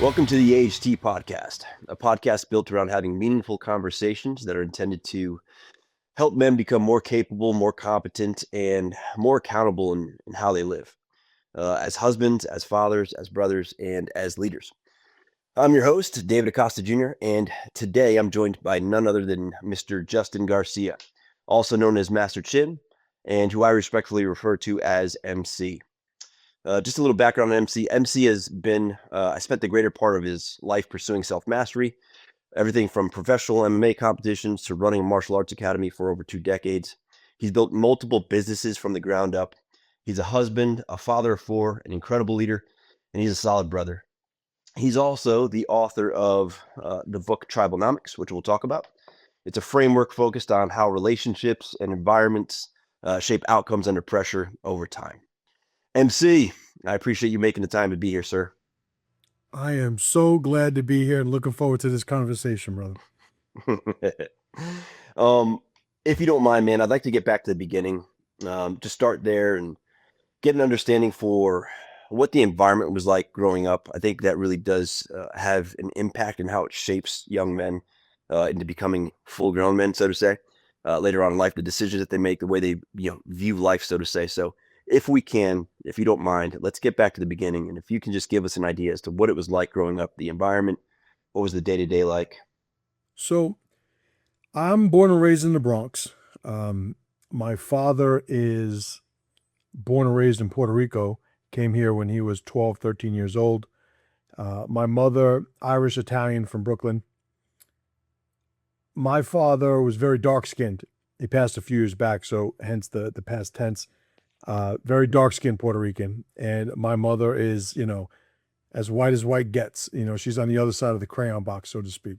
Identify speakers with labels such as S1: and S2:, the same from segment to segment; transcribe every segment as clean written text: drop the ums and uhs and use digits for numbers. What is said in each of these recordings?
S1: Welcome to the AHT Podcast, a podcast built around having meaningful conversations that are intended to help men become more capable, more competent, and more accountable in how they live as husbands, as fathers, as brothers, and as leaders. I'm your host, David Acosta Jr., and today I'm joined by none other than Mr. Justin Garcia, also known as Master Chim, and who I respectfully refer to as MC. Just a little background on MC. MC has been, I spent the greater part of his life pursuing self mastery, everything from professional MMA competitions to running a martial arts academy for over 2 decades. He's built multiple businesses from the ground up. He's a husband, a father of four, an incredible leader, and he's a solid brother. He's also the author of the book Tribalnomics, which we'll talk about. It's a framework focused on how relationships and environments shape outcomes under pressure over time. MC, I appreciate you making the time to be here, sir.
S2: I am so glad to be here and looking forward to this conversation, brother.
S1: um, if you don't mind, man, I'd like to get back to the beginning, to start there and get an understanding for what the environment was like growing up. I think that really does have an impact in how it shapes young men into becoming full-grown men, so to say, later on in life, the decisions that they make, the way they view life, so to say. So if we can, if you don't mind, let's get back to the beginning. And if you can just give us an idea as to what it was like growing up, the environment, what was the day-to-day like?
S2: So, I'm born and raised in the Bronx. My father is born and raised in Puerto Rico, came here when he was 12, 13 years old. My mother, Irish Italian from Brooklyn. My father was very dark skinned. He passed a few years back, so hence the past tense. Very dark skinned Puerto Rican. And my mother is, as white gets. She's on the other side of the crayon box, so to speak.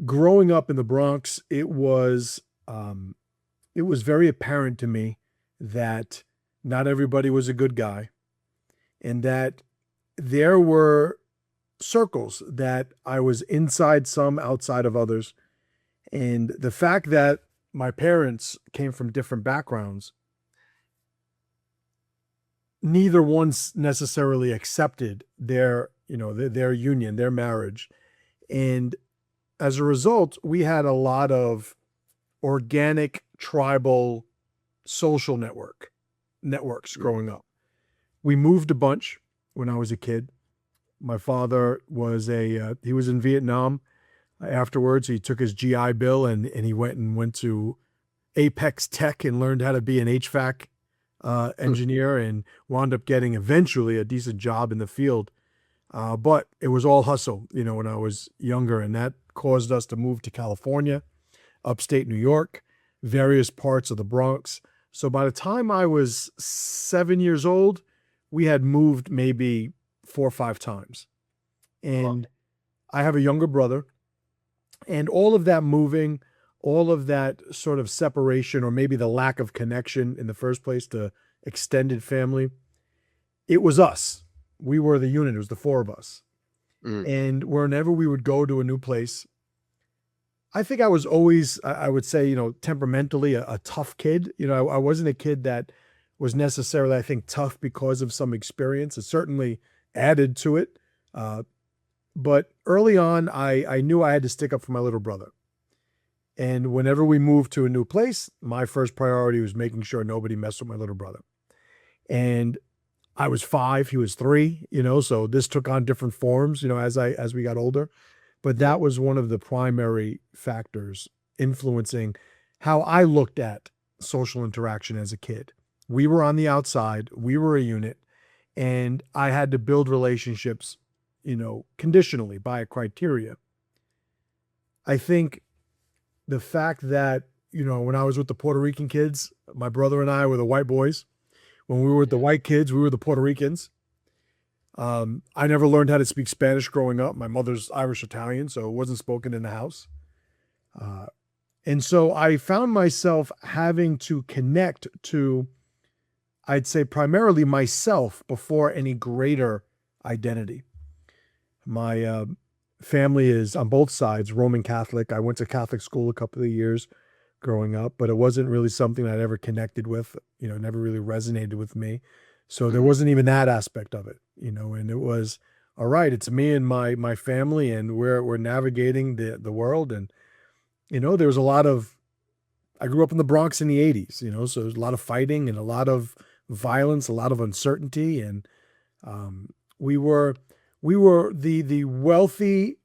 S2: Growing up in the Bronx, it was very apparent to me that not everybody was a good guy, and that there were circles that I was inside some, outside of others. And the fact that my parents came from different backgrounds, neither one necessarily accepted their union, their marriage. And as a result, we had a lot of organic tribal social networks growing up. We moved a bunch when I was a kid. My father was he was in Vietnam. Afterwards, he took his GI Bill and he went to Apex Tech and learned how to be an HVAC engineer and wound up getting eventually a decent job in the field. But it was all hustle, when I was younger, and that caused us to move to California, upstate New York, various parts of the Bronx. So by the time I was 7 years old, we had moved maybe 4 or 5 times. And I have a younger brother, and all of that moving, all of that sort of separation, or maybe the lack of connection in the first place to extended family, it was us. We were the unit. It was the 4 of us. And whenever we would go to a new place, I think I was always, I would say, temperamentally a tough kid. I wasn't a kid that was necessarily, I think, tough because of some experience. It certainly added to it. But early on, I knew I had to stick up for my little brother. And whenever we moved to a new place, my first priority was making sure nobody messed with my little brother. And I was 5, he was 3, so this took on different forms, as we got older. But that was one of the primary factors influencing how I looked at social interaction as a kid. We were on the outside, we were a unit, and I had to build relationships, conditionally by a criteria. I think the fact that, when I was with the Puerto Rican kids, my brother and I were the white boys. When we were with the white kids, we were the Puerto Ricans. I never learned how to speak Spanish growing up. My mother's Irish Italian, so it wasn't spoken in the house. And so I found myself having to connect to, I'd say, primarily myself before any greater identity. My family is on both sides Roman Catholic. I went to Catholic school a couple of years growing up, but it wasn't really something I'd ever connected with, never really resonated with me. So there wasn't even that aspect of it, and it was all right, it's me and my family, and we're navigating the world. And there was a lot of I grew up in the Bronx in the 80s, so there's a lot of fighting and a lot of violence, a lot of uncertainty. And um, we were we were the wealthy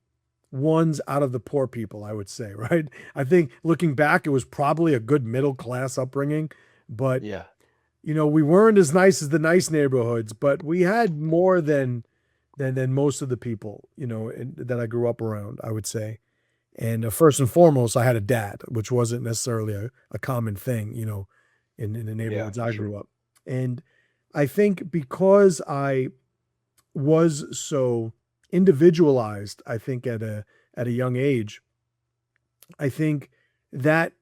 S2: ones out of the poor people, I would say, right? I think looking back, it was probably a good middle class upbringing, but
S1: Yeah.
S2: we weren't as nice as the nice neighborhoods, but we had more than most of the people, that I grew up around, I would say. And first and foremost, I had a dad, which wasn't necessarily a common thing, in the
S1: Yeah,
S2: neighborhoods
S1: for
S2: I
S1: sure.
S2: grew up. And I think because I was so individualized, I think at a young age, I think that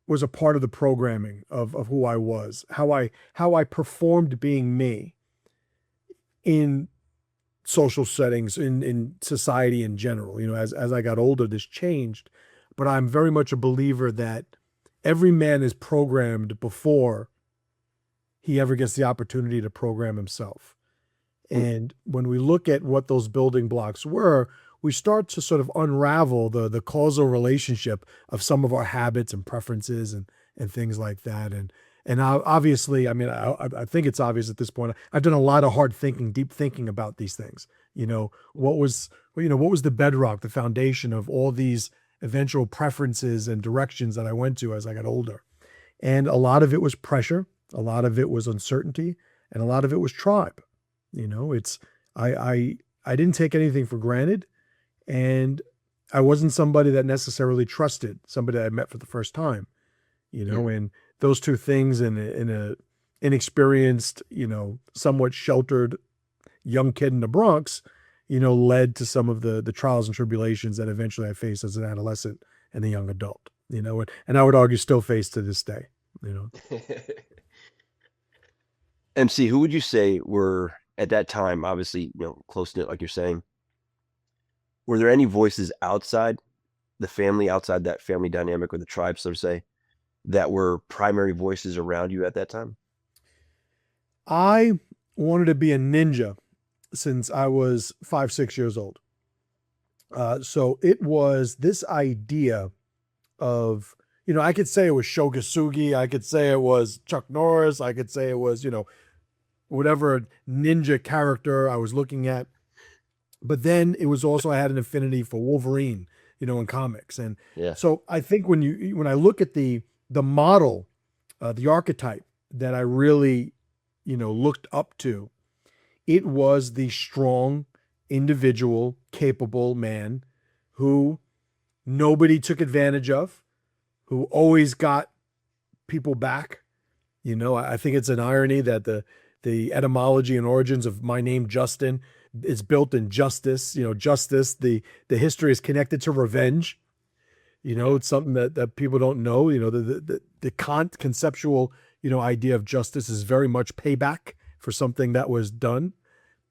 S2: was a part of the programming of who I was, how I performed being me in social settings, in society in general. As I got older, this changed, but I'm very much a believer that every man is programmed before he ever gets the opportunity to program himself.
S1: Mm.
S2: And when we look at what those building blocks were, we start to sort of unravel the causal relationship of some of our habits and preferences and things like that. And obviously, I mean, I think it's obvious at this point. I've done a lot of hard thinking, deep thinking about these things. What was the bedrock, the foundation of all these eventual preferences and directions that I went to as I got older. And a lot of it was pressure, a lot of it was uncertainty, and a lot of it was tribe. It's I didn't take anything for granted, and I wasn't somebody that necessarily trusted somebody that I met for the first time.
S1: Mm.
S2: And those two things in a inexperienced, somewhat sheltered young kid in the Bronx, led to some of the trials and tribulations that eventually I faced as an adolescent and a young adult. And I would argue still face to this day. You know.
S1: MC, who would you say were at that time, obviously, close knit, like you're saying, were there any voices outside the family, outside that family dynamic or the tribe, so to say, that were primary voices around you at that time?
S2: I wanted to be a ninja since I was 5, 6 years old. So it was this idea of, I could say it was Shogasugi, I could say it was Chuck Norris, I could say it was, whatever ninja character I was looking at. But then it was also I had an affinity for Wolverine, in comics. And
S1: Yeah.
S2: so I think when I look at the model, the archetype that I really, looked up to, it was the strong, individual, capable man who nobody took advantage of, who always got people back. I think it's an irony that the etymology and origins of my name Justin is built in justice. Justice. The history is connected to revenge.
S1: Yeah.
S2: It's something that people don't know. The conceptual idea of justice is very much payback for something that was done.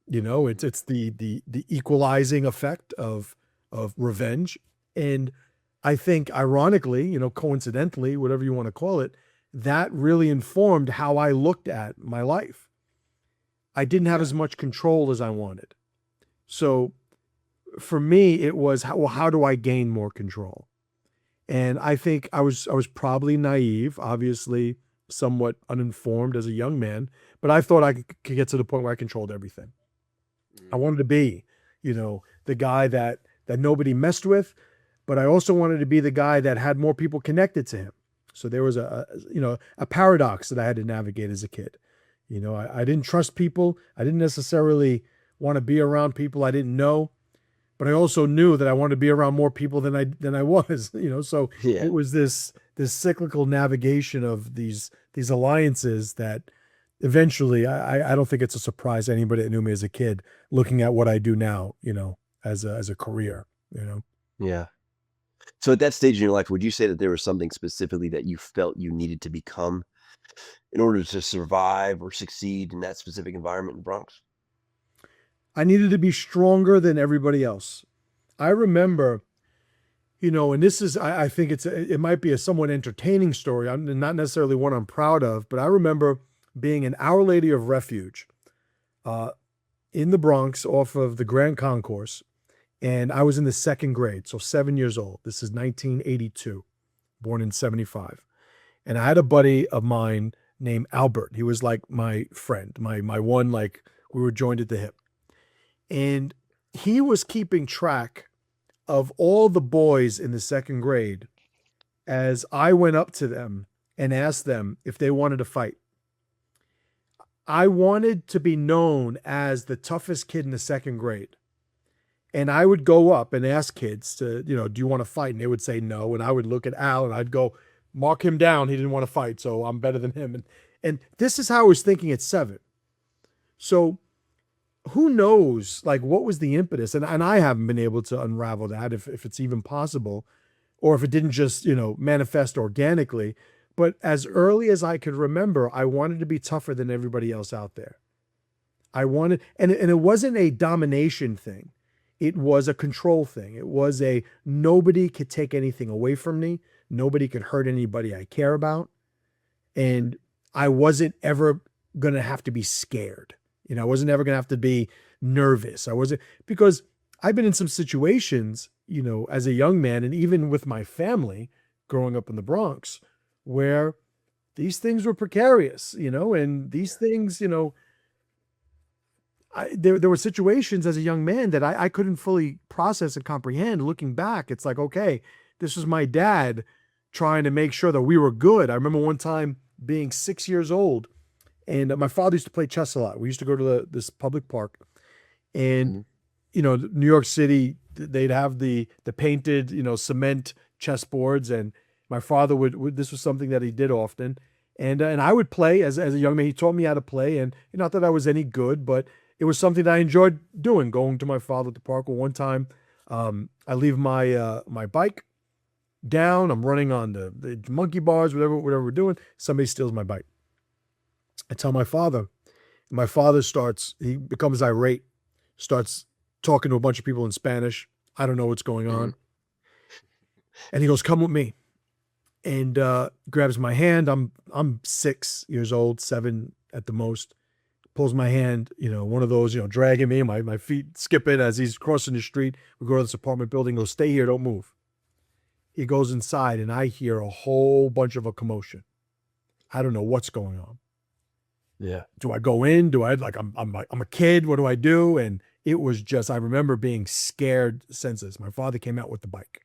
S2: It's the equalizing effect of revenge. And I think ironically, coincidentally, whatever you want to call it, that really informed how I looked at my life. I didn't have
S1: Yeah.
S2: as much control as I wanted. So for me, it was how do I gain more control? And I think I was probably naive, obviously somewhat uninformed as a young man, but I thought I could get to the point where I controlled everything. I
S1: Mm.
S2: wanted to be, the guy that nobody messed with, but I also wanted to be the guy that had more people connected to him. So there was a paradox that I had to navigate as a kid. I didn't trust people. I didn't necessarily want to be around people I didn't know, but I also knew that I wanted to be around more people than I was. So
S1: Yeah.
S2: it was this cyclical navigation of these alliances that eventually I don't think it's a surprise to anybody that knew me as a kid looking at what I do now, as a career,
S1: Yeah. So at that stage in your life, would you say that there was something specifically that you felt you needed to become in order to survive or succeed in that specific environment in Bronx?
S2: I needed to be stronger than everybody else. I remember, and this is, I think it might be a somewhat entertaining story. I'm not necessarily one I'm proud of, but I remember being an Our Lady of Refuge, uh, in the Bronx off of the Grand Concourse, and I was in the second grade, so 7 years old. This is 1982, born in 75. And I had a buddy of mine named Albert. He was like my friend, my one, like we were joined at the hip. And he was keeping track of all the boys in the second grade as I went up to them and asked them if they wanted to fight. I wanted to be known as the toughest kid in the second grade. And I would go up and ask kids to, do you want to fight? And they would say no. And I would look at Al and I'd go, mark him down. He didn't want to fight, so I'm better than him. And this is how I was thinking at 7. So who knows, like, what was the impetus? And I haven't been able to unravel that, if it's even possible, or if it didn't just, manifest organically. But as early as I could remember, I wanted to be tougher than everybody else out there. I wanted, and it wasn't a domination thing. It was a control thing. It was a nobody could take anything away from me. Nobody could hurt anybody I care about. And I wasn't ever going to have to be scared. I wasn't ever going to have to be nervous. I wasn't, because I've been in some situations, as a young man, and even with my family growing up in the Bronx, where these things were precarious, and these things, there were situations as a young man that I couldn't fully process and comprehend. Looking back, it's like, okay, this was my dad trying to make sure that we were good. I remember one time being 6 years old, and my father used to play chess a lot. We used to go to this public park, and New York City, they'd have the painted, cement chessboards, and my father would this was something that he did often, and I would play as a young man. He taught me how to play, and not that I was any good, but it was something that I enjoyed doing, going to my father at the park. Well, one time, I leave my bike down. I'm running on the monkey bars, whatever we're doing. Somebody steals my bike. I tell my father. My father he becomes irate, starts talking to a bunch of people in Spanish. I don't know what's going on. And he goes, "Come with me." And grabs my hand. I'm 6 years old, 7 at the most. Pulls my hand, one of those, dragging me, my feet skipping as he's crossing the street. We go to this apartment building, goes, "Stay here, don't move." He goes inside, and I hear a whole bunch of a commotion. I don't know what's going on.
S1: Yeah.
S2: Do I go in? Do I, like, I'm a kid. What do I do? And it was just, I remember being scared senseless. My father came out with the bike,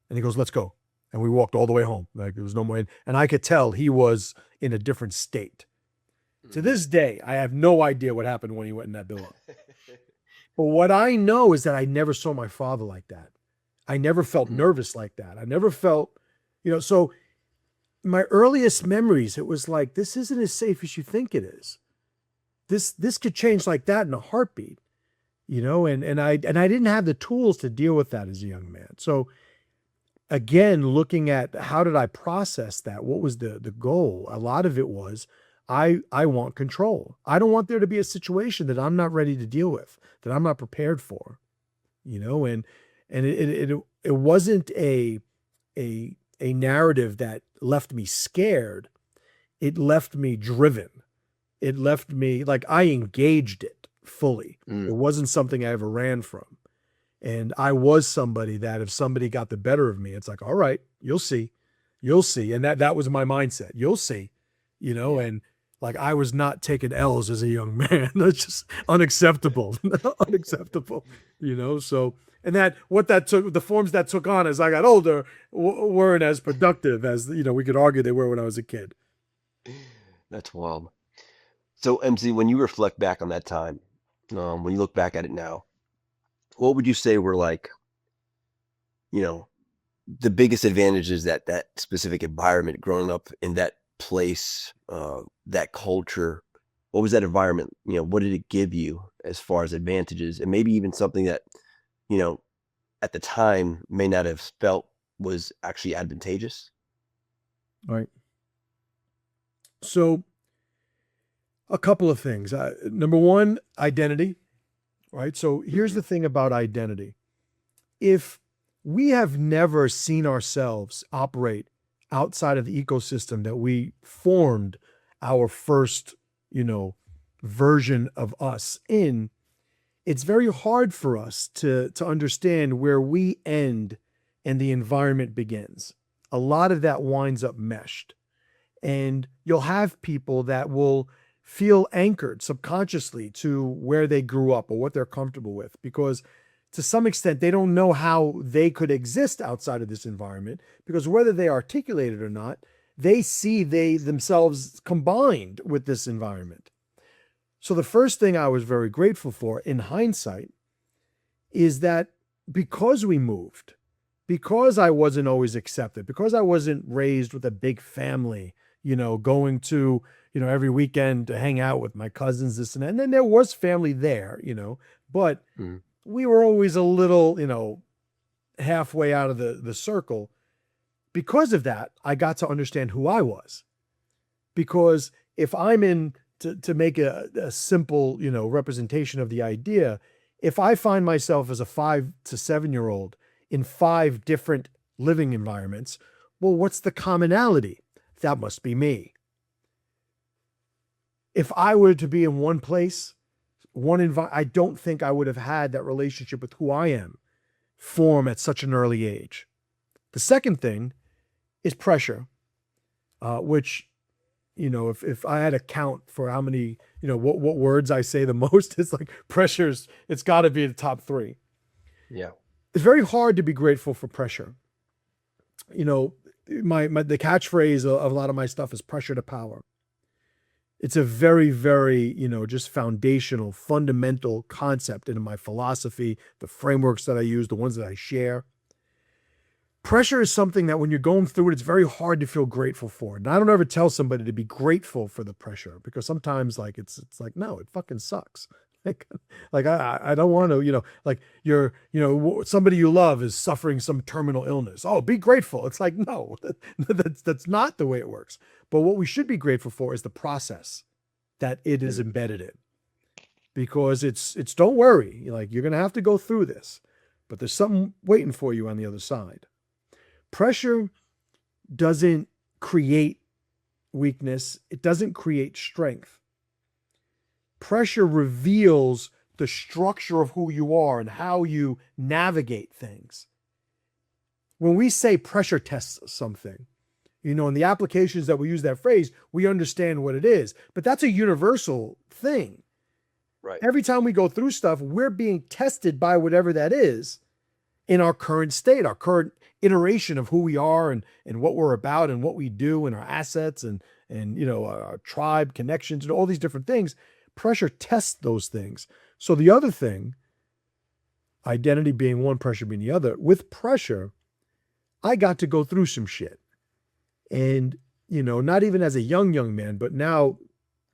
S2: and he goes, "Let's go." And we walked all the way home. Like, there was no more. And I could tell he was in a different state. To this day, I have no idea what happened when he went in that building. But what I know is that I never saw my father like that. I never felt nervous like that. I never felt, so my earliest memories, it was like, this isn't as safe as you think it is. This could change like that in a heartbeat, and I didn't have the tools to deal with that as a young man. So again, looking at how did I process that? What was the goal? A lot of it was, I want control. I don't want there to be a situation that I'm not ready to deal with, that I'm not prepared for, and it wasn't a narrative that left me scared. It left me driven. It left me, like, I engaged it fully. It wasn't something I ever ran from. And I was somebody that if somebody got the better of me, it's like, all right, you'll see. And that was my mindset. You'll see, and like, I was not taking L's as a young man. That's just unacceptable. Unacceptable, so, and the forms that took on as I got older weren't as productive as, we could argue they were when I was a kid.
S1: That's wild. So, MC, when you reflect back on that time, when you look back at it now, what would you say were, like, the biggest advantages that specific environment, growing up in that place, that culture, what was that environment? What did it give you as far as advantages, and maybe even something that, at the time may not have felt was actually advantageous?
S2: All right. So a couple of things. Number one, identity, right? So here's the thing about identity. If we have never seen ourselves operate outside of the ecosystem that we formed our first, version of us in, it's very hard for us to understand where we end and the environment begins. A lot of that winds up meshed. And you'll have people that will feel anchored subconsciously to where they grew up or what they're comfortable with, because to some extent they don't know how they could exist outside of this environment, because whether they articulate it or not, they see they themselves combined with this environment. So the first thing I was very grateful for in hindsight is that because we moved, because I wasn't always accepted, because I wasn't raised with a big family, going to, every weekend to hang out with my cousins, this and that. And then there was family there, but we were always a little, halfway out of the circle. Because of that, I got to understand who I was. Because if I'm in, to make a simple, representation of the idea, if I find myself as a 5 to 7 year old in 5 different living environments, well, what's the commonality? That must be me. If I were to be in one place, I don't think I would have had that relationship with who I am form at such an early age. The second thing is pressure, which, if I had to count for how many, what words I say the most, it's like pressures, it's got to be the top 3.
S1: Yeah.
S2: It's very hard to be grateful for pressure. The catchphrase of a lot of my stuff is pressure to power. It's a very, very, just foundational, fundamental concept in my philosophy, the frameworks that I use, the ones that I share. Pressure is something that when you're going through it, it's very hard to feel grateful for. And I don't ever tell somebody to be grateful for the pressure, because sometimes it's like, no, it fucking sucks. Like I don't want to, like somebody you love is suffering some terminal illness. Oh, be grateful. It's like, no, that's not the way it works. But what we should be grateful for is the process that it is embedded in, because it's don't worry, you're going to have to go through this, but there's something waiting for you on the other side. Pressure doesn't create weakness. It doesn't create strength. Pressure reveals the structure of who you are and how you navigate things. When we say pressure tests something, in the applications that we use that phrase, we understand what it is, but that's a universal thing.
S1: Right.
S2: Every time we go through stuff, we're being tested by whatever that is in our current state, our current iteration of who we are and what we're about and what we do and our assets and our tribe connections and all these different things. Pressure tests those things. So the other thing, identity being one, pressure being the other, with pressure, I got to go through some shit. And, not even as a young man, but now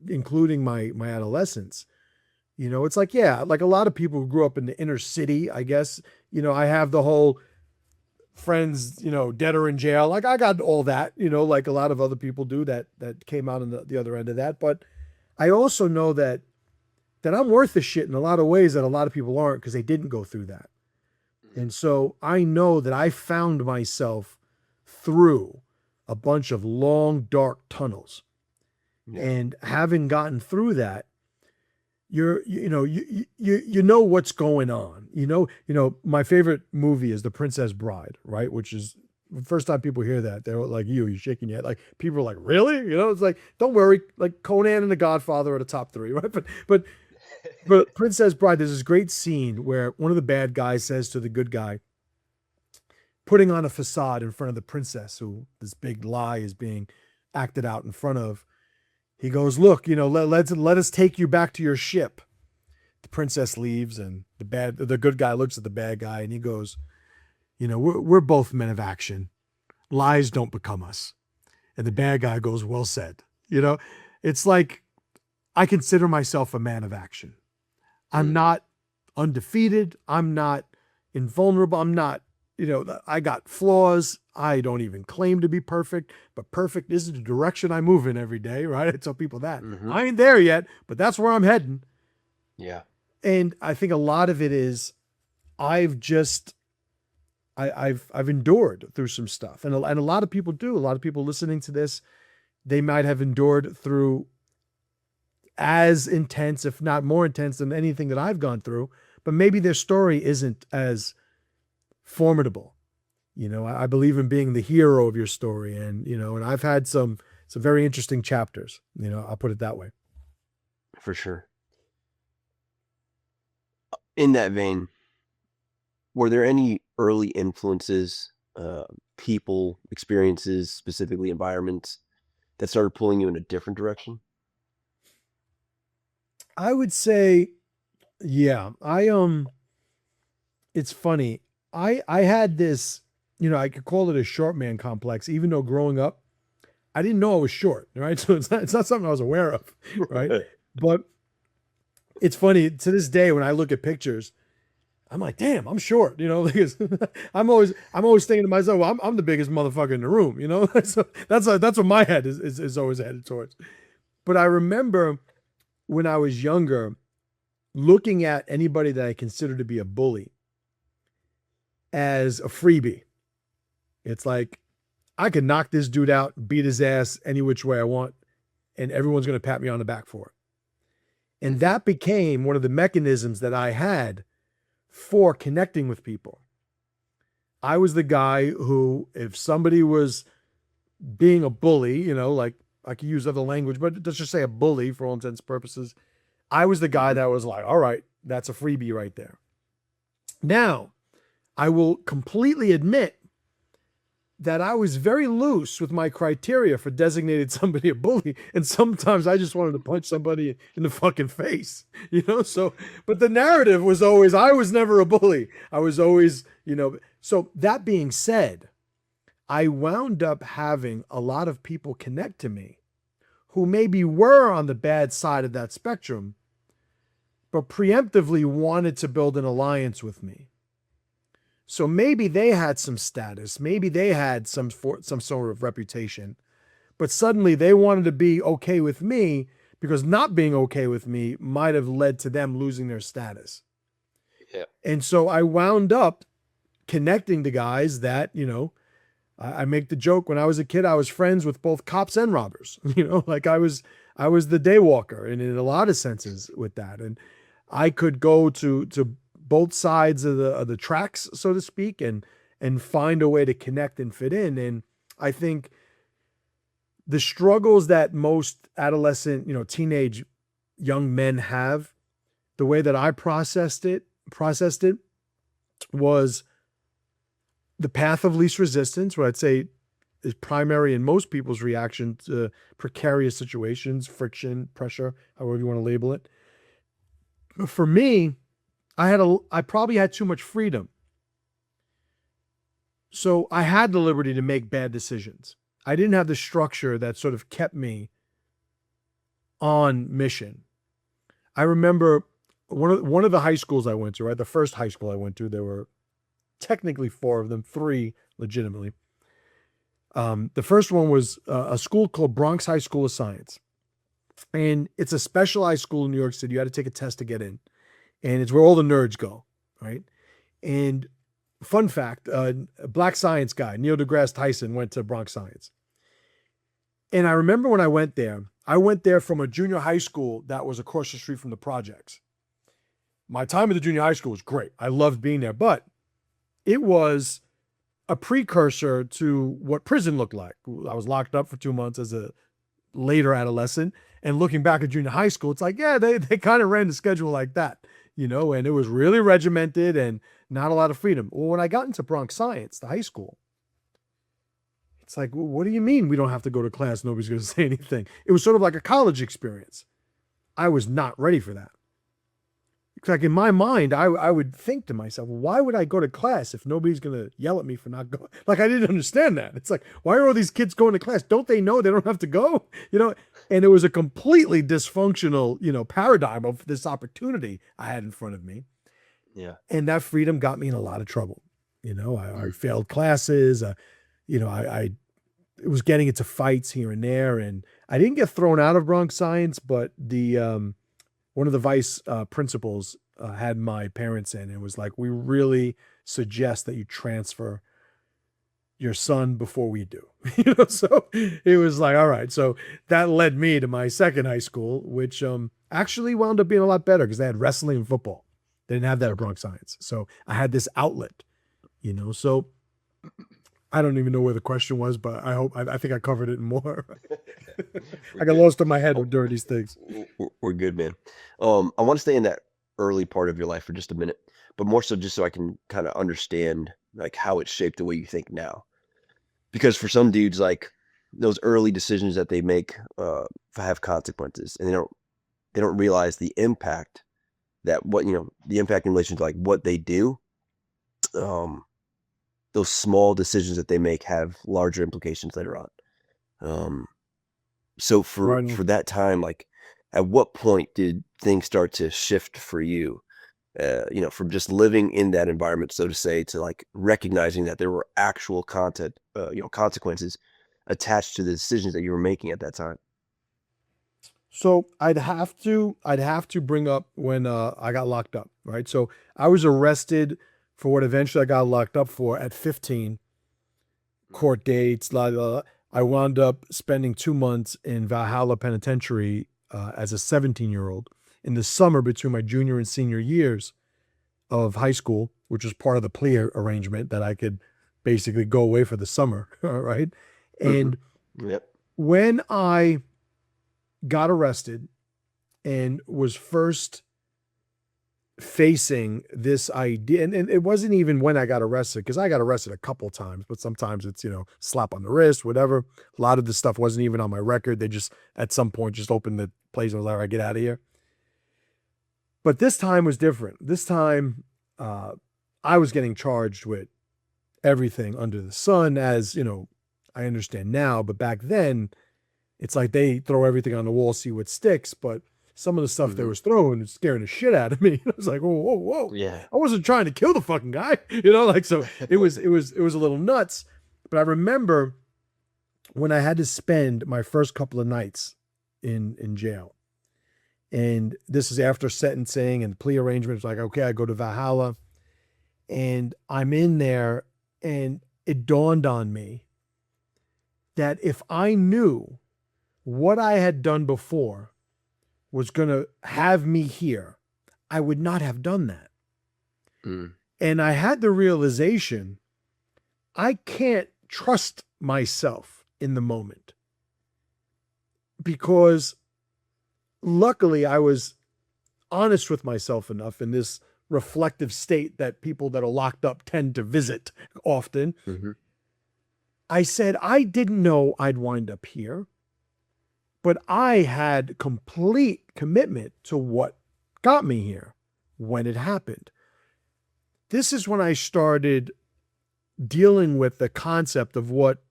S2: including my adolescence, it's like, yeah, like a lot of people who grew up in the inner city, I guess, I have the whole friends, dead or in jail. Like I got all that, like a lot of other people do that came out on the other end of that. But I also know that I'm worth the shit in a lot of ways that a lot of people aren't, because they didn't go through that. And so I know that I found myself through a bunch of long, dark tunnels. Yeah. And having gotten through that, you know what's going on. My favorite movie is The Princess Bride, right? Which is the first time people hear that, they're like, you're shaking your head. Like people are like, really? It's like, don't worry. Like Conan and The Godfather are the top 3, right? But Princess Bride, there's this great scene where one of the bad guys says to the good guy, putting on a facade in front of the princess, who this big lie is being acted out in front of. He goes, look, let us take you back to your ship. The princess leaves, and the good guy looks at the bad guy, and he goes, we're both men of action. Lies don't become us. And the bad guy goes, well said. It's like, I consider myself a man of action. I'm not undefeated. I'm not invulnerable. I'm not, I got flaws. I don't even claim to be perfect, but perfect is the direction I move in every day, right? I tell people that. I ain't there yet, but that's where I'm heading.
S1: Yeah.
S2: And I think a lot of it is I've endured through some stuff. And a lot of people do. A lot of people listening to this, they might have endured through as intense, if not more intense than anything that I've gone through, but maybe their story isn't as formidable. I believe in being the hero of your story, and I've had some very interesting chapters. I'll put it that way.
S1: For sure. In that vein, were there any early influences, people, experiences, specifically environments, that started pulling you in a different direction?
S2: I would say, yeah. It's funny. I had this, I could call it a short man complex, even though growing up, I didn't know I was short, right? So it's not something I was aware of, right? But it's funny to this day when I look at pictures, I'm like, damn, I'm short, because I'm always thinking to myself, well, I'm the biggest motherfucker in the room, So that's what my head is always headed towards. But I remember when I was younger, looking at anybody that I considered to be a bully as a freebie. It's like, I could knock this dude out, beat his ass any which way I want, and everyone's going to pat me on the back for it. And that became one of the mechanisms that I had for connecting with people. I was the guy who, if somebody was being a bully, like I could use other language, but let's just say a bully for all intents and purposes, I was the guy that was like, all right, that's a freebie right there. Now, I will completely admit that I was very loose with my criteria for designating somebody a bully. And sometimes I just wanted to punch somebody in the fucking face, So, but the narrative was always, I was never a bully. I was always, So that being said, I wound up having a lot of people connect to me who maybe were on the bad side of that spectrum, but preemptively wanted to build an alliance with me. So maybe they had some status, maybe they had some sort of reputation, but suddenly they wanted to be okay with me because not being okay with me might have led to them losing their status.
S1: Yeah.
S2: And so I wound up connecting to guys that, I make the joke, when I was a kid, I was friends with both cops and robbers, like I was the day walker, and in a lot of senses with that. And I could go to both sides of the tracks, so to speak, and find a way to connect and fit in. And I think the struggles that most adolescent, teenage young men have, the way that I processed it was the path of least resistance, what I'd say is primary in most people's reaction to precarious situations, friction, pressure, however you want to label it. But for me, I probably had too much freedom. So I had the liberty to make bad decisions. I didn't have the structure that sort of kept me on mission. I remember one of the high schools I went to, right? The first high school I went to, there were technically 4 of them, 3 legitimately. The first one was a school called Bronx High School of Science. And it's a specialized school in New York City. You had to take a test to get in. And it's where all the nerds go, right? And fun fact, a black science guy, Neil deGrasse Tyson, went to Bronx Science. And I remember when I went there from a junior high school that was across the street from the projects. My time at the junior high school was great. I loved being there, but it was a precursor to what prison looked like. I was locked up for 2 months as a later adolescent. And looking back at junior high school, it's like, yeah, they kind of ran the schedule like that, and it was really regimented and not a lot of freedom. Well, when I got into Bronx Science, the high school, it's like, well, what do you mean we don't have to go to class? Nobody's going to say anything. It was sort of like a college experience. I was not ready for that. Like in my mind, I would think to myself, why would I go to class if nobody's going to yell at me for not going? Like, I didn't understand that. It's like, why are all these kids going to class? Don't they know they don't have to go? And it was a completely dysfunctional, paradigm of this opportunity I had in front of me.
S1: Yeah.
S2: And that freedom got me in a lot of trouble. I failed classes. I was getting into fights here and there, and I didn't get thrown out of Bronx Science, but one of the vice principals had my parents in and was like, we really suggest that you transfer your son before we do. So it was like, all right. So that led me to my second high school, which actually wound up being a lot better because they had wrestling and football. They didn't have that at Bronx Science. So I had this outlet, So I don't even know where the question was, but I think I covered it more. I got lost in my head during these things.
S1: We're good, man. I want to stay in that early part of your life for just a minute, but more so just so I can kind of understand like how it shaped the way you think now. Because for some dudes, like those early decisions that they make have consequences, and they don't realize the impact the impact in relation to like what they do. Those small decisions that they make have larger implications later on. So for
S2: Right.
S1: that time, like at what point did things start to shift for you? From just living in that environment, so to say, to like recognizing that there were actual consequences attached to the decisions that you were making at that time.
S2: So I'd have to bring up when I got locked up, right? So I was arrested for what eventually I got locked up for at 15, court dates, la la, la. I wound up spending 2 months in Valhalla Penitentiary as a 17-year-old in the summer between my junior and senior years of high school, which was part of the plea arrangement that I could basically go away for the summer, right? And
S1: Yep.
S2: when I got arrested and was first facing this idea, and it wasn't even when I got arrested, because I got arrested a couple times, but sometimes it's, slap on the wrist, whatever. A lot of this stuff wasn't even on my record. They just, at some point, just opened the place and was like, all right, get out of here. But this time was different. This time, I was getting charged with everything under the sun, as, I understand now. But back then, it's like they throw everything on the wall, see what sticks. But some of the stuff they was throwing was scaring the shit out of me. I was like, whoa, whoa, whoa.
S1: Yeah.
S2: I wasn't trying to kill the fucking guy. So it was a little nuts. But I remember when I had to spend my first couple of nights in jail. And this is after sentencing and plea arrangements. Like, okay, I go to Valhalla and I'm in there, and it dawned on me that if I knew what I had done before was going to have me here, I would not have done that. And I had the realization I can't trust myself in the moment, because luckily I was honest with myself enough in this reflective state that people that are locked up tend to visit often. I said, I didn't know I'd wind up here, but I had complete commitment to what got me here when it happened. This is when I started dealing with the concept of what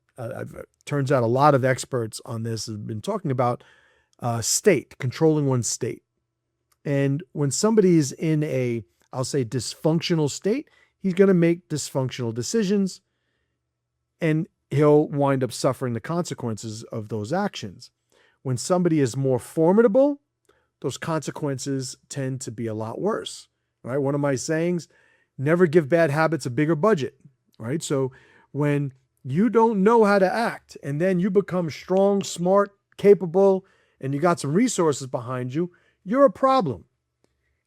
S2: turns out a lot of experts on this have been talking about, state, controlling one's state. And when somebody is in a, I'll say, dysfunctional state, he's going to make dysfunctional decisions, and he'll wind up suffering the consequences of those actions. When somebody is more formidable, those consequences tend to be a lot worse, right? One of my sayings, never give bad habits a bigger budget, right? So when you don't know how to act and then you become strong, smart, capable, and you got some resources behind you, you're a problem.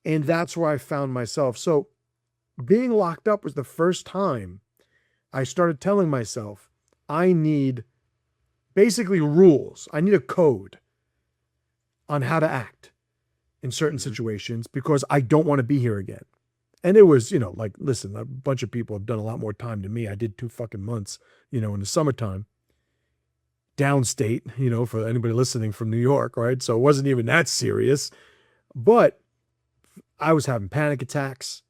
S2: And that's where I found myself. So being locked up was the first time I started telling myself, I need basically rules. I need a code on how to act in certain situations, because I don't want to be here again. And it was, like, listen, a bunch of people have done a lot more time than me. I did 2 fucking months, in the summertime, downstate, for anybody listening from New York, right? So it wasn't even that serious, but I was having panic attacks.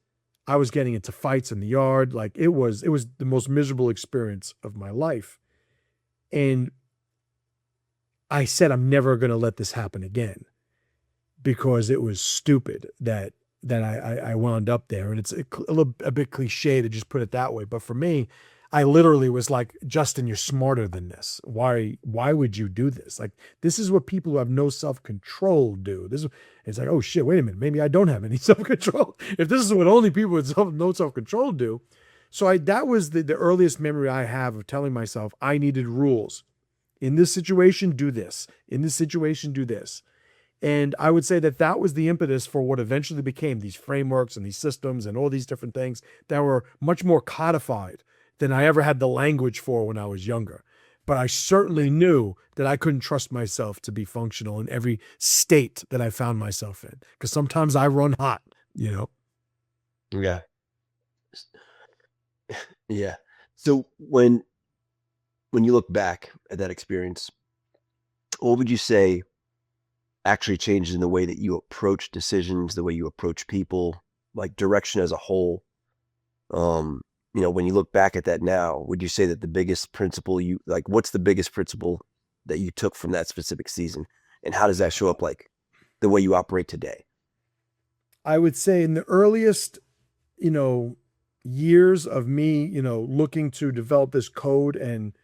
S2: I was getting into fights in the yard. Like, it was the most miserable experience of my life. And I said, I'm never going to let this happen again, because it was stupid that I wound up there. And it's a bit cliche to just put it that way. But for me, I literally was like, Justin, you're smarter than this. Why would you do this? Like, this is what people who have no self-control do. It's like, oh shit, wait a minute. Maybe I don't have any self-control. If this is what only people with no self-control do. So that was the earliest memory I have of telling myself I needed rules. In this situation, do this. In this situation, do this. And I would say that that was the impetus for what eventually became these frameworks and these systems and all these different things that were much more codified than I ever had the language for when I was younger. But I certainly knew that I couldn't trust myself to be functional in every state that I found myself in, because sometimes I run hot, you know?
S1: Yeah. Yeah. So when you look back at that experience, what would you say actually changed in the way that you approach decisions, the way you approach people, like direction as a whole? When you look back at that now, would you say that the biggest principle what's the biggest principle that you took from that specific season? And how does that show up like the way you operate today?
S2: I would say in the earliest, years of me, looking to develop this code and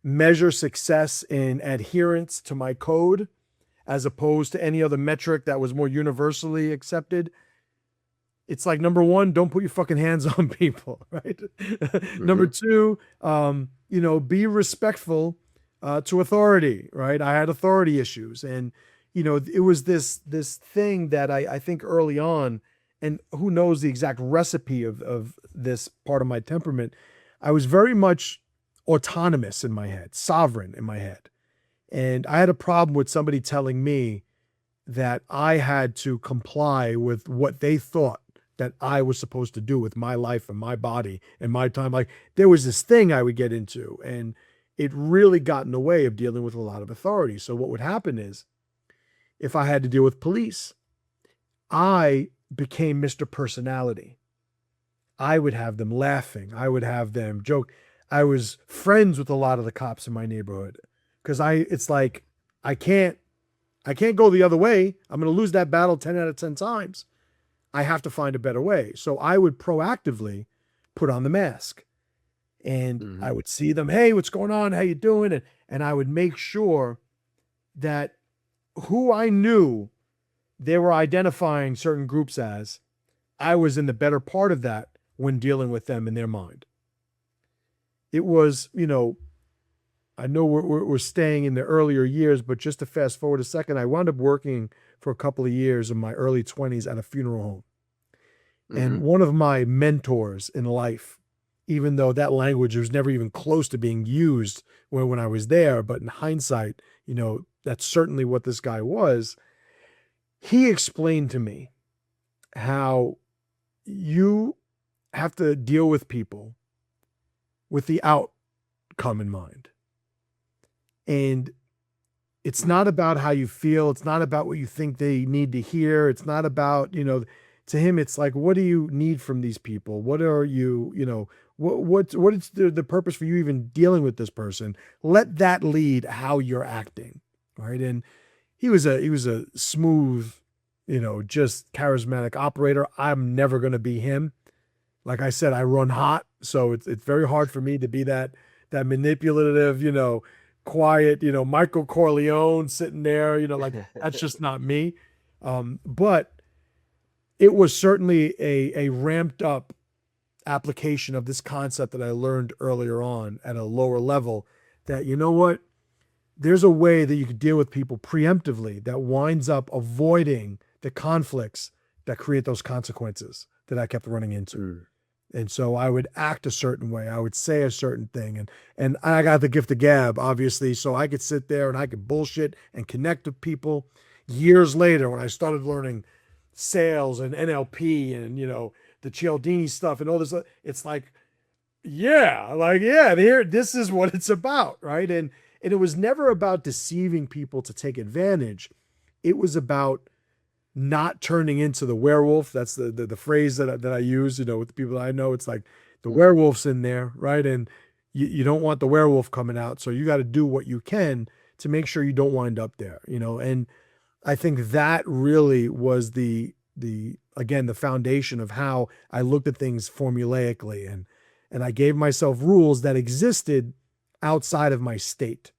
S2: measure success in adherence to my code, as opposed to any other metric that was more universally accepted. It's like, number one, don't put your fucking hands on people, right? Number two, be respectful to authority, right? I had authority issues, and it was this thing that I think early on, and who knows the exact recipe of this part of my temperament. I was very much autonomous in my head, sovereign in my head. And I had a problem with somebody telling me that I had to comply with what they thought that I was supposed to do with my life and my body and my time. Like, there was this thing I would get into, and it really got in the way of dealing with a lot of authority. So what would happen is, if I had to deal with police, I became Mr. Personality. I would have them laughing. I would have them joke. I was friends with a lot of the cops in my neighborhood, because it's like, I can't go the other way. I'm going to lose that battle 10 out of 10 times. I have to find a better way. So I would proactively put on the mask, and I would see them. Hey, what's going on? How you doing? And I would make sure that who I knew they were identifying certain groups as, I was in the better part of that when dealing with them in their mind. It was, I know we're staying in the earlier years, but just to fast forward a second, I wound up working for a couple of years in my early 20s at a funeral home. And one of my mentors in life, even though that language was never even close to being used when I was there, but in hindsight, that's certainly what this guy was. He explained to me how you have to deal with people with the outcome in mind. And it's not about how you feel. It's not about what you think they need to hear. It's not about, to him, it's like, what do you need from these people? What are you, what is the purpose for you even dealing with this person? Let that lead how you're acting. Right. And he was a smooth, just charismatic operator. I'm never going to be him. Like I said, I run hot. So it's very hard for me to be that manipulative, quiet, Michael Corleone sitting there, like, that's just not me. But it was certainly a ramped up application of this concept that I learned earlier on at a lower level, that, there's a way that you can deal with people preemptively that winds up avoiding the conflicts that create those consequences that I kept running into. And so I would act a certain way. I would say a certain thing. And I got the gift of gab, obviously, so I could sit there and I could bullshit and connect with people. Years later, when I started learning sales and NLP and, the Cialdini stuff and all this, it's like, this is what it's about, right? And it was never about deceiving people to take advantage. It was about not turning into the werewolf. That's the phrase that I use, with the people that I know. It's like, the werewolf's in there, right? And you don't want the werewolf coming out. So you got to do what you can to make sure you don't wind up there, and I think that really was again, the foundation of how I looked at things formulaically, and I gave myself rules that existed outside of my state,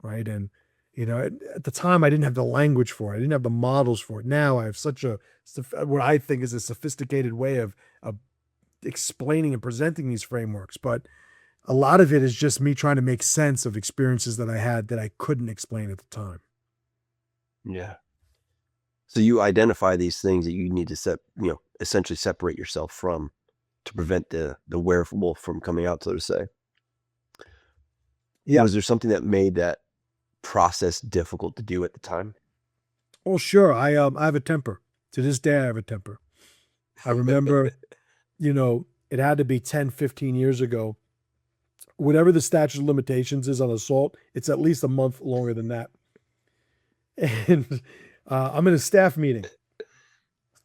S2: right? And at the time, I didn't have the language for it. I didn't have the models for it. Now I have what I think is a sophisticated way of explaining and presenting these frameworks, but a lot of it is just me trying to make sense of experiences that I had that I couldn't explain at the time.
S1: Yeah. So you identify these things that you need to essentially separate yourself from to prevent the werewolf from coming out, so to say.
S2: Yeah.
S1: Was there something that made that process difficult to do at the time?
S2: Oh, sure. I have a temper. To this day, I have a temper. I remember, it had to be 10, 15 years ago. Whatever the statute of limitations is on assault, it's at least a month longer than that. And I'm in a staff meeting.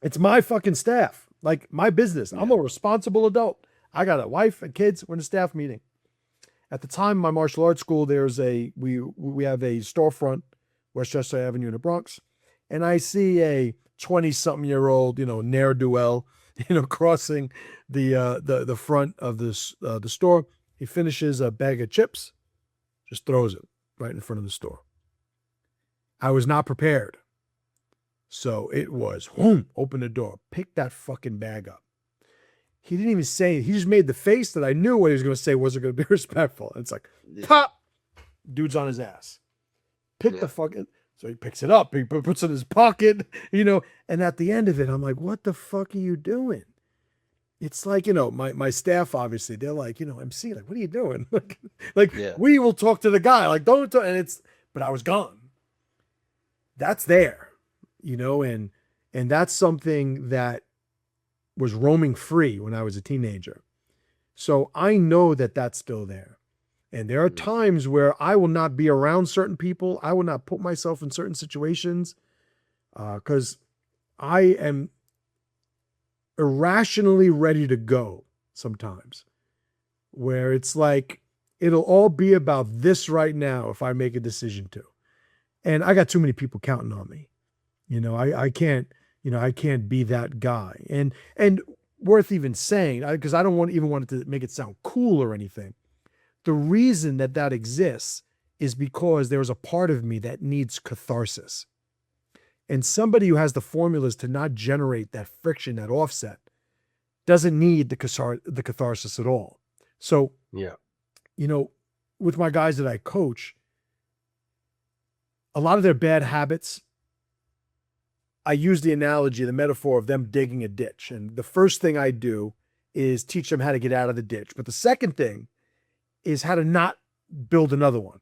S2: It's my fucking staff, like my business. I'm a responsible adult. I got a wife and kids. We're in a staff meeting. At the time, my martial arts school, we have a storefront, Westchester Avenue in the Bronx, and I see a 20-something-year-old, ne'er-do-well, crossing the front of the store. He finishes a bag of chips, just throws it right in front of the store. I was not prepared. So it was, open the door, pick that fucking bag up. He didn't even say it. He just made the face that I knew what he was going to say wasn't going to be respectful. And it's like, pop! Dude's on his ass. Pick the fucking... So he picks it up. He puts it in his pocket, And at the end of it, I'm like, what the fuck are you doing? It's like, my staff, obviously, they're like, MC, like, what are you doing? We will talk to the guy. Like, don't talk. But I was gone. That's there, and that's something that was roaming free when I was a teenager. So I know that that's still there. And there are times where I will not be around certain people. I will not put myself in certain situations because I am irrationally ready to go sometimes, where it's like, it'll all be about this right now if I make a decision to. And I got too many people counting on me. I can't be that guy. And worth even saying, because I don't want it to make it sound cool or anything. The reason that exists is because there's a part of me that needs catharsis. And somebody who has the formulas to not generate that friction, that offset, doesn't need the catharsis at all. So, with my guys that I coach, a lot of their bad habits, I use the analogy, the metaphor of them digging a ditch. And the first thing I do is teach them how to get out of the ditch. But the second thing is how to not build another one,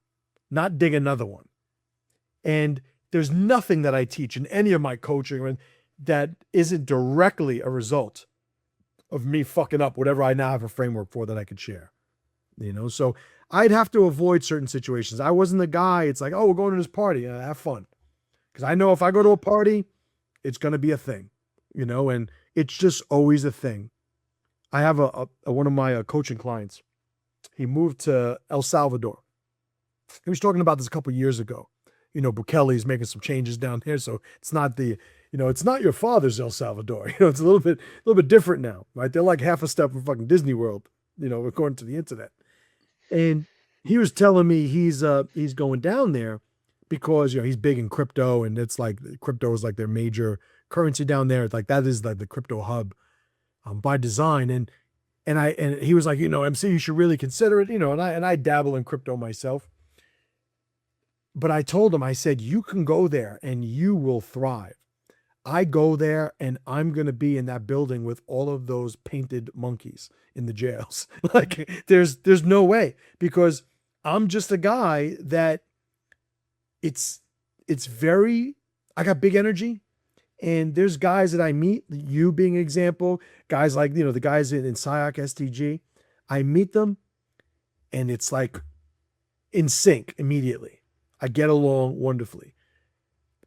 S2: not dig another one. And there's nothing that I teach in any of my coaching that isn't directly a result of me fucking up whatever I now have a framework for that I could share. So I'd have to avoid certain situations. I wasn't the guy, it's like, oh, we're going to this party. Have fun. Because I know if I go to a party, it's going to be a thing, and it's just always a thing. I have one of my coaching clients. He moved to El Salvador. He was talking about this a couple of years ago. Bukele's making some changes down there. So it's not it's not your father's El Salvador. It's a little bit different now, right? They're like half a step from fucking Disney World, according to the internet. And he was telling me he's going down there because, he's big in crypto, and it's like crypto is like their major currency down there. It's like, that is like the crypto hub by design. And he was like, MC, you should really consider it, and I dabble in crypto myself. But I told him, I said, you can go there and you will thrive. I go there and I'm going to be in that building with all of those painted monkeys in the jails. Like there's no way, because I'm just a guy that I got big energy, and there's guys that I meet, you being an example, guys like, the guys in SIOC, STG, I meet them and it's like in sync immediately. I get along wonderfully.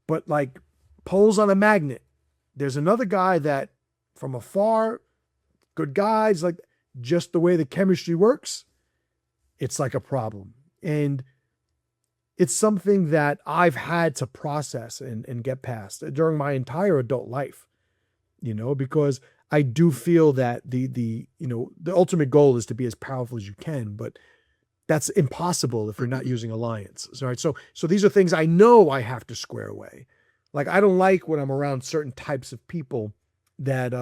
S2: But like poles on a magnet, there's another guy that from afar, good guys, like just the way the chemistry works, it's like a problem. And it's something that I've had to process and get past during my entire adult life, because I do feel that the ultimate goal is to be as powerful as you can, but that's impossible if you're not using alliance. Right. So these are things I know I have to square away. Like, I don't like when I'm around certain types of people that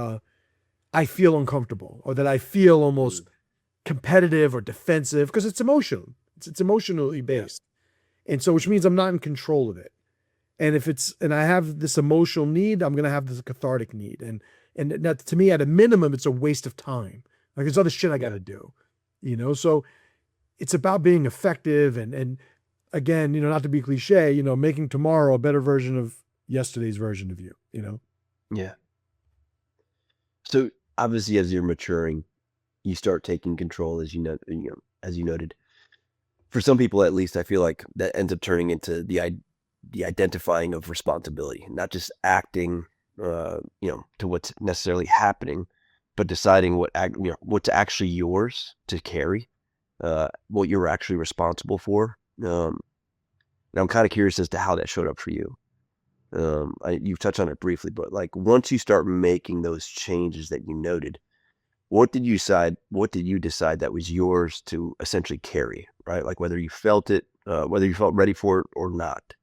S2: I feel uncomfortable or that I feel
S1: Mm.
S2: almost competitive or defensive because it's emotional. It's emotionally
S1: Yeah.
S2: based. And so, which means I'm not in control of it. And if it's, and I have this emotional need, I'm going to have this cathartic need. And that, to me, at a minimum, it's a waste of time. Like there's other shit I got
S1: Yeah.
S2: to do, So it's about being effective and again, not to be cliche, making tomorrow a better version of yesterday's version of you.
S1: Yeah. So obviously, as you're maturing, you start taking control, as you noted. For some people, at least, I feel like that ends up turning into the identifying of responsibility, not just acting, to what's necessarily happening, but deciding what's actually yours to carry, what you're actually responsible for. And I'm kind of curious as to how that showed up for you. You've touched on it briefly, but like once you start making those changes that you noted, what did you decide that was yours to essentially carry, right? Like whether you felt it, whether you felt ready for it or not.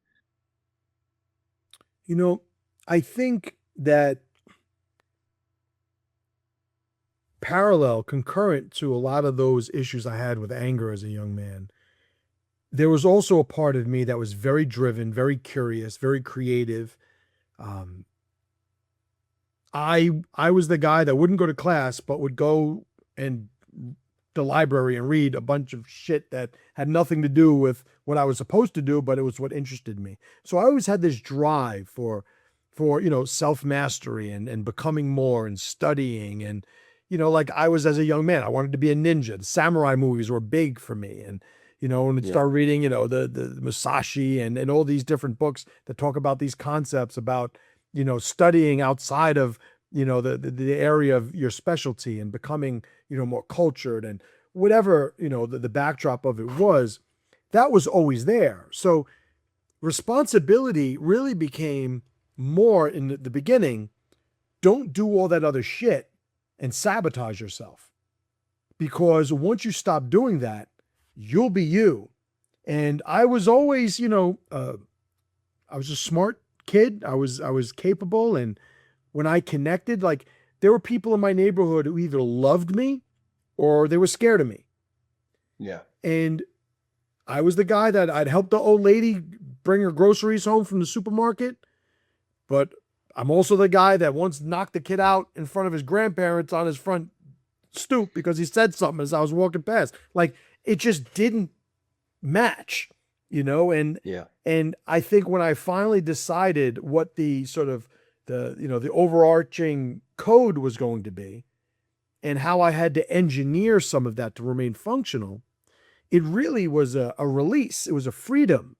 S2: I think that concurrent to a lot of those issues I had with anger as a young man, there was also a part of me that was very driven, very curious, very creative. Um, I was the guy that wouldn't go to class, but would go and the library and read a bunch of shit that had nothing to do with what I was supposed to do, but it was what interested me. So I always had this drive for self mastery and becoming more and studying and like I was as a young man, I wanted to be a ninja. The samurai movies were big for me, and when I
S1: Yeah.
S2: start reading the Musashi and all these different books that talk about these concepts about studying outside of the area of your specialty and becoming more cultured and whatever the backdrop of it was, that was always there. So responsibility really became more in the beginning. Don't do all that other shit and sabotage yourself, because once you stop doing that, you'll be you. And I was always I was a smart kid. I was capable, and when I connected, like there were people in my neighborhood who either loved me or they were scared of me.
S1: Yeah.
S2: And I was the guy that I'd help the old lady bring her groceries home from the supermarket, but I'm also the guy that once knocked the kid out in front of his grandparents on his front stoop because he said something as I was walking past. Like it just didn't match, and
S1: Yeah.
S2: I think when I finally decided what the sort of the overarching code was going to be and how I had to engineer some of that to remain functional, it really was a release. It was a freedom.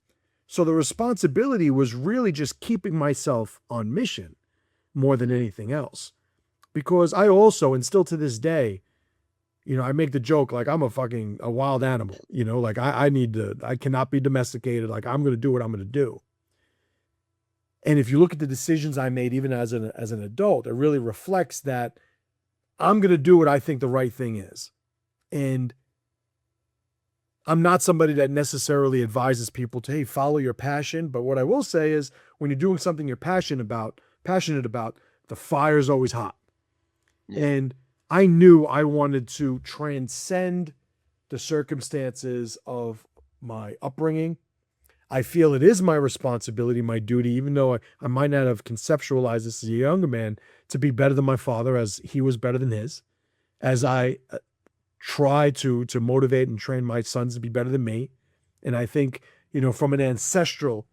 S2: So the responsibility was really just keeping myself on mission more than anything else. Because I also, and still to this day, I make the joke like I'm a wild animal, like I cannot be domesticated. Like I'm going to do what I'm going to do. And if you look at the decisions I made, even as an adult, it really reflects that I'm going to do what I think the right thing is. And I'm not somebody that necessarily advises people to, hey, follow your passion. But what I will say is when you're doing something you're passionate about, the fire is always hot.
S1: Yeah.
S2: And I knew I wanted to transcend the circumstances of my upbringing. I feel it is my responsibility, my duty, even though I might not have conceptualized this as a younger man, to be better than my father as he was better than his, as I try to motivate and train my sons to be better than me. And I think, from an ancestral,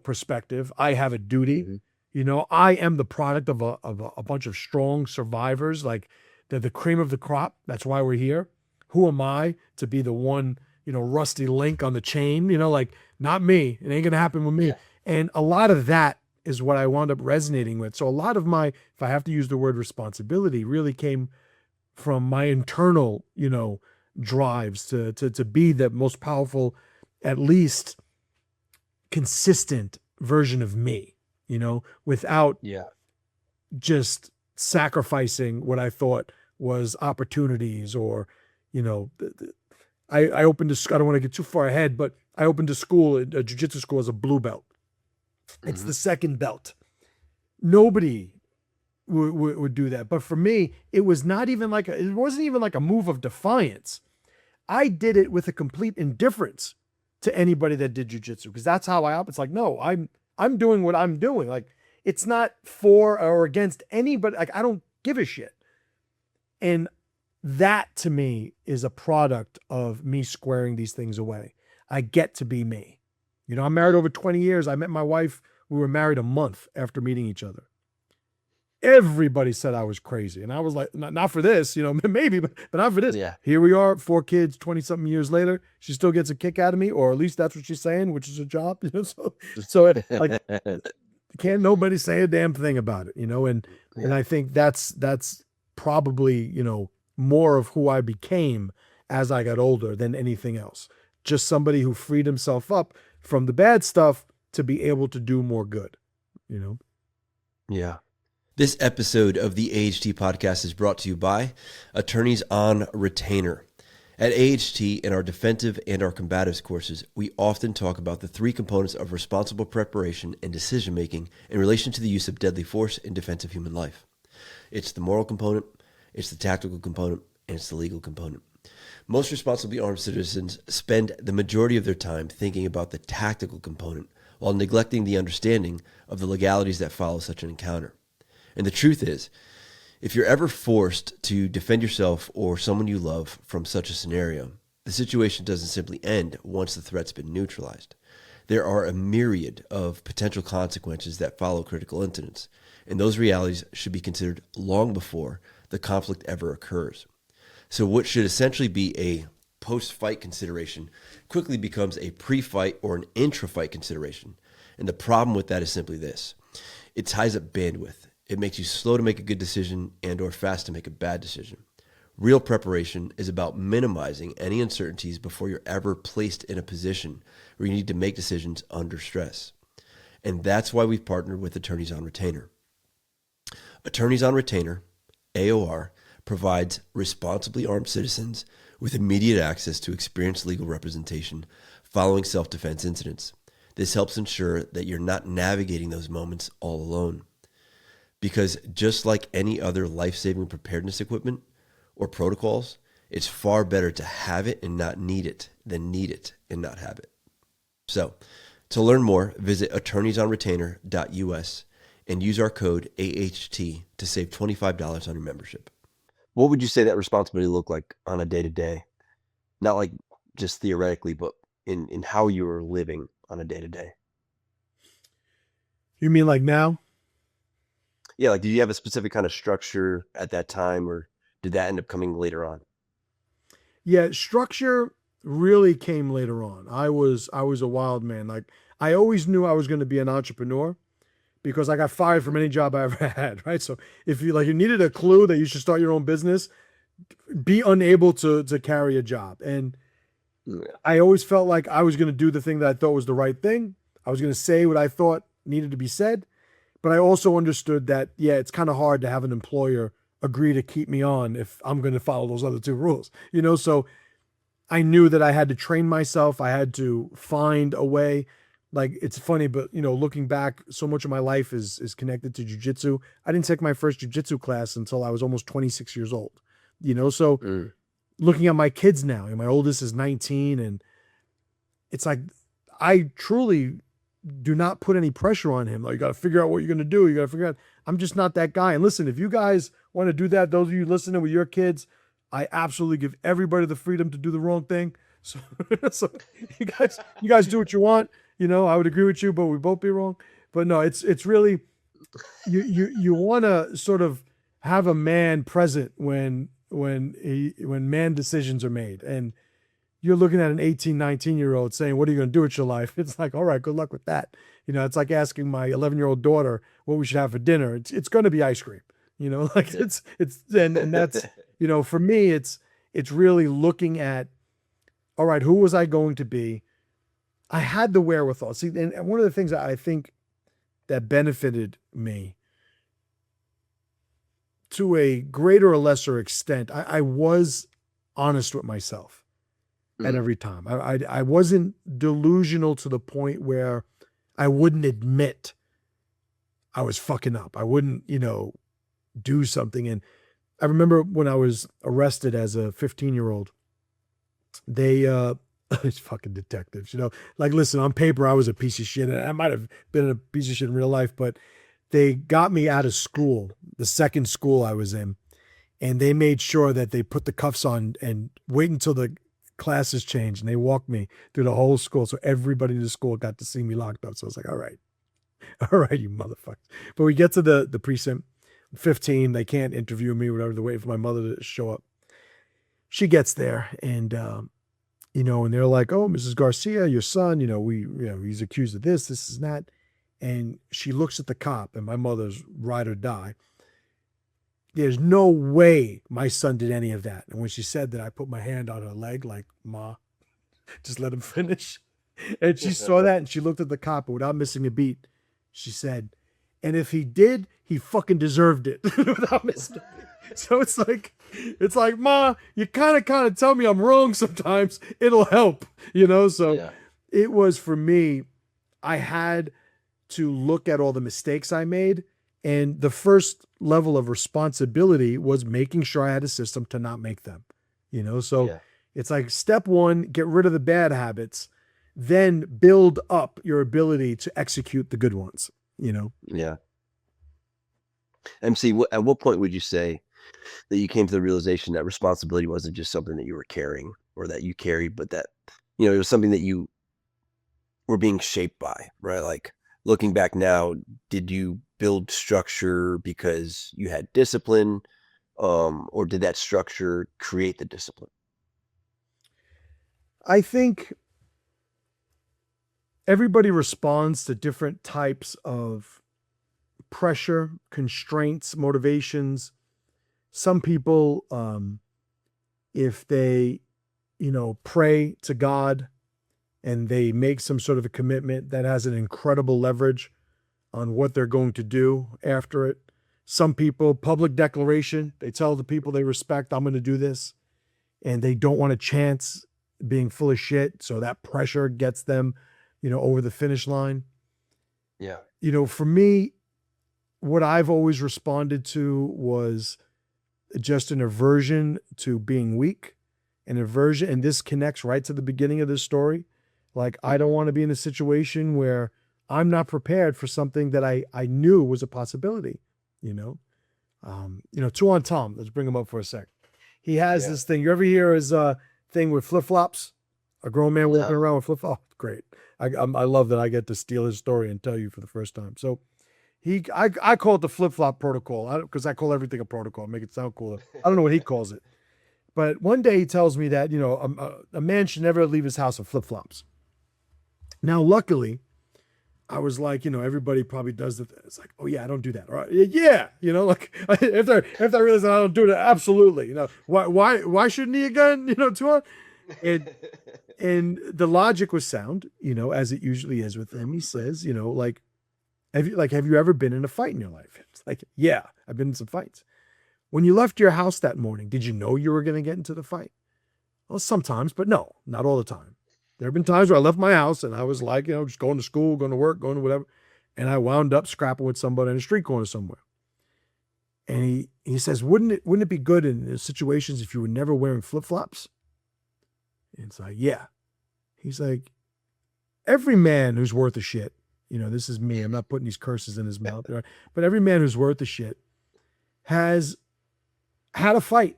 S2: perspective, I have a duty.
S1: Mm-hmm.
S2: I am the product of a bunch of strong survivors. Like they're the cream of the crop. That's why we're here. Who am I to be the one, rusty link on the chain? Like not me. It ain't gonna happen with me.
S1: Yeah.
S2: And a lot of that is what I wound up resonating with. So a lot of my, if I have to use the word responsibility, really came from my internal, drives to be the most powerful, at least consistent version of me, without
S1: Yeah.
S2: just sacrificing what I thought was opportunities or, I opened I don't want to get too far ahead, but I opened a school, a jiu-jitsu school as a blue belt. It's
S1: Mm-hmm.
S2: the second belt. Nobody would do that. But for me, it was not even like it wasn't even like a move of defiance. I did it with a complete indifference to anybody that did jujitsu, because that's how I operate. It's like, no, I'm doing what I'm doing. Like, it's not for or against anybody. Like, I don't give a shit. And that to me is a product of me squaring these things away. I get to be me. You know, I'm married over 20 years. I met my wife. We were married a month after meeting each other. Everybody said I was crazy. And I was like, not for this, you know, maybe, but not for this.
S1: Yeah.
S2: Here we are, 4 kids, 20 something years later. She still gets a kick out of me, or at least that's what she's saying, which is a job. You know, so it, like, can't nobody say a damn thing about it, you know? And I think that's probably, you know, more of who I became as I got older than anything else. Just somebody who freed himself up from the bad stuff to be able to do more good, you know?
S1: Yeah. This episode of the AHT Podcast is brought to you by Attorneys on Retainer. At AHT, in our defensive and our combatives courses, we often talk about the 3 components of responsible preparation and decision-making in relation to the use of deadly force in defense of human life. It's the moral component, it's the tactical component, and it's the legal component. Most responsibly armed citizens spend the majority of their time thinking about the tactical component while neglecting the understanding of the legalities that follow such an encounter. And the truth is, if you're ever forced to defend yourself or someone you love from such a scenario, the situation doesn't simply end once the threat's been neutralized. There are a myriad of potential consequences that follow critical incidents, and those realities should be considered long before the conflict ever occurs. So what should essentially be a post-fight consideration quickly becomes a pre-fight or an intra-fight consideration. And the problem with that is simply this. It ties up bandwidth. It makes you slow to make a good decision and or fast to make a bad decision. Real preparation is about minimizing any uncertainties before you're ever placed in a position where you need to make decisions under stress. And that's why we've partnered with Attorneys on Retainer. Attorneys on Retainer, AOR, provides responsibly armed citizens with immediate access to experienced legal representation following self-defense incidents. This helps ensure that you're not navigating those moments all alone. Because just like any other life-saving preparedness equipment or protocols, it's far better to have it and not need it than need it and not have it. So, to learn more, visit attorneysonretainer.us and use our code AHT to save $25 on your membership. What would you say that responsibility look like on a day-to-day? Not like just theoretically, but in how you are living on a day-to-day.
S2: You mean like now?
S1: Yeah, like, did you have a specific kind of structure at that time, or did that end up coming later on?
S2: Yeah, structure really came later on. I was a wild man. Like, I always knew I was going to be an entrepreneur because I got fired from any job I ever had, right? So if you needed a clue that you should start your own business, be unable to carry a job. And I always felt like I was going to do the thing that I thought was the right thing. I was going to say what I thought needed to be said. But I also understood that, yeah, it's kind of hard to have an employer agree to keep me on if I'm going to follow those other 2 rules, you know? So I knew that I had to train myself. I had to find a way. Like, it's funny, but, you know, looking back, so much of my life is connected to jujitsu. I didn't take my first jujitsu class until I was almost 26 years old, you know? So looking at my kids now, and my oldest is 19, and it's like, I truly do not put any pressure on him. Like, you got to figure out what you're going to do. You got to figure out, I'm just not that guy. And listen, if you guys want to do that, those of you listening with your kids, I absolutely give everybody the freedom to do the wrong thing. So, so you guys do what you want. You know, I would agree with you, but we both be wrong. But no, it's really, you want to sort of have a man present when man decisions are made. And you're looking at an 18, 19-year-old saying, what are you going to do with your life? It's like, all right, good luck with that. You know, it's like asking my 11-year-old daughter what we should have for dinner. It's going to be ice cream, you know, like and that's, you know, for me, it's really looking at, all right, who was I going to be? I had the wherewithal. See, and one of the things that I think that benefited me to a greater or lesser extent, I was honest with myself at every time. I wasn't delusional to the point where I wouldn't admit I was fucking up. I wouldn't, you know, do something. And I remember when I was arrested as a 15-year-old, they it's fucking detectives, like, listen, on paper I was a piece of shit, and I might have been a piece of shit in real life, but they got me out of school, the second school I was in, and they made sure that they put the cuffs on and wait until the classes changed, and they walked me through the whole school, so everybody in the school got to see me locked up. So I was like, all right, you motherfuckers. But we get to the precinct, 15, they can't interview me, whatever, they're waiting for my mother to show up. She gets there, and and they're like, "Oh, Mrs. Garcia, your son, he's accused of this and that." And she looks at the cop, and my mother's ride or die. There's no way my son did any of that. And when she said that, I put my hand on her leg, like, "Ma, just let him finish." And she saw that, and she looked at the cop, and without missing a beat, she said, "And if he did, he fucking deserved it." Without missing a beat. So it's like, "Ma, you kind of tell me I'm wrong sometimes. It'll help," So
S1: Yeah.
S2: it was, for me, I had to look at all the mistakes I made. And the first level of responsibility was making sure I had a system to not make them, So
S1: Yeah.
S2: it's like, step one, get rid of the bad habits, then build up your ability to execute the good ones,
S1: Yeah. MC, at what point would you say that you came to the realization that responsibility wasn't just something that you were carrying or that you carried, but that, it was something that you were being shaped by, right? Like, looking back now, did you build structure because you had discipline, or did that structure create the discipline?
S2: I think everybody responds to different types of pressure, constraints, motivations. Some people, if they, pray to God and they make some sort of a commitment, that has an incredible leverage on what they're going to do after it. Some people, public declaration, they tell the people they respect, "I'm going to do this," and they don't want a chance being full of shit. So that pressure gets them, over the finish line.
S1: Yeah.
S2: For me, what I've always responded to was just an aversion to being weak, an aversion. And this connects right to the beginning of this story. Like, I don't want to be in a situation where I'm not prepared for something that I knew was a possibility, Two on Tom, let's bring him up for a sec. He has this thing. You ever hear his thing with flip-flops? A grown man walking around with flip-flops? Oh, great. I love that I get to steal his story and tell you for the first time. So I call it the flip-flop protocol, because I call everything a protocol, make it sound cooler. I don't know what he calls it. But one day he tells me that, a man should never leave his house in flip-flops. Now, luckily, I was like, everybody probably does it. It's like, oh yeah, I don't do that. All right. Yeah. Like, if I realize that I don't do that, absolutely. Why shouldn't he again? And the logic was sound, as it usually is with him. He says, have you ever been in a fight in your life? It's like, yeah, I've been in some fights. When you left your house that morning, did you know you were going to get into the fight? Well, sometimes, but no, not all the time. There have been times where I left my house and I was like, just going to school, going to work, going to whatever. And I wound up scrapping with somebody in a street corner somewhere. And he says, wouldn't it be good in situations if you were never wearing flip-flops? And it's like, yeah. He's like, every man who's worth a shit, this is me, I'm not putting these curses in his mouth, but every man who's worth a shit has had a fight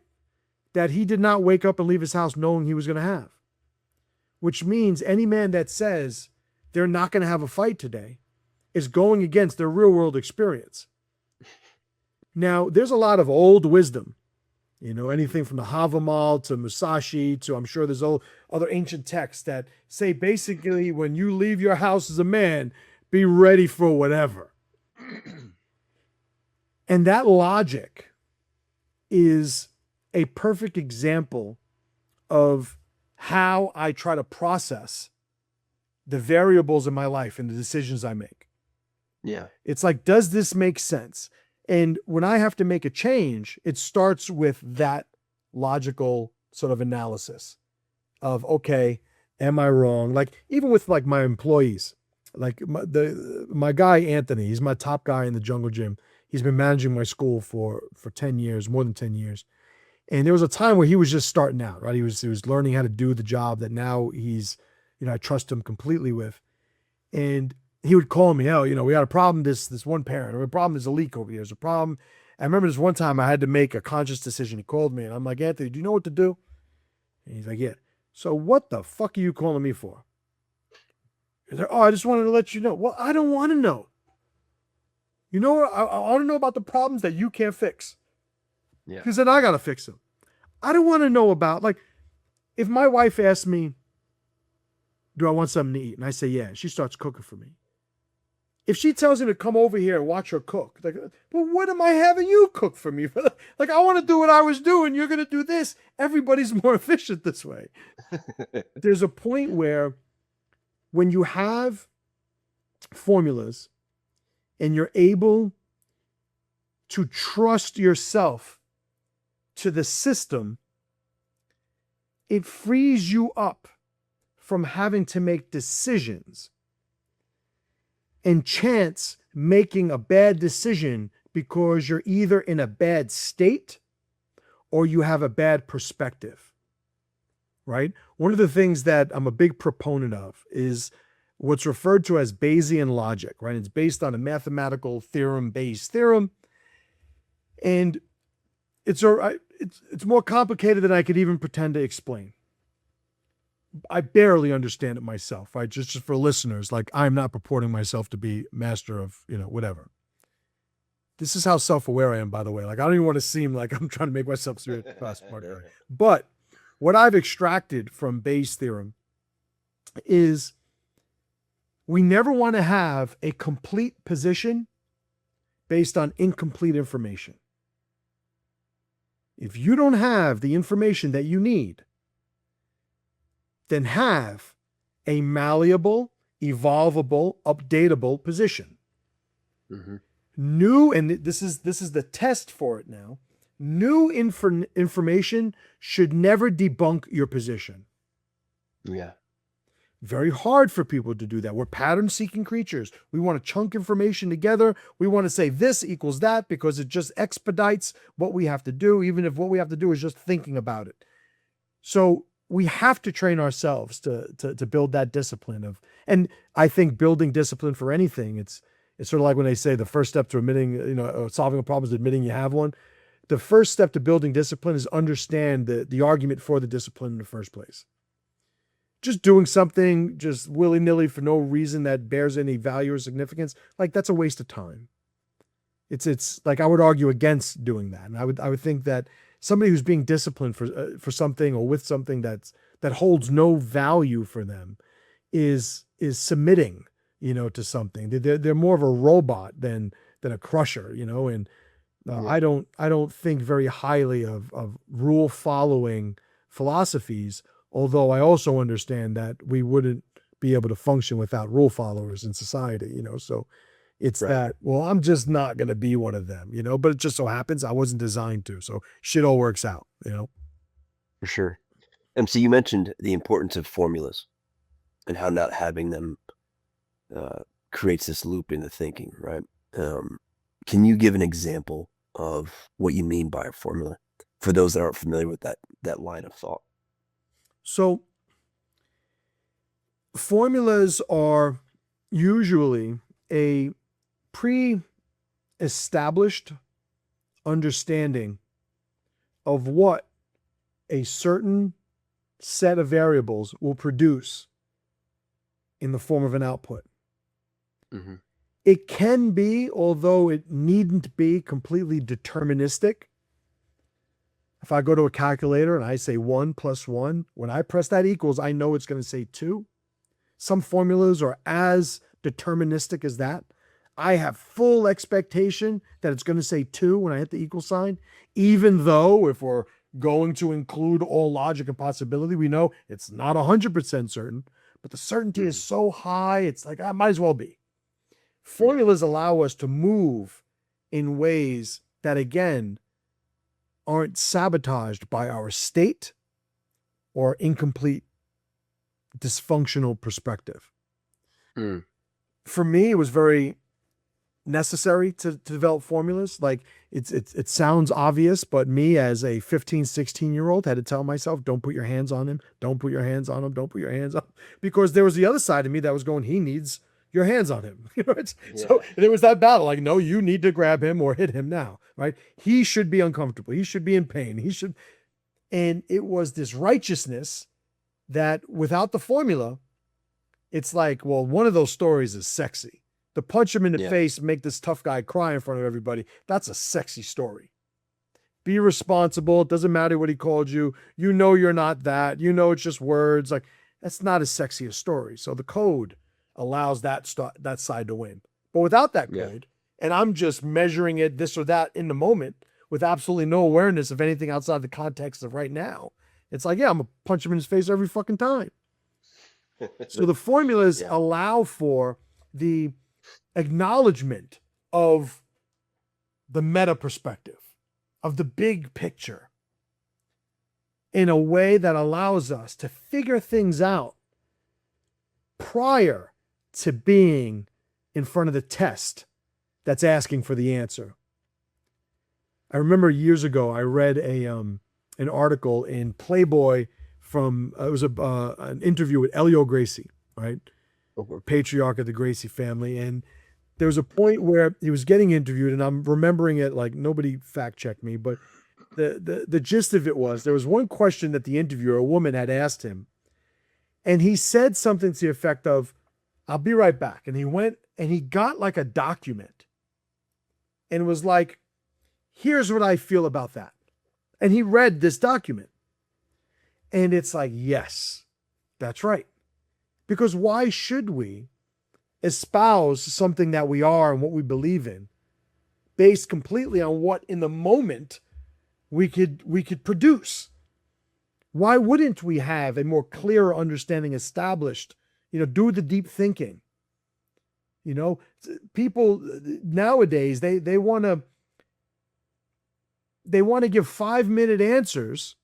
S2: that he did not wake up and leave his house knowing he was going to have. Which means any man that says they're not going to have a fight today is going against their real world experience. Now, there's a lot of old wisdom, anything from the Havamal to Musashi to, I'm sure there's other ancient texts that say basically when you leave your house as a man, be ready for whatever. And that logic is a perfect example of how I try to process the variables in my life and the decisions I make.
S1: Yeah.
S2: It's like, does this make sense? And when I have to make a change, it starts with that logical sort of analysis of, okay, am I wrong? Like, even with like my employees, like my guy, Anthony, he's my top guy in the jungle gym. He's been managing my school for 10 years, more than 10 years. And there was a time where he was just starting out, right? He was learning how to do the job that now he's, I trust him completely with. And he would call me, oh, we got a problem, this one parent, or a problem, there's a leak over here, there's a problem. I remember this one time I had to make a conscious decision. He called me and I'm like, Anthony, do you know what to do? And he's like, yeah. So what the fuck are you calling me for? He's like, oh, I just wanted to let you know. Well, I don't want to know. I want to know about the problems that you can't fix.
S1: Yeah.
S2: Because then I got to fix them. I don't want to know about, like, if my wife asks me, do I want something to eat? And I say, yeah. She starts cooking for me. If she tells me to come over here and watch her cook, like, well, what am I having you cook for me? Like, I want to do what I was doing. You're going to do this. Everybody's more efficient this way. There's a point where when you have formulas and you're able to trust yourself to the system, it frees you up from having to make decisions and chance making a bad decision because you're either in a bad state or you have a bad perspective, right? One of the things that I'm a big proponent of is what's referred to as Bayesian logic, right? It's based on a mathematical theorem, Bayes' theorem. And it's more complicated than I could even pretend to explain. I barely understand it myself, right? Just for listeners, like, I'm not purporting myself to be master of, whatever. This is how self-aware I am, by the way. Like, I don't even want to seem like I'm trying to make myself smart. But what I've extracted from Bayes' theorem is we never want to have a complete position based on incomplete information. If you don't have the information that you need, then have a malleable, evolvable, updatable position.
S1: Mm-hmm.
S2: New, and this is the test for it now, new information should never debunk your position.
S1: Yeah.
S2: Very hard for people to do that. We're pattern-seeking creatures. We want to chunk information together. We want to say this equals that because it just expedites what we have to do, even if what we have to do is just thinking about it. So we have to train ourselves to build that discipline of, and I think building discipline for anything, it's sort of like when they say the first step to admitting, solving a problem is admitting you have one. The first step to building discipline is understand the argument for the discipline in the first place. Just doing something just willy-nilly for no reason that bears any value or significance, like, that's a waste of time. It's like, I would argue against doing that. And I would think that somebody who's being disciplined for something or with something that holds no value for them is submitting, to something. They're more of a robot than a crusher, and
S1: Yeah.
S2: I don't think very highly of rule following philosophies, although I also understand that we wouldn't be able to function without rule followers in society, so it's
S1: Right.
S2: that, well, I'm just not going to be one of them, but it just so happens I wasn't designed to. So shit all works out,
S1: For sure. So you mentioned the importance of formulas and how not having them creates this loop in the thinking, right? Can you give an example of what you mean by a formula for those that aren't familiar with that line of thought?
S2: So formulas are usually a pre-established understanding of what a certain set of variables will produce in the form of an output.
S1: Mm-hmm.
S2: It can be, although it needn't be, completely deterministic. If I go to a calculator and I say 1 + 1, when I press that equals, I know it's going to say 2. Some formulas are as deterministic as that. I have full expectation that it's going to say 2 when I hit the equal sign, even though if we're going to include all logic and possibility, we know it's not 100% certain, but the certainty is so high, it's like, I might as well be. Formulas allow us to move in ways that, again, aren't sabotaged by our state or incomplete, dysfunctional perspective.
S1: Mm.
S2: For me, it was very necessary to develop formulas. Like it sounds obvious, but me as a 15, 16-year-old had to tell myself, don't put your hands on him. Don't put your hands on him. Don't put your hands on him. Because there was the other side of me that was going, he needs your hands on him. So there was that battle. Like, no, you need to grab him or hit him now, right? He should be uncomfortable. He should be in pain. And it was this righteousness that without the formula, it's like, well, one of those stories is sexy. To punch him in the face, make this tough guy cry in front of everybody, that's a sexy story. Be responsible. It doesn't matter what he called you. You know you're not that. You know it's just words. Like, that's not as sexy a story. So the code allows that side to win. But without that code, and I'm just measuring it this or that in the moment with absolutely no awareness of anything outside the context of right now, it's like, I'm going to punch him in his face every fucking time. So the formulas allow for the acknowledgement of the meta perspective, of the big picture, in a way that allows us to figure things out prior to being in front of the test that's asking for the answer. I remember years ago, I read an article in Playboy from, it was an interview with Elio Gracie, right? Patriarch of the Gracie family. And there was a point where he was getting interviewed, and I'm remembering it like nobody fact checked me, but the gist of it was there was one question that the interviewer, a woman, had asked him, and he said something to the effect of, I'll be right back. And he went and he got like a document and was like, here's what I feel about that. And he read this document. And it's like, yes, that's right. Because why should we espouse something that we are and what we believe in based completely on what in the moment we could produce? Why wouldn't we have a more clearer understanding established, do the deep thinking? People nowadays, they want to give 5-minute answers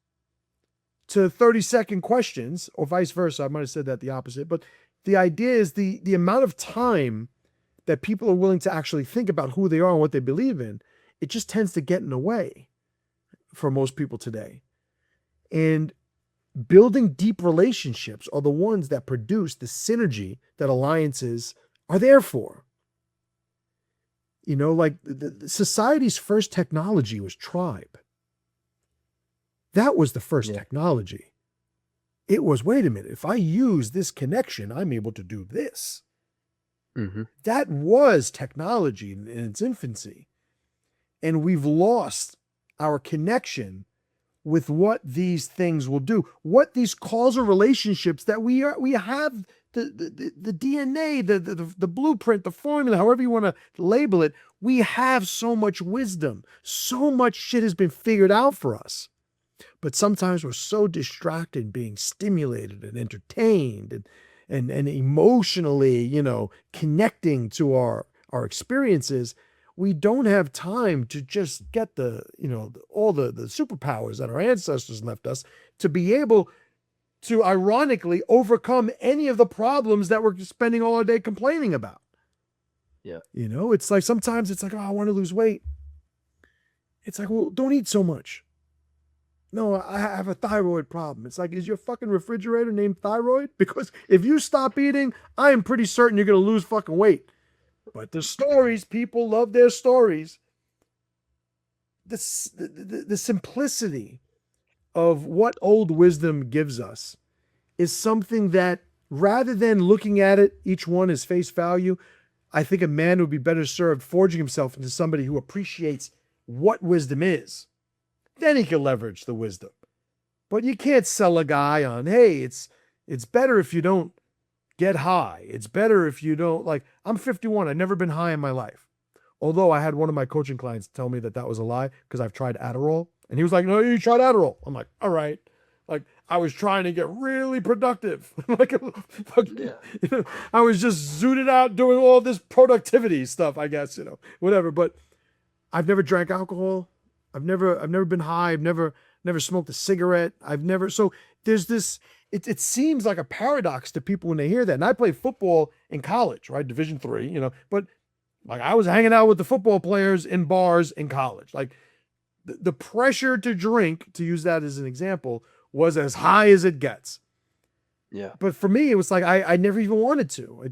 S2: to 30-second questions, or vice versa. I might have said that the opposite, but the idea is the amount of time that people are willing to actually think about who they are and what they believe in, it just tends to get in the way for most people today. And building deep relationships are the ones that produce the synergy that alliances are there for. Like the society's first technology was tribe. That was the first technology. It was, wait a minute, if I use this connection, I'm able to do this. Mm-hmm. That was technology in its infancy. And we've lost our connection with what these things will do, what these causal relationships that we have, the DNA, the blueprint, the formula, however you want to label it. We have so much wisdom, so much shit has been figured out for us. But sometimes we're so distracted being stimulated and entertained and emotionally, connecting to our experiences. We don't have time to just get all the superpowers that our ancestors left us to be able to ironically overcome any of the problems that we're spending all our day complaining about. Yeah. It's like, sometimes it's like, oh, I want to lose weight. It's like, well, don't eat so much. No, I have a thyroid problem. It's like, is your fucking refrigerator named thyroid? Because if you stop eating, I am pretty certain you're going to lose fucking weight. But the stories, people love their stories. The simplicity of what old wisdom gives us is something that, rather than looking at it, each one as face value, I think a man would be better served forging himself into somebody who appreciates what wisdom is. Then he can leverage the wisdom. But you can't sell a guy on, hey, it's better if you don't get high. It's better if you don't, like, I'm 51. I've never been high in my life. Although I had one of my coaching clients tell me that was a lie because I've tried Adderall. And he was like, no, you tried Adderall. I'm like, all right. Like, I was trying to get really productive. I was just zooted out doing all this productivity stuff, I guess, whatever. But I've never drank alcohol. I've never been high. I've never smoked a cigarette. So there's this, it seems like a paradox to people when they hear that. And I played football in college, right? Division III, but Like I was hanging out with the football players in bars in college. Like the pressure to drink, to use that as an example, was as high as it gets.
S1: Yeah.
S2: But for me, it was like I never even wanted to.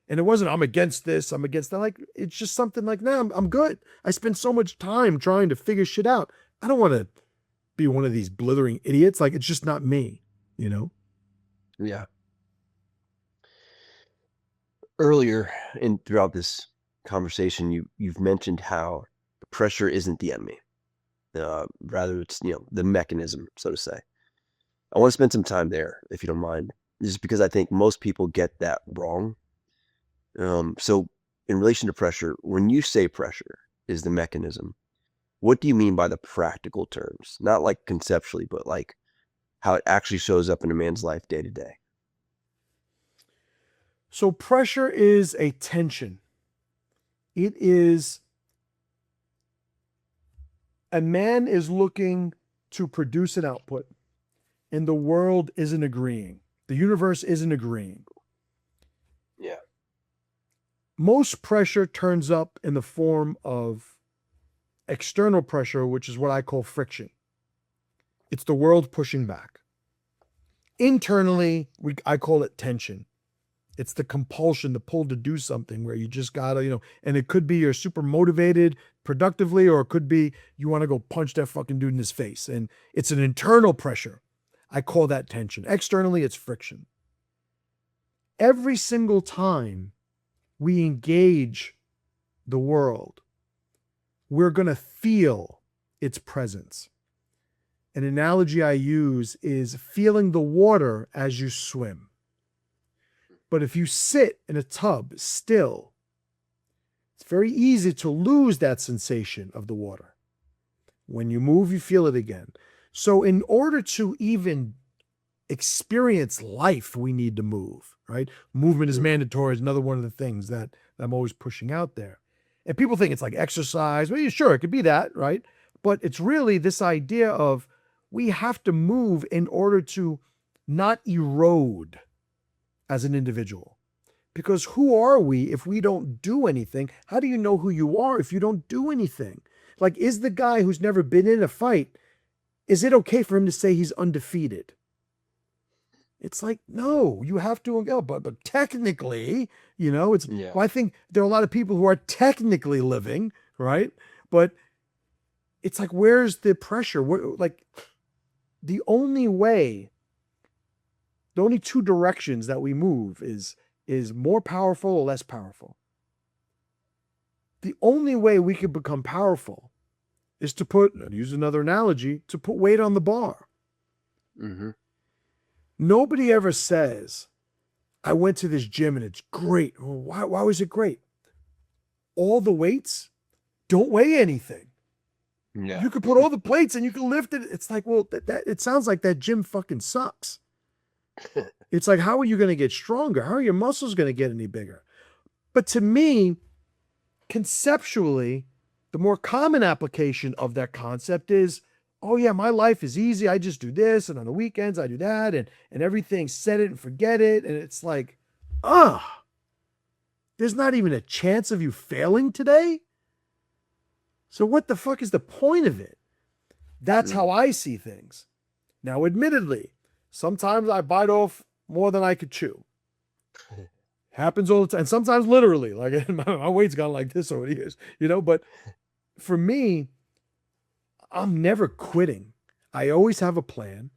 S2: And it wasn't I'm against this, I'm against that. Like it's just something like, nah, I'm good. I spend so much time trying to figure shit out. I don't want to be one of these blithering idiots. Like it's just not me, you know?
S1: Yeah. Earlier throughout this conversation, you've mentioned how pressure isn't the enemy. Rather, it's the mechanism, so to say. I want to spend some time there, if you don't mind, just because I think most people get that wrong. So, in relation to pressure, when you say pressure is the mechanism, what do you mean by the practical terms? Not like conceptually, but like how it actually shows up in a man's life day to day.
S2: So pressure is a tension. It is a man is looking to produce an output and the world isn't agreeing. The universe isn't agreeing.
S1: Yeah.
S2: Most pressure turns up in the form of external pressure, which is what I call friction. It's the world pushing back. Internally, I call it tension. It's the compulsion, the pull to do something where you just gotta, and it could be you're super motivated productively, or it could be you want to go punch that fucking dude in his face. And it's an internal pressure. I call that tension. Externally, it's friction. Every single time we engage the world, we're going to feel its presence. An analogy I use is feeling the water as you swim. But if you sit in a tub still, it's very easy to lose that sensation of the water. When you move, you feel it again. So in order to even experience life, we need to move, right? Movement is mandatory is another one of the things that I'm always pushing out there. And people think it's like exercise. Well, yeah, sure, it could be that, right? But it's really this idea of we have to move in order to not erode as an individual. Because who are we if we don't do anything? How do you know who you are if you don't do anything? Like, is the guy who's never been in a fight, is it okay for him to say he's undefeated? It's like, no, you have to go. But technically, it's,
S1: Yeah.
S2: well, I think there are a lot of people who are technically living, right? But it's like, where's the pressure? Like, the only two directions that we move is more powerful or less powerful. The only way we can become powerful is to use another analogy, to put weight on the bar.
S1: Mm-hmm.
S2: Nobody ever says, I went to this gym and it's great. Well, why was it great? All the weights don't weigh anything.
S1: Yeah.
S2: You could put all the plates and you can lift it. It's like, well, it sounds like that gym fucking sucks. It's like, how are you going to get stronger? How are your muscles going to get any bigger? But to me, conceptually, the more common application of that concept is, oh yeah, my life is easy. I just do this. And on the weekends, I do that. And everything, set it and forget it. And it's like, there's not even a chance of you failing today. So what the fuck is the point of it? That's how I see things. Now, admittedly, sometimes I bite off more than I could chew. Happens all the time. And sometimes literally, like my weight's gone like this over the years, but for me, I'm never quitting. I always have a plan.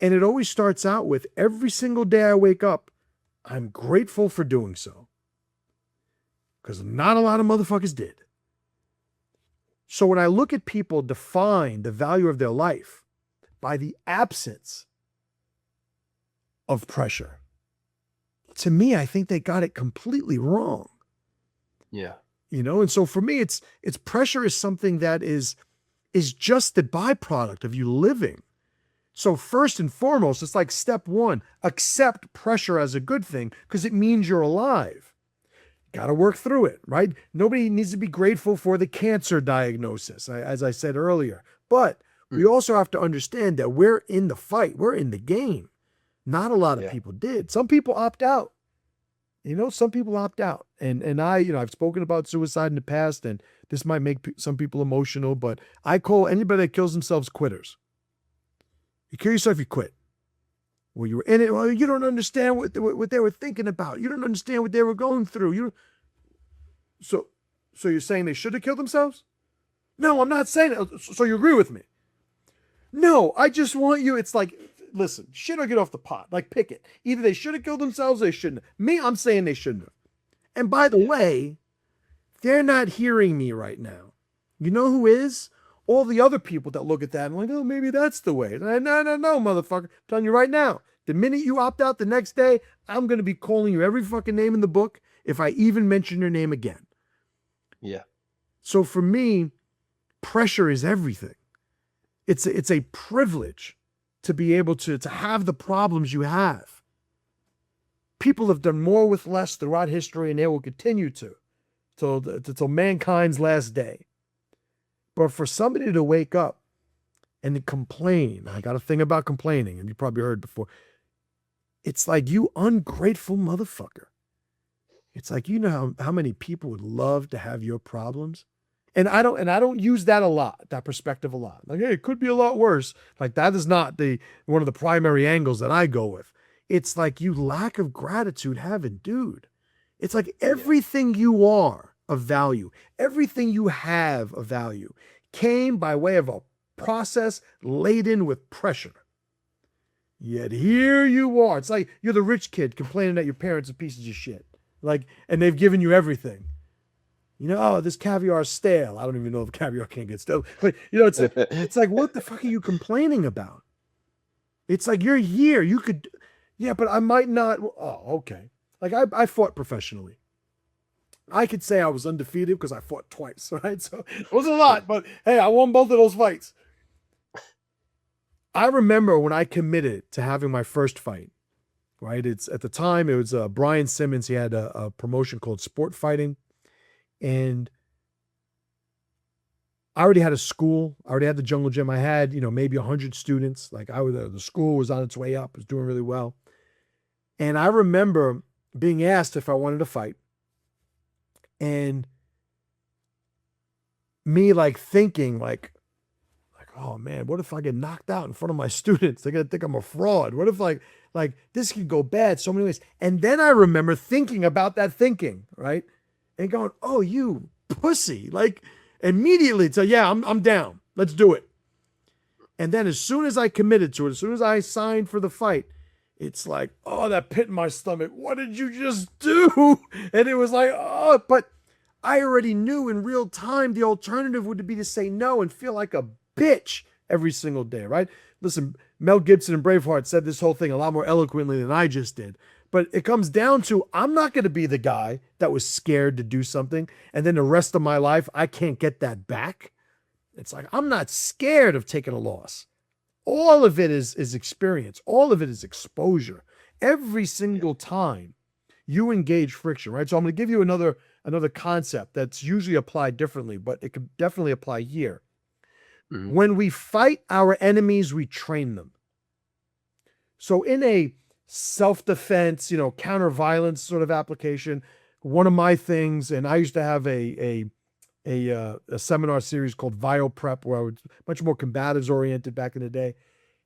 S2: And it always starts out with every single day I wake up, I'm grateful for doing so. Because not a lot of motherfuckers did. So when I look at people define the value of their life by the absence of pressure, to me, I think they got it completely wrong.
S1: Yeah.
S2: And so for me, it's pressure is something that is just the byproduct of you living. So first and foremost, it's like step one, accept pressure as a good thing because it means you're alive. Got to work through it, right? Nobody needs to be grateful for the cancer diagnosis, as I said earlier. But we also have to understand that we're in the fight. We're in the game. Not a lot of people did. Some people opt out. Some people opt out. And I've spoken about suicide in the past, and this might make some people emotional, but I call anybody that kills themselves quitters. You kill yourself, you quit. Well, you were in it. Well, you don't understand what they were thinking about. You don't understand what they were going through. So you're saying they should have killed themselves? No, I'm not saying it. So you agree with me? No, I just want you. It's like, listen, shit or get off the pot. Like, pick it. Either they should have killed themselves or they shouldn't have. Me, I'm saying they shouldn't have. And by the way, they're not hearing me right now. You know who is? All the other people that look at that and like, oh, maybe that's the way. No, motherfucker. I'm telling you right now, the minute you opt out the next day, I'm going to be calling you every fucking name in the book if I even mention your name again.
S1: Yeah.
S2: So for me, pressure is everything. It's a privilege to be able to have the problems you have. People have done more with less throughout history, and they will continue to till mankind's last day. But for somebody to wake up and to complain, I got a thing about complaining, and you probably heard before. It's like, you ungrateful motherfucker. It's like, how many people would love to have your problems? And I don't use that a lot, that perspective a lot. Like, hey, it could be a lot worse. Like, that is not one of the primary angles that I go with. It's like, you lack of gratitude having, dude. It's like everything you are of value, everything you have of value came by way of a process laden with pressure. Yet here you are. It's like you're the rich kid complaining that your parents are pieces of shit. Like, and they've given you everything. Oh, this caviar is stale. I don't even know if caviar can't get stale. But, it's like, what the fuck are you complaining about? It's like, you're here. You could, yeah, but I might not. Oh, okay. Like, I fought professionally. I could say I was undefeated because I fought twice, right? So it wasn't a lot, but hey, I won both of those fights. I remember when I committed to having my first fight, right? At the time, it was Brian Simmons. He had a promotion called Sport Fighting. And I already had a school. I already had the jungle gym. I had, maybe 100 students. Like, the school was on its way up. It was doing really well. And I remember being asked if I wanted to fight. And me thinking oh man, what if I get knocked out in front of my students? They're going to think I'm a fraud. What if like this could go bad so many ways. And then I remember thinking about that thinking, right? And going, oh, you pussy. Like, immediately. So yeah, I'm down. Let's do it. And then as soon as I committed to it, as soon as I signed for the fight, it's like, oh, that pit in my stomach. What did you just do? And it was like, oh, but I already knew in real time the alternative would be to say no and feel like a bitch every single day, right? Listen, Mel Gibson in Braveheart said this whole thing a lot more eloquently than I just did. But it comes down to, I'm not going to be the guy that was scared to do something, and then the rest of my life, I can't get that back. It's like, I'm not scared of taking a loss. All of it is experience. All of it is exposure. Every single time you engage friction, right? So I'm going to give you another concept that's usually applied differently, but it could definitely apply here. Mm-hmm. When we fight our enemies, we train them. So in a self-defense, counter violence sort of application, one of my things, and I used to have a seminar series called VioPrep, where I was much more combatives oriented back in the day.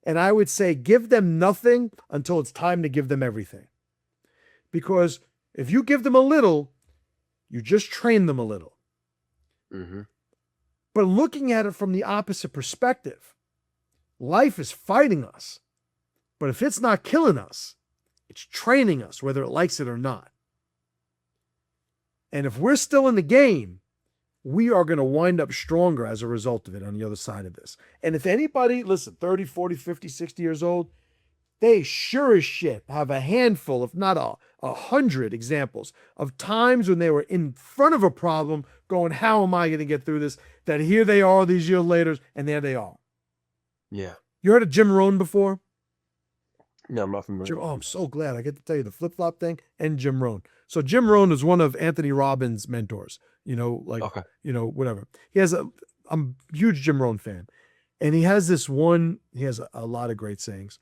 S2: And I would say, give them nothing until it's time to give them everything. Because if you give them a little, you just train them a little. Mm-hmm. But looking at it from the opposite perspective, life is fighting us. But if it's not killing us, it's training us, whether it likes it or not. And if we're still in the game, we are going to wind up stronger as a result of it on the other side of this. And if anybody, listen, 30, 40, 50, 60 years old, they sure as shit have a handful, if not 100 examples of times when they were in front of a problem going, how am I going to get through this? That here they are these years later, and there they are.
S1: Yeah.
S2: You heard of Jim Rohn before?
S1: No, I'm not familiar.
S2: Oh, I'm so glad I get to tell you the flip-flop thing and Jim Rohn. So Jim Rohn is one of Anthony Robbins' mentors, whatever. I'm a huge Jim Rohn fan. And he has a lot of great sayings.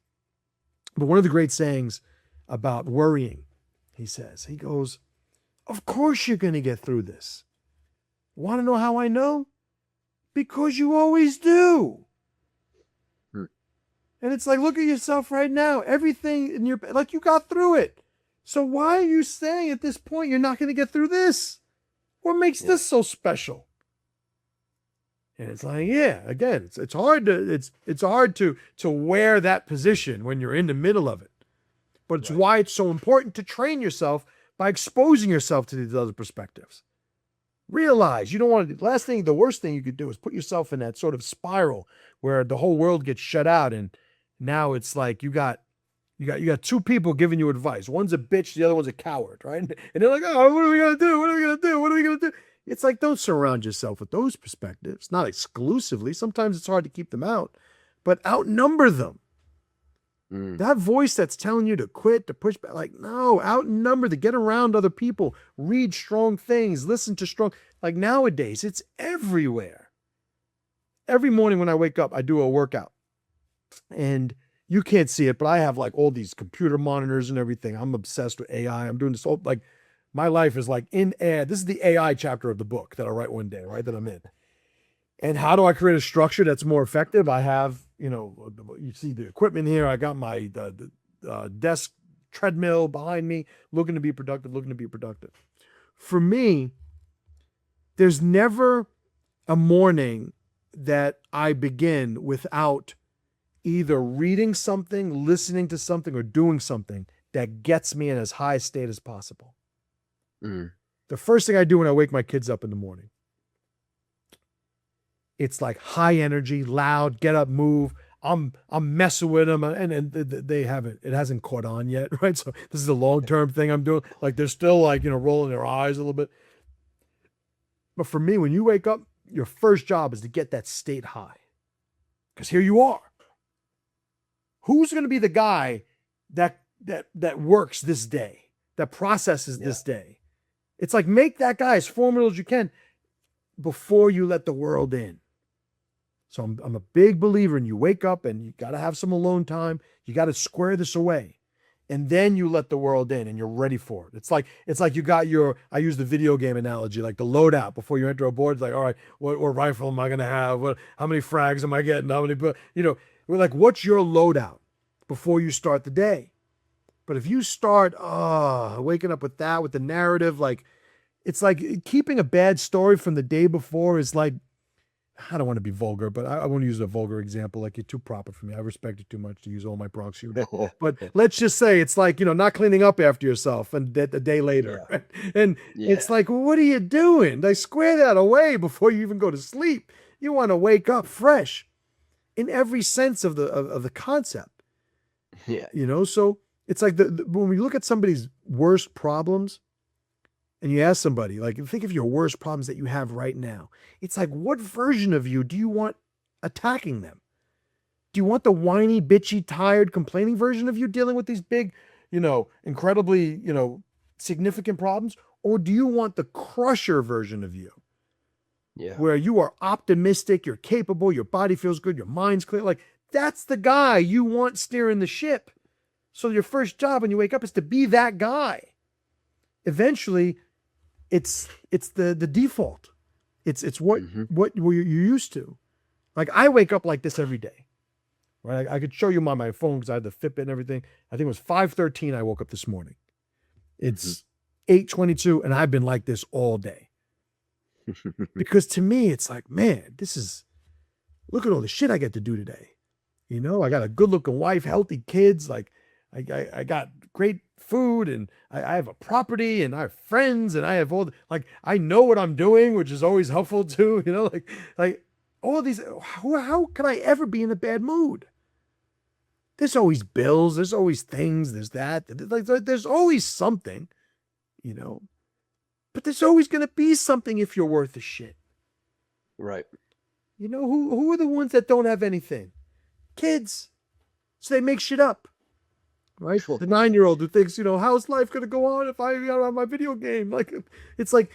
S2: But one of the great sayings about worrying, he says. He goes, of course you're going to get through this. Want to know how I know? Because you always do.
S1: Hmm.
S2: And it's like, look at yourself right now. Everything in your, like, you got through it. So why are you saying at this point you're not going to get through this? What makes this so special? And it's like, yeah, again, it's hard to wear that position when you're in the middle of it. But it's why it's so important to train yourself by exposing yourself to these other perspectives. Realize you don't want to, the worst thing you could do is put yourself in that sort of spiral where the whole world gets shut out. And now it's like you got two people giving you advice. One's a bitch, the other one's a coward, right? And they're like, oh, what are we going to do? What are we going to do? What are we going to do? It's like, don't surround yourself with those perspectives. Not exclusively. Sometimes it's hard to keep them out, but outnumber them. That voice that's telling you to quit, to push back, like, no, outnumber them. Get around other people, read strong things, listen to strong, like nowadays, it's everywhere. Every morning when I wake up, I do a workout and you can't see it, but I have like all these computer monitors and everything. I'm obsessed with AI. I'm doing this whole, like, my life is like in AI. This is the AI chapter of the book that I'll write one day, right? That I'm in. And how do I create a structure that's more effective? I have, you see the equipment here. I got my desk treadmill behind me, looking to be productive. For me, there's never a morning that I begin without either reading something, listening to something, or doing something that gets me in as high a state as possible. The first thing I do when I wake my kids up in the morning, it's like high energy, loud, get up, move. I'm messing with them, and it hasn't caught on yet, right? So this is a long-term thing I'm doing. Like they're still like, rolling their eyes a little bit. But for me, when you wake up, your first job is to get that state high. Because here you are. Who's going to be the guy that works this day, that processes this day? It's like, make that guy as formidable as you can before you let the world in. So I'm a big believer in you wake up and you got to have some alone time. You got to square this away. And then you let the world in and you're ready for it. It's like you got I use the video game analogy, like the loadout before you enter a board. It's like, all right, what rifle am I going to have? How many frags am I getting? We're like, what's your loadout before you start the day? But if you start waking up with that, with the narrative, like, it's like keeping a bad story from the day before is like, I don't want to be vulgar, but I won't use a vulgar example. Like, you're too proper for me. I respect you too much to use all my Bronx humor. But let's just say it's like, not cleaning up after yourself and a day later. Yeah. And it's like, well, what are you doing? Like, square that away before you even go to sleep. You want to wake up fresh in every sense of the concept.
S1: Yeah.
S2: So it's like when we look at somebody's worst problems, and you ask somebody, like, think of your worst problems that you have right now. It's like, what version of you do you want attacking them? Do you want the whiny, bitchy, tired, complaining version of you dealing with these big, incredibly, significant problems? Or do you want the crusher version of you? Yeah. Where you are optimistic, you're capable, your body feels good, your mind's clear. Like, that's the guy you want steering the ship. So your first job when you wake up is to be that guy. Eventually, it's the default. It's what you're used to. Like, I wake up like this every day, right? I could show you on my phone because I had the Fitbit and everything. I think it was 5:13 I woke up this morning. It's 8:22 and I've been like this all day. Because to me, it's like, man, look at all the shit I get to do today. I got a good looking wife, healthy kids. Like, I got great food and I have a property and I have friends and I have I know what I'm doing, which is always helpful too, like all these, how can I ever be in a bad mood? There's always bills, there's always things, there's that, there's always something, but there's always going to be something if you're worth a shit.
S1: Right.
S2: Who are the ones that don't have anything? Kids. So they make shit up. Right? The 9-year-old who thinks, how's life going to go on if I on my video game? Like, it's like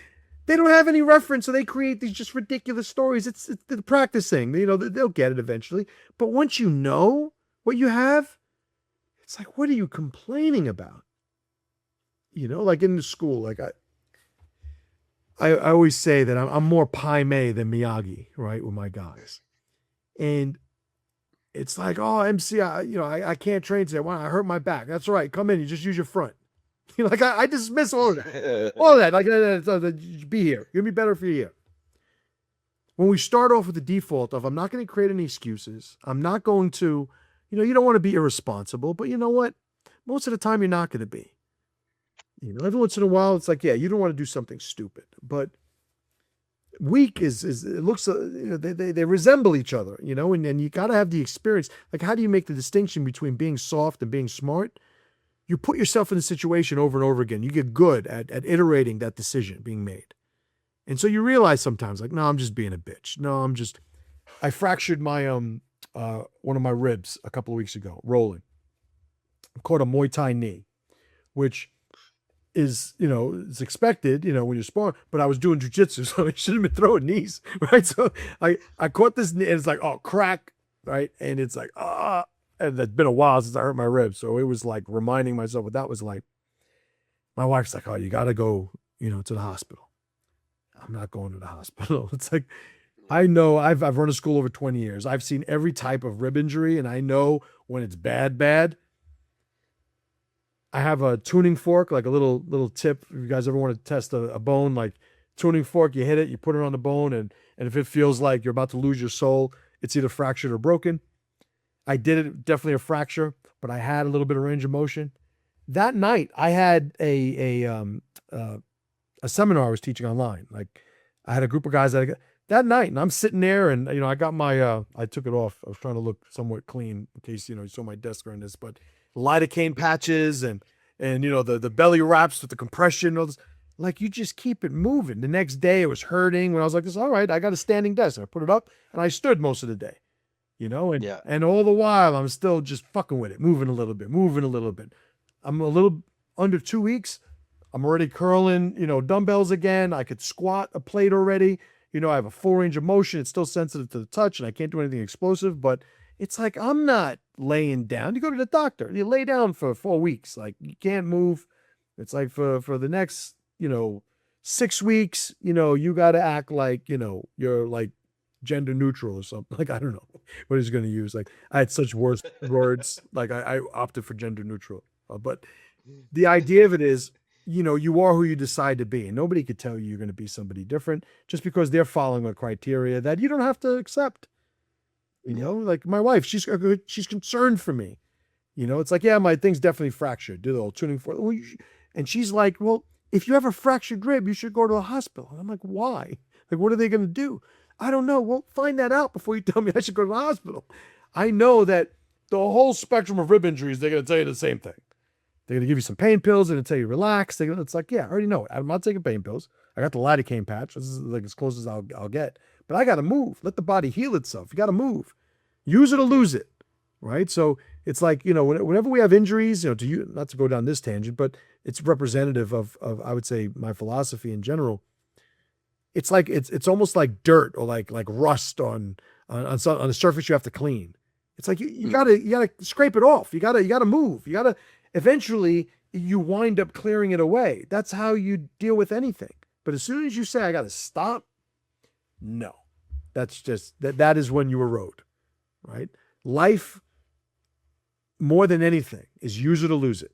S2: they don't have any reference, so they create these just ridiculous stories. It's the practicing. They'll get it eventually. But once you know what you have, it's like, what are you complaining about? like in the school, like I always say that I'm more Pai Mei than Miyagi, right, with my guys. And it's like, oh, MC, I can't train today. Why? I hurt my back. That's all right. Come in. You just use your front. Like I dismiss all of that. All of that. Like, be here. You'll be better if you're here. When we start off with the default of, I'm not going to create any excuses. I'm not going to, you don't want to be irresponsible, but you know what? Most of the time, you're not going to be. Every once in a while, it's like, yeah, you don't want to do something stupid, but weak it looks, they resemble each other, and you got to have the experience. Like, how do you make the distinction between being soft and being smart? You put yourself in the situation over and over again. You get good at iterating that decision being made. And so you realize sometimes, like, no, I'm just being a bitch. No, I fractured my, one of my ribs a couple of weeks ago, rolling. I caught a Muay Thai knee, which is, it's expected, when you're sparring, but I was doing jujitsu, so I shouldn't have been throwing knees, right? So I caught this knee, and it's like, oh, crack, right? And it's like, and it's been a while since I hurt my ribs. So it was like reminding myself what that was like. My wife's like, oh, you got to go, to the hospital. I'm not going to the hospital. It's like, I know I've run a school over 20 years. I've seen every type of rib injury, and I know when it's bad. I have a tuning fork, like a little tip. If you guys ever want to test a bone, like tuning fork, you hit it, you put it on the bone, and if it feels like you're about to lose your soul, it's either fractured or broken. I did it, definitely a fracture, but I had a little bit of range of motion. That night, I had a seminar I was teaching online. Like, I had a group of guys that night, and I'm sitting there, and I got my I took it off. I was trying to look somewhat clean in case you saw my desk around this, but lidocaine patches and the belly wraps with the compression, all this. Like, you just keep it moving. The next day it was hurting when I was like, this, all right, I got a standing desk. I put it up and I stood most of the day, and all the while I'm still just fucking with it, moving a little bit. I'm a little under 2 weeks. I'm already curling, dumbbells again. I could squat a plate already. I have a full range of motion. It's still sensitive to the touch, and I can't do anything explosive, but it's like, I'm not laying down. You go to the doctor, you lay down for 4 weeks. Like, you can't move. It's like for the next, 6 weeks, you got to act like, you're like gender neutral or something. Like, I don't know what he's going to use. Like, I had such worse words. Like, I opted for gender neutral. But the idea of it is, you are who you decide to be, and nobody could tell you you're going to be somebody different just because they're following a criteria that you don't have to accept. Like my wife, she's concerned for me. It's like, yeah, my thing's definitely fractured. Do the old tuning for it. And she's like, well, if you have a fractured rib, you should go to a hospital. And I'm like, why? Like, what are they going to do? I don't know. Well, find that out before you tell me I should go to the hospital. I know that the whole spectrum of rib injuries, they're going to tell you the same thing. They're going to give you some pain pills. They're going to tell you relax. It's like, yeah, I already know it. I'm not taking pain pills. I got the lidocaine patch. This is like as close as I'll get. But I got to move. Let the body heal itself. You got to move. Use it or lose it, right? So it's like, whenever we have injuries, not to go down this tangent, but it's representative of I would say my philosophy in general. It's like, it's almost like dirt or like rust on a surface you have to clean. It's like, you gotta scrape it off. You gotta move. Eventually you wind up clearing it away. That's how you deal with anything. But as soon as you say, I got to stop, no, that's just, that is when you erode, right? Life, more than anything, is use it or lose it.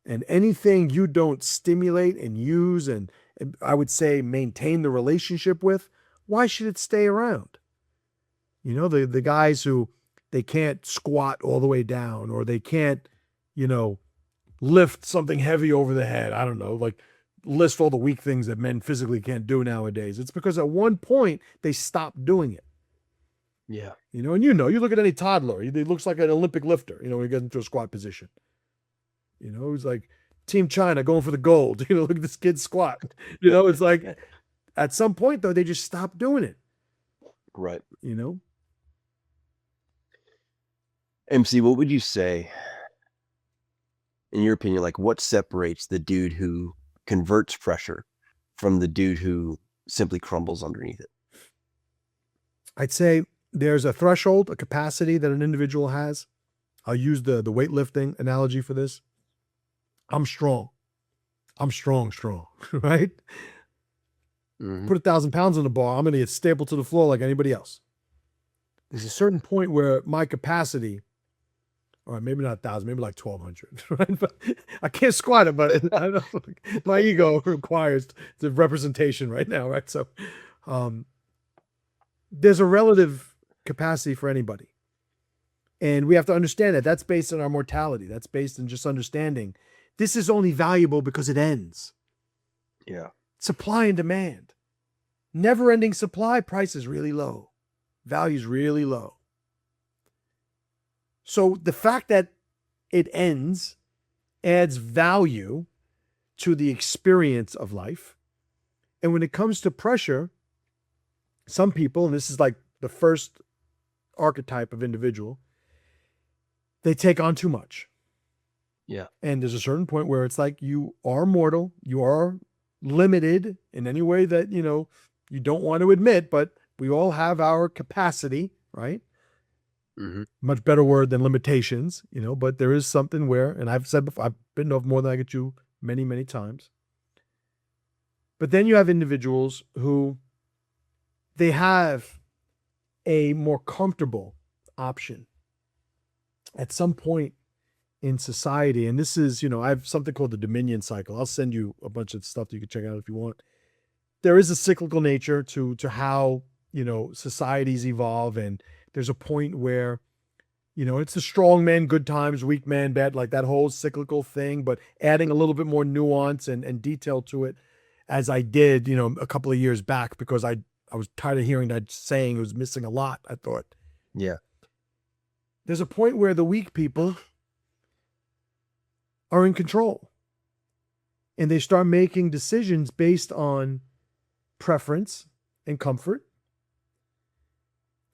S2: And anything you don't stimulate and use and I would say maintain the relationship with, why should it stay around? The guys who they can't squat all the way down, or they can't, lift something heavy over the head. I don't know, like list all the weak things that men physically can't do nowadays. It's because at one point they stopped doing it.
S1: Yeah.
S2: And you look at any toddler, he looks like an Olympic lifter, when he gets into a squat position. He's like Team China going for the gold. Look at this kid squat. It's like at some point though, they just stopped doing it.
S1: Right. MC, what would you say, in your opinion, like what separates the dude who converts pressure from the dude who simply crumbles underneath it?
S2: I'd say there's a threshold, a capacity that an individual has. I'll use the weightlifting analogy for this. I'm strong. I'm strong, right?
S1: Mhm.
S2: Put 1,000 pounds on the bar, I'm going to get stapled to the floor like anybody else. There's a certain point where my capacity, or maybe not 1,000, maybe like 1,200, right? But I can't squat it, but I don't, my ego requires the representation right now, right? So there's a relative capacity for anybody. And we have to understand that that's based on our mortality. That's based on just understanding this is only valuable because it ends.
S1: Yeah.
S2: Supply and demand. Never ending supply, price is really low. Value is really low. So the fact that it ends adds value to the experience of life. And when it comes to pressure, some people, and this is like the first archetype of individual, they take on too much.
S1: Yeah.
S2: And there's a certain point where it's like you are mortal, you are limited in any way that, you don't want to admit, but we all have our capacity, right?
S1: Mhm.
S2: Much better word than limitations, but there is something where, and I've said before, I've bitten off more than I could chew many, many times. But then you have individuals who they have a more comfortable option at some point in society. And this is, I have something called the Dominion cycle. I'll send you a bunch of stuff that you can check out if you want. There is a cyclical nature to how, societies evolve. And there's a point where, it's the strong man, good times, weak man, bad, like that whole cyclical thing, but adding a little bit more nuance and detail to it, as I did, a couple of years back, because I was tired of hearing that saying. It was missing a lot, I thought.
S1: Yeah.
S2: There's a point where the weak people are in control and they start making decisions based on preference and comfort,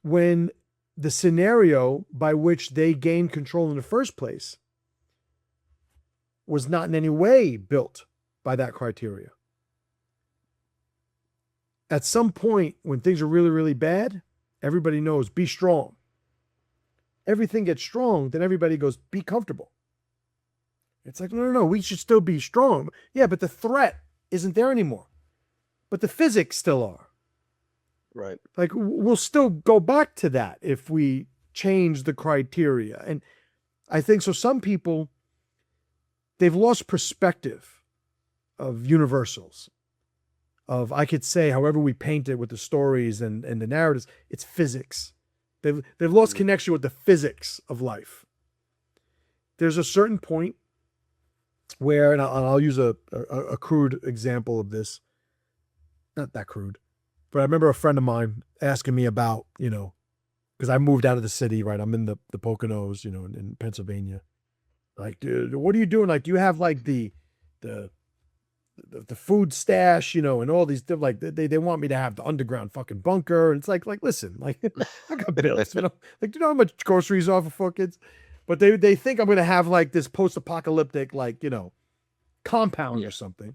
S2: when the scenario by which they gained control in the first place was not in any way built by that criteria. At some point when things are really, really bad, everybody knows, be strong. Everything gets strong, then everybody goes, be comfortable. It's like, no, we should still be strong. Yeah, but the threat isn't there anymore. But the physics still are.
S1: Right.
S2: Like, we'll still go back to that if we change the criteria. And I think so. Some people, they've lost perspective of universals. I could say, however we paint it with the stories and the narratives, it's physics. They've lost connection with the physics of life. There's a certain point where, and I'll use a crude example of this. Not that crude, but I remember a friend of mine asking me about, because I moved out of the city, right? I'm in the Poconos, in Pennsylvania. Like, dude, what are you doing? Like, do you have like the food stash, and all these, like, they want me to have the underground fucking bunker. And it's like, listen, like, I got bills, like, do you know how much groceries are for 4 kids? But they think I'm going to have like this post-apocalyptic, like, compound or something.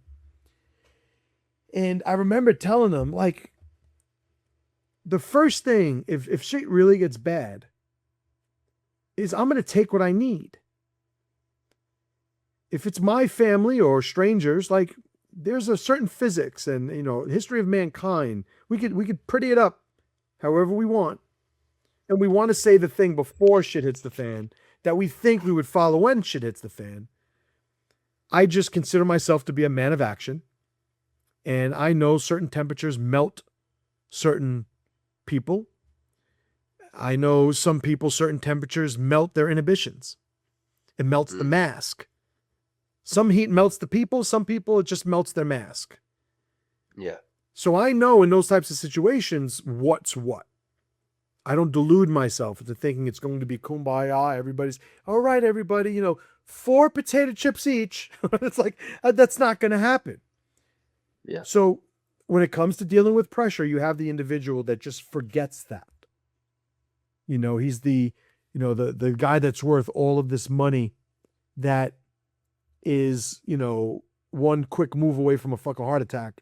S2: And I remember telling them, like, the first thing, if shit really gets bad, is I'm going to take what I need. If it's my family or strangers, like, there's a certain physics and, history of mankind. We could pretty it up however we want. And we want to say the thing before shit hits the fan that we think we would follow when shit hits the fan. I just consider myself to be a man of action. And I know certain temperatures melt certain people. I know some people, certain temperatures melt their inhibitions. It melts the mask. Some heat melts the people. Some people, it just melts their mask.
S1: Yeah.
S2: So I know in those types of situations what's what. I don't delude myself into thinking it's going to be kumbaya. Everybody's, all right, everybody, 4 potato chips each. It's like, that's not going to happen.
S1: Yeah.
S2: So when it comes to dealing with pressure, you have the individual that just forgets that. He's the guy that's worth all of this money that is, one quick move away from a fucking heart attack.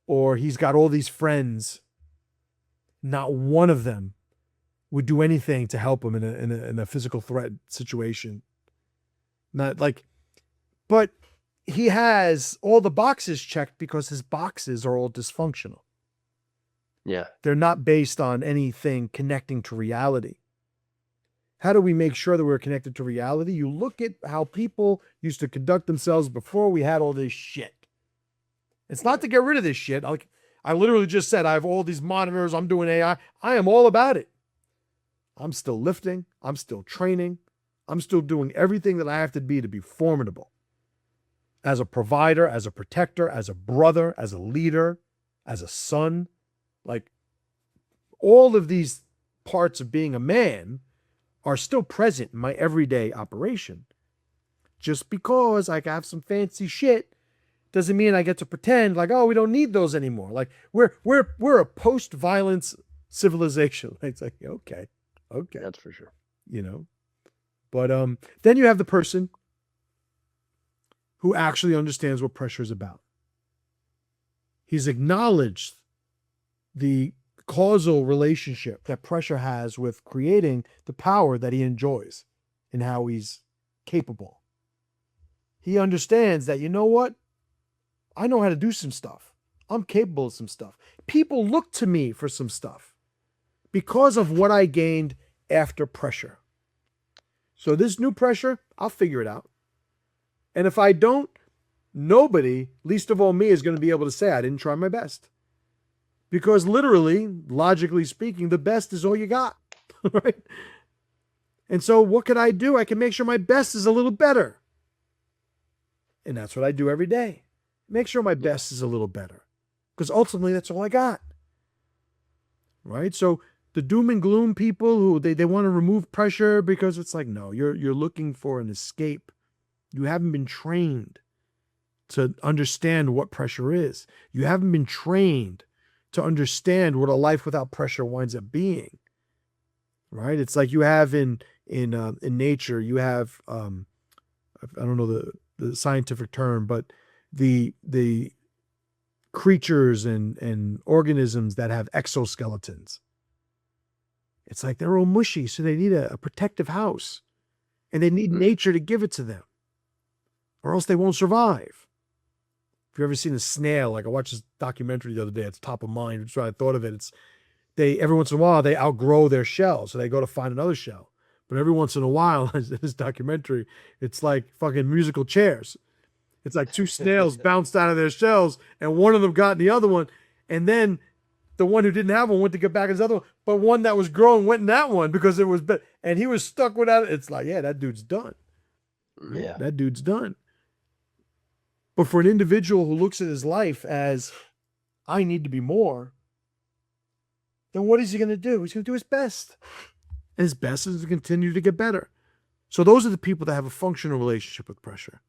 S2: Or he's got all these friends. Not one of them would do anything to help him in a physical threat situation. Not like, but he has all the boxes checked because his boxes are all dysfunctional.
S1: Yeah.
S2: They're not based on anything connecting to reality. How do we make sure that we're connected to reality? You look at how people used to conduct themselves before we had all this shit. It's not to get rid of this shit. I literally just said, I have all these monitors. I'm doing AI. I am all about it. I'm still lifting. I'm still training. I'm still doing everything that I have to be formidable. As a provider, as a protector, as a brother, as a leader, as a son. Like, all of these parts of being a man are still present in my everyday operation. Just because I have some fancy shit doesn't mean I get to pretend like, oh, we don't need those anymore. Like, we're a post-violence civilization. It's like, okay.
S1: That's for sure.
S2: You know? But then you have the person who actually understands what pressure is about. He's acknowledged the causal relationship that pressure has with creating the power that he enjoys and how he's capable. He understands that, you know what? I know how to do some stuff. I'm capable of some stuff. People look to me for some stuff because of what I gained after pressure. So this new pressure, I'll figure it out. And if I don't, nobody, least of all me, is going to be able to say I didn't try my best. Because literally, logically speaking, the best is all you got, right? And so what can I do? I can make sure my best is a little better. And that's what I do every day. Make sure my best is a little better. Because ultimately, that's all I got. Right? So the doom and gloom people who they want to remove pressure because it's like, no, you're looking for an escape. You haven't been trained to understand what pressure is. You haven't been trained to understand what a life without pressure winds up being, right? It's like you have in nature, you have I don't know the scientific term, but the creatures and organisms that have exoskeletons. It's like they're all mushy, so they need a protective house, and they need nature to give it to them, or else they won't survive. If you've ever seen a snail, like I watched this documentary the other day, it's top of mind, which is why I thought of it. It's every once in a while they outgrow their shell, so they go to find another shell. But every once in a while, in this documentary, it's like fucking musical chairs. It's like two snails bounced out of their shells, and one of them got in the other one, and then the one who didn't have one went to get back in his other one, but one that was growing went in that one because it was better, and he was stuck without it. It's like, yeah, that dude's done.
S1: Yeah,
S2: that dude's done. But for an individual who looks at his life as, I need to be more, then what is he going to do? He's going to do his best. And his best is to continue to get better. So those are the people that have a functional relationship with pressure.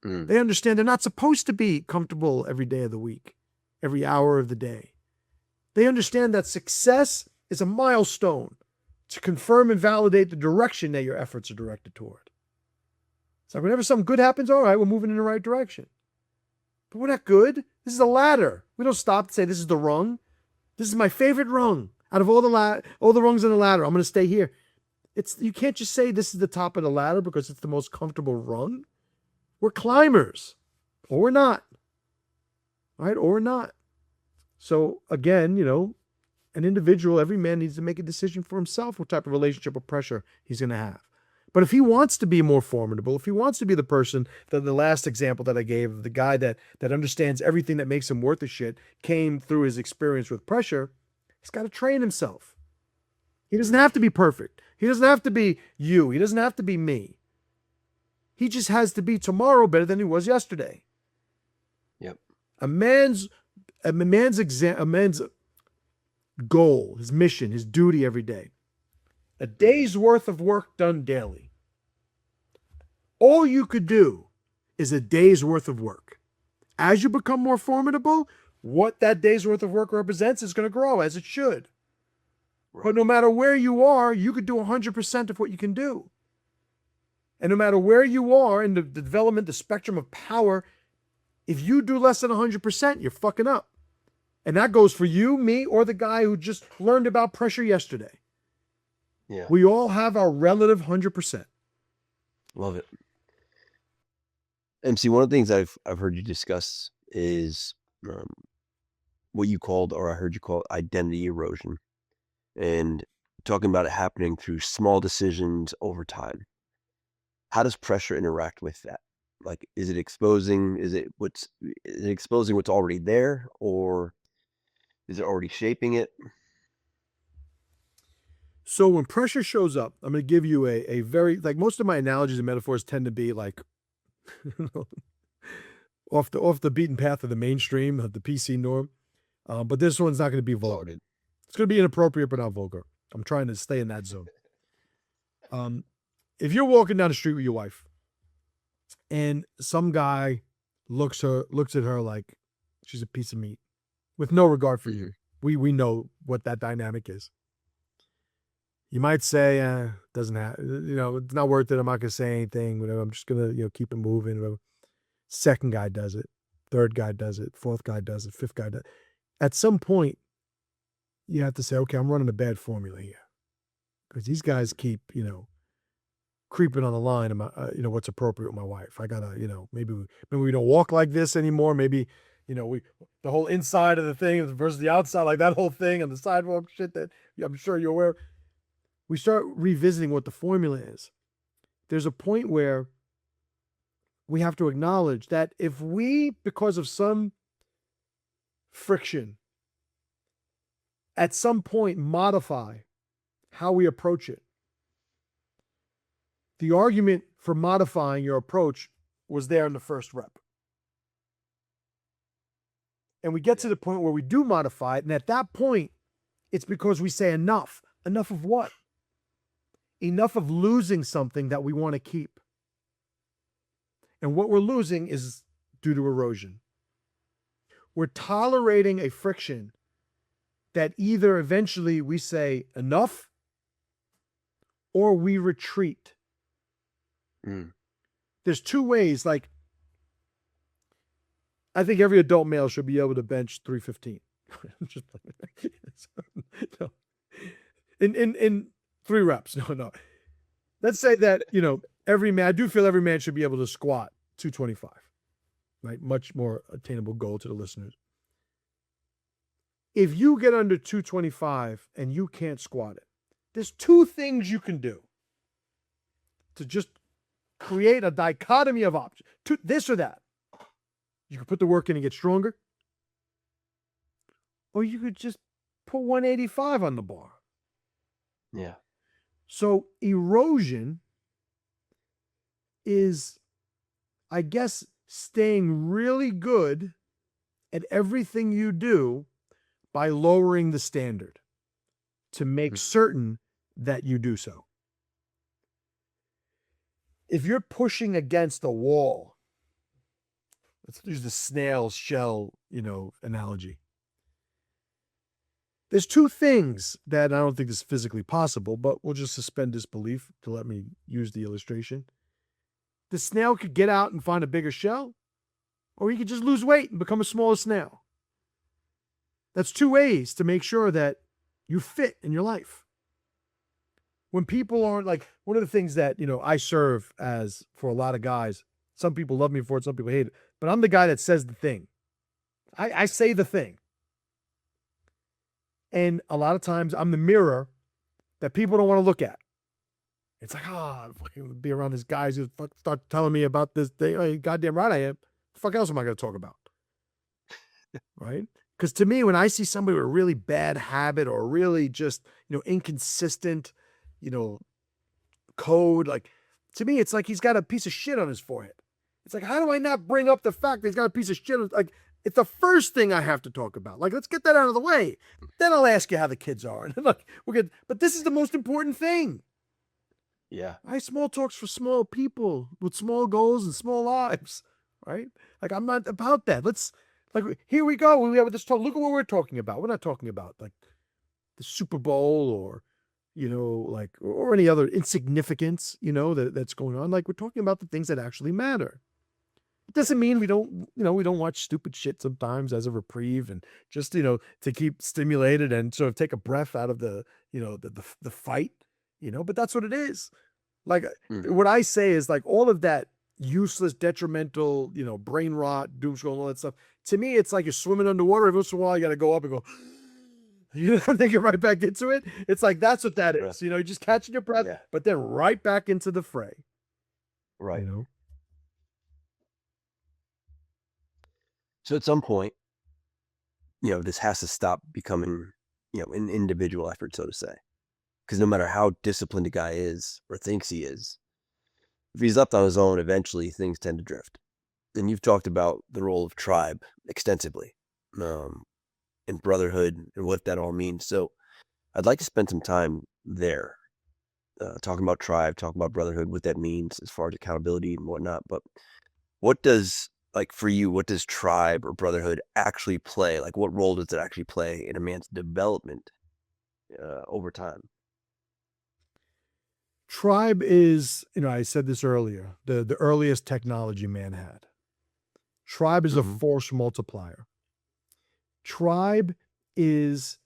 S2: They understand they're not supposed to be comfortable every day of the week, every hour of the day. They understand that success is a milestone to confirm and validate the direction that your efforts are directed toward. It's like whenever something good happens, all right, we're moving in the right direction. But we're not good. This is a ladder. We don't stop to say this is the rung. This is my favorite rung. Out of all the rungs on the ladder, I'm going to stay here. You can't just say this is the top of the ladder because it's the most comfortable rung. We're climbers, or we're not. Right? Or we're not. So again, an individual, every man needs to make a decision for himself what type of relationship or pressure he's going to have. But if he wants to be more formidable, if he wants to be the person that the last example that I gave, the guy that understands everything that makes him worth a shit, came through his experience with pressure, he's got to train himself. He doesn't have to be perfect. He doesn't have to be you. He doesn't have to be me. He just has to be tomorrow better than he was yesterday.
S1: Yep.
S2: A man's goal, his mission, his duty every day. A day's worth of work done daily. All you could do is a day's worth of work. As you become more formidable, what that day's worth of work represents is going to grow, as it should. Right. But no matter where you are, you could do 100% of what you can do. And no matter where you are in the development, the spectrum of power, if you do less than 100%, you're fucking up. And that goes for you, me, or the guy who just learned about pressure yesterday.
S1: Yeah.
S2: We all have our relative 100%.
S1: Love it. MC, one of the things I've heard you discuss is um, what you called, or I heard you call it, identity erosion, and talking about it happening through small decisions over time. How does pressure interact with that? Like, is it exposing? Is it exposing what's already there, or is it already shaping it?
S2: So when pressure shows up, I'm going to give you a very, like, most of my analogies and metaphors tend to be like off the beaten path of the mainstream, of the PC norm. But this one's not going to be vulgar. It's going to be inappropriate, but not vulgar. I'm trying to stay in that zone. If you're walking down the street with your wife and some guy looks at her like she's a piece of meat with no regard for you, we know what that dynamic is. You might say, doesn't have, it's not worth it. I'm not going to say anything, whatever. I'm just going to, keep it moving. Whatever. Second guy does it. Third guy does it. Fourth guy does it. Fifth guy does it. At some point, you have to say, okay, I'm running a bad formula here. Because these guys keep, creeping on the line of my, what's appropriate with my wife. I got to, maybe we don't walk like this anymore. Maybe, the whole inside of the thing versus the outside, like that whole thing on the sidewalk shit that I'm sure you're aware of. We start revisiting what the formula is. There's a point where we have to acknowledge that if we, because of some friction, at some point modify how we approach it, the argument for modifying your approach was there in the first rep. And we get to the point where we do modify it, and at that point, it's because we say enough. Enough of what? Enough of losing something that we want to keep. And what we're losing is due to erosion. We're tolerating a friction that either eventually we say enough or we retreat. There's two ways. Like, I think every adult male should be able to bench 315. In 3 reps. No. Let's say that, every man, I do feel every man should be able to squat 225, right? Much more attainable goal to the listeners. If you get under 225 and you can't squat it, there's 2 things you can do to just create a dichotomy of options. This or that. You could put the work in and get stronger, or you could just put 185 on the bar.
S1: Yeah.
S2: So erosion is, I guess, staying really good at everything you do by lowering the standard to make certain that you do so. If you're pushing against a wall, let's use the snail shell, analogy. There's 2 things that I don't think is physically possible, but we'll just suspend disbelief to let me use the illustration. The snail could get out and find a bigger shell, or he could just lose weight and become a smaller snail. That's 2 ways to make sure that you fit in your life. When people aren't like, one of the things that, I serve as for a lot of guys, some people love me for it, some people hate it, but I'm the guy that says the thing. I say the thing. And a lot of times I'm the mirror that people don't want to look at. It's like, be around these guys who start telling me about this thing. Oh, goddamn right I am. The fuck else am I going to talk about? Right? Because to me, when I see somebody with a really bad habit or really just, inconsistent, code, like, to me, it's like he's got a piece of shit on his forehead. It's like, how do I not bring up the fact that he's got a piece of shit? Like, it's the first thing I have to talk about. Like, let's get that out of the way. Then I'll ask you how the kids are. And look, we're good. But this is the most important thing.
S1: Yeah.
S2: Small talks for small people with small goals and small lives, right? Like, I'm not about that. Here we go. We have this talk. Look at what we're talking about. We're not talking about like the Super Bowl or, or any other insignificance, that's going on. Like, we're talking about the things that actually matter. It doesn't mean we don't watch stupid shit sometimes as a reprieve and just, to keep stimulated and sort of take a breath out of the fight, but that's what it is. Like, what I say is like all of that useless, detrimental, brain rot, doom scroll, and all that stuff. To me, it's like you're swimming underwater. Every once in a while, you got to go up and go, then get right back into it. It's like, that's what that is. You're just catching your breath,
S1: Yeah.
S2: but then right back into the fray.
S1: Right. So at some point, this has to stop becoming, an individual effort, so to say. Because no matter how disciplined a guy is or thinks he is, if he's left on his own, eventually things tend to drift. And you've talked about the role of tribe extensively, and brotherhood and what that all means. So I'd like to spend some time there, talking about tribe, talking about brotherhood, what that means as far as accountability and whatnot. But what does, for you, what does tribe or brotherhood actually play? Like, what role does it actually play in a man's development over time?
S2: Tribe is, I said this earlier, the earliest technology man had. Tribe is a force multiplier. Tribe is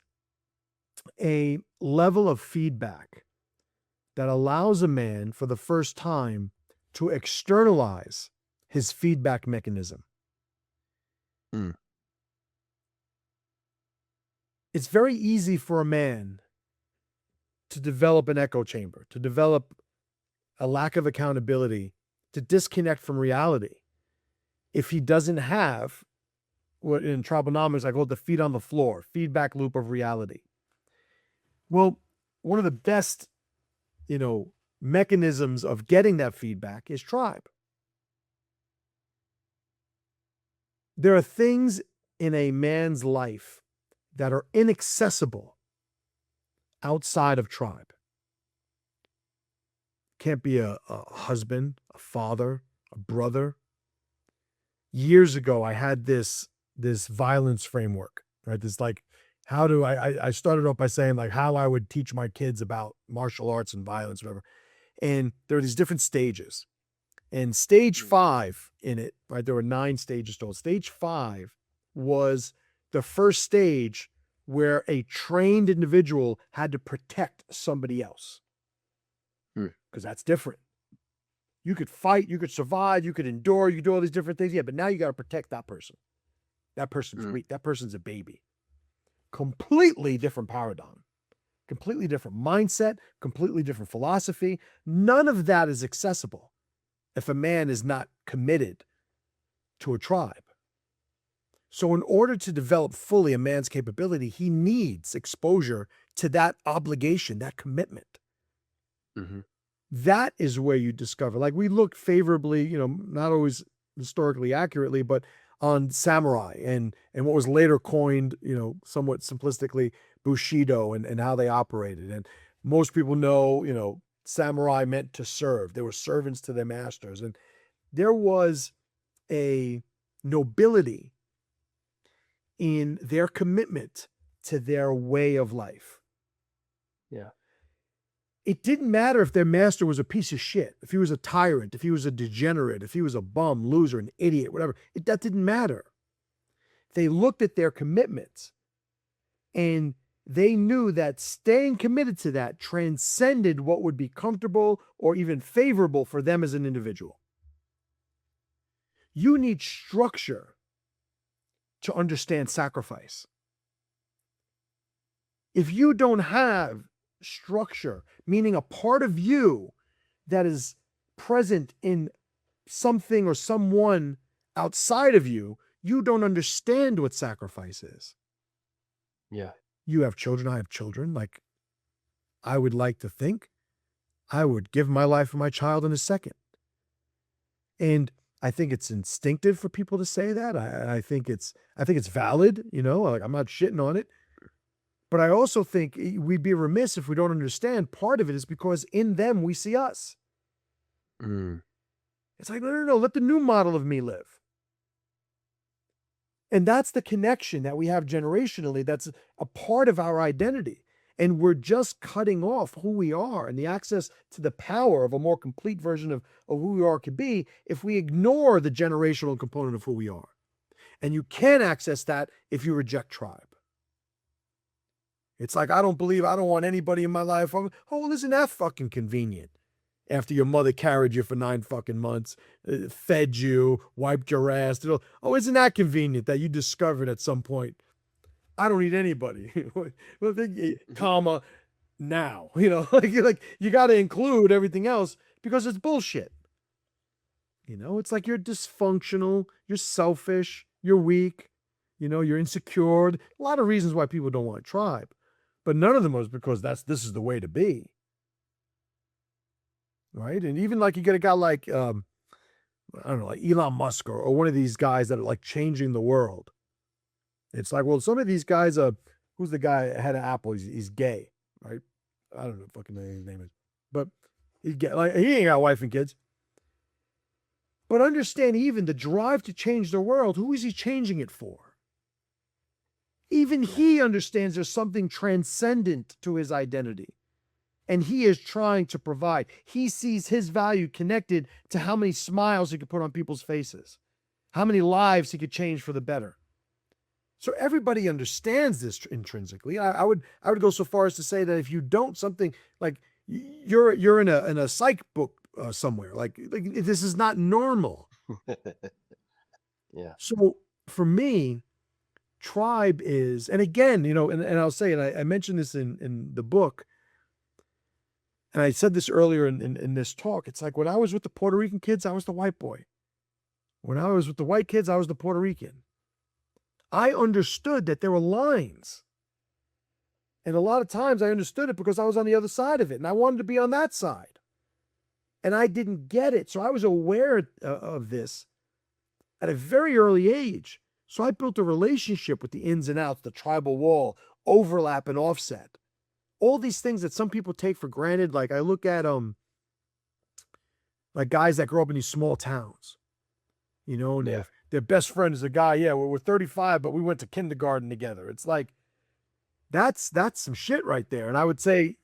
S2: a level of feedback that allows a man for the first time to externalize his feedback mechanism. It's very easy for a man to develop an echo chamber, to develop a lack of accountability, to disconnect from reality, if he doesn't have what in tribonomics I call it the feet on the floor, feedback loop of reality. Well, one of the best, mechanisms of getting that feedback is tribe. There are things in a man's life that are inaccessible outside of tribe. Can't be a husband, a father, a brother. Years ago, I had this violence framework, right? This how do I started off by saying how I would teach my kids about martial arts and violence, whatever. And there are these different stages. And stage 5 in it, right? There were 9 stages total. Stage 5 was the first stage where a trained individual had to protect somebody else. Because that's different. You could fight, you could survive, you could endure, you could do all these different things. Yeah, but now you got to protect that person. That person's weak. That person's a baby. Completely different paradigm. Completely different mindset, completely different philosophy. None of that is accessible if a man is not committed to a tribe. So in order to develop fully a man's capability, he needs exposure to that obligation, that commitment. That is where you discover, we look favorably, not always historically accurately, but on samurai and what was later coined, somewhat simplistically, Bushido and how they operated. And most people know, samurai meant to serve. They were servants to their masters. And there was a nobility in their commitment to their way of life.
S1: Yeah.
S2: It didn't matter if their master was a piece of shit, if he was a tyrant, if he was a degenerate, if he was a bum, loser, an idiot, whatever. That didn't matter. They looked at their commitments and they knew that staying committed to that transcended what would be comfortable or even favorable for them as an individual. You need structure to understand sacrifice. If you don't have structure, meaning a part of you that is present in something or someone outside of you, you don't understand what sacrifice is.
S1: Yeah.
S2: You have children, I have children. I would like to think I would give my life for my child in a second. And I think it's instinctive for people to say that. I think it's valid, I'm not shitting on it. But I also think we'd be remiss if we don't understand part of it is because in them we see us. It's no, let the new model of me live. And that's the connection that we have generationally. That's a part of our identity. And we're just cutting off who we are and the access to the power of a more complete version of who we are could be if we ignore the generational component of who we are. And you can't access that if you reject tribe. It's I don't want anybody in my life. Oh, well, isn't that fucking convenient? after your mother carried you for 9 fucking months, fed you, wiped your ass. Oh, isn't that convenient that you discovered at some point, I don't need anybody, comma, now, like you got to include everything else because it's bullshit. It's like you're dysfunctional, you're selfish, you're weak, you're insecure. A lot of reasons why people don't want a tribe, but none of them is because this is the way to be. Right. And even like you get a guy like, I don't know, like Elon Musk or one of these guys that are like changing the world. It's like, well, some of these guys, who's the guy head of Apple? He's gay, right? I don't know what fucking his name is, but he's gay. Like, he ain't got a wife and kids. But understand, even the drive to change the world, who is he changing it for? Even he understands there's something transcendent to his identity. And he is trying to provide. He sees his value connected to how many smiles he could put on people's faces, how many lives he could change for the better. So everybody understands this intrinsically. I would go so far as to say that if you don't, something like you're in a psych book somewhere, like this is not normal.
S1: Yeah.
S2: So for me, tribe is, and again, and I'll say, and I mentioned this in the book, and I said this earlier in this talk. It's like when I was with the Puerto Rican kids, I was the white boy. When I was with the white kids, I was the Puerto Rican. I understood that there were lines. And a lot of times I understood it because I was on the other side of it and I wanted to be on that side. And I didn't get it. So I was aware of this at a very early age. So I built a relationship with the ins and outs, the tribal wall, overlap and offset. All these things that some people take for granted. Like I look at like guys that grow up in these small towns, and their best friend is a guy. Yeah, we're 35, but we went to kindergarten together. It's like, that's some shit right there. And I would say,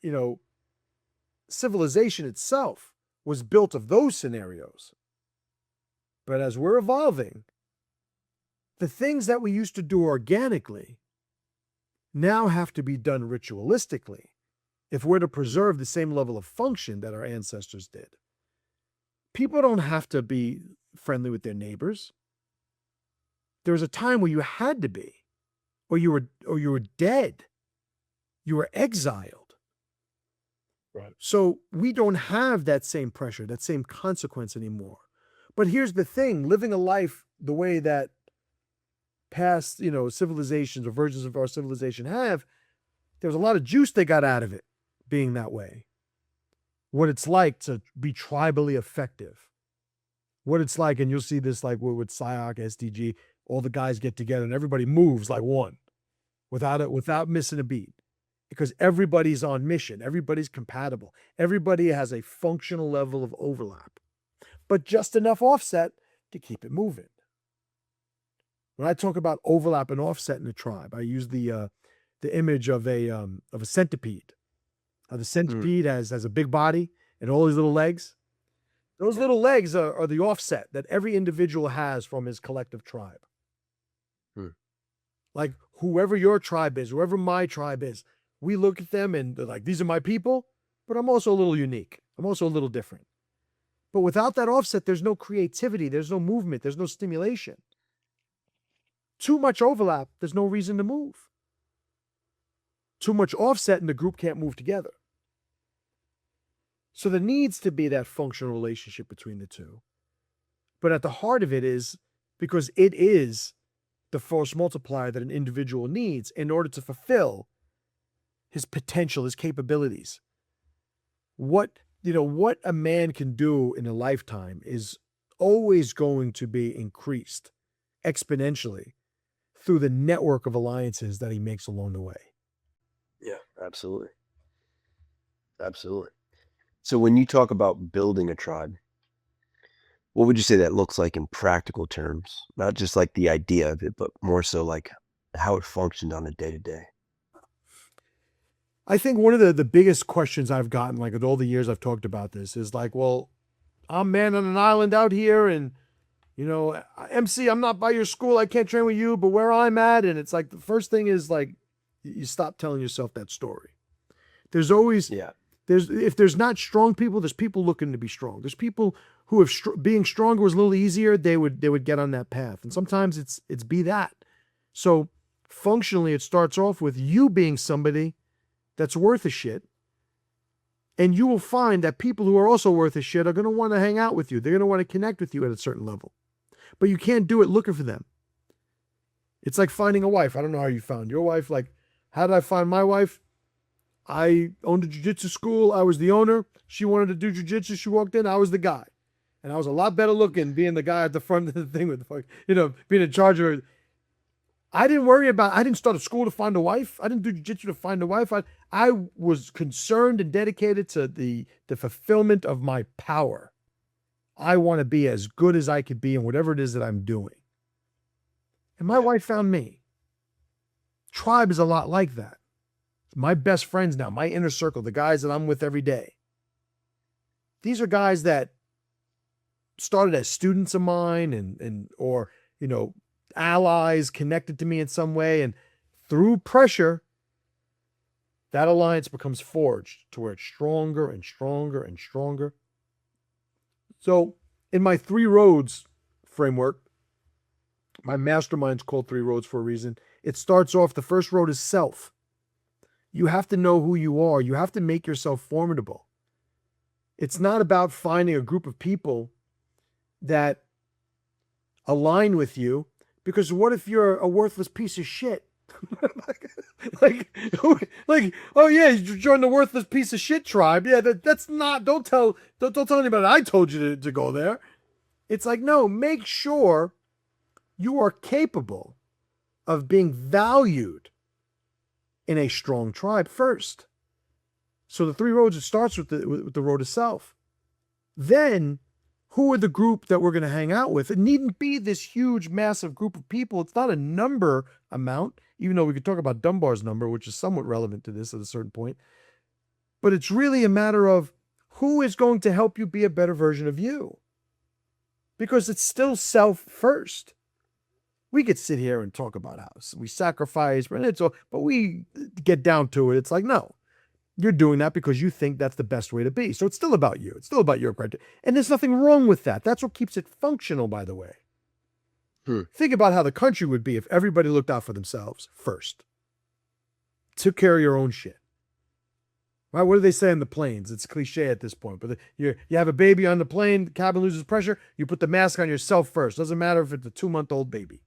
S2: civilization itself was built of those scenarios. But as we're evolving, the things that we used to do organically now have to be done ritualistically if we're to preserve the same level of function that our ancestors did. People don't have to be friendly with their neighbors. There was a time where you had to be, or you were dead. You were exiled.
S1: Right.
S2: So we don't have that same pressure, that same consequence anymore. But here's the thing, living a life the way that past, civilizations or versions of our civilization have, there's a lot of juice they got out of it being that way. What it's like to be tribally effective. What it's like, and you'll see this like with SIOC, SDG, all the guys get together and everybody moves like one without missing a beat. Because everybody's on mission. Everybody's compatible. Everybody has a functional level of overlap, but just enough offset to keep it moving. When I talk about overlap and offset in a tribe, I use the image of a centipede. The centipede has a big body and all these little legs. Those little legs are the offset that every individual has from his collective tribe. Like whoever your tribe is, whoever my tribe is, we look at them and they're like, these are my people, but I'm also a little unique. I'm also a little different. But without that offset, there's no creativity. There's no movement. There's no stimulation. Too much overlap, there's no reason to move. Too much offset and the group can't move together. So there needs to be that functional relationship between the two. But at the heart of it is because it is the force multiplier that an individual needs in order to fulfill his potential, his capabilities. What a man can do in a lifetime is always going to be increased exponentially through the network of alliances that he makes along the way.
S1: Yeah, absolutely. Absolutely. So when you talk about building a tribe, what would you say that looks like in practical terms? Not just like the idea of it, but more so like how it functioned on a day-to-day.
S2: I think one of the biggest questions I've gotten, like in all the years I've talked about this, is like, well, I'm man on an island out here and, MC, I'm not by your school. I can't train with you, but where I'm at. And it's like, the first thing is like, you stop telling yourself that story. There's always, If there's not strong people, there's people looking to be strong. There's people who have being stronger was a little easier. They would get on that path. And sometimes it's be that. So functionally, it starts off with you being somebody that's worth a shit. And you will find that people who are also worth a shit are going to want to hang out with you. They're going to want to connect with you at a certain level. But you can't do it looking for them. It's like finding a wife. I don't know how you found your wife. Like, how did I find my wife? I owned a jiu-jitsu school. I was the owner. She wanted to do jiu-jitsu. She walked in. I was the guy. And I was a lot better looking being the guy at the front of the thing with the fuck, being in charge of her. I didn't start a school to find a wife. I didn't do jiu-jitsu to find a wife. I was concerned and dedicated to the fulfillment of my power. I want to be as good as I could be in whatever it is that I'm doing. And my wife found me. Tribe is a lot like that. My best friends now, my inner circle, the guys that I'm with every day. These are guys that started as students of mine or allies connected to me in some way. And through pressure, that alliance becomes forged to where it's stronger and stronger and stronger. So in my 3 roads framework, my mastermind's called 3 roads for a reason. It starts off, the first road is self. You have to know who you are. You have to make yourself formidable. It's not about finding a group of people that align with you, because what if you're a worthless piece of shit? like, oh yeah, you joined the worthless piece of shit tribe. Yeah, that's not, don't tell anybody I told you to go there. It's like, no, make sure you are capable of being valued in a strong tribe first. So the 3 roads, it starts with the road of self. Then, who are the group that we're going to hang out with? It needn't be this huge, massive group of people. It's not a number amount, even though we could talk about Dunbar's number, which is somewhat relevant to this at a certain point. But it's really a matter of who is going to help you be a better version of you. Because it's still self first. We could sit here and talk about how we sacrifice, but we get down to it. It's like, no, you're doing that because you think that's the best way to be. So it's still about you. It's still about your criteria. And there's nothing wrong with that. That's what keeps it functional, by the way. Think about how the country would be if everybody looked out for themselves first. Took care of your own shit. Right? What do they say in the planes? It's cliche at this point, but you have a baby on the plane, the cabin loses pressure, you put the mask on yourself first. Doesn't matter if it's a 2-month-old baby.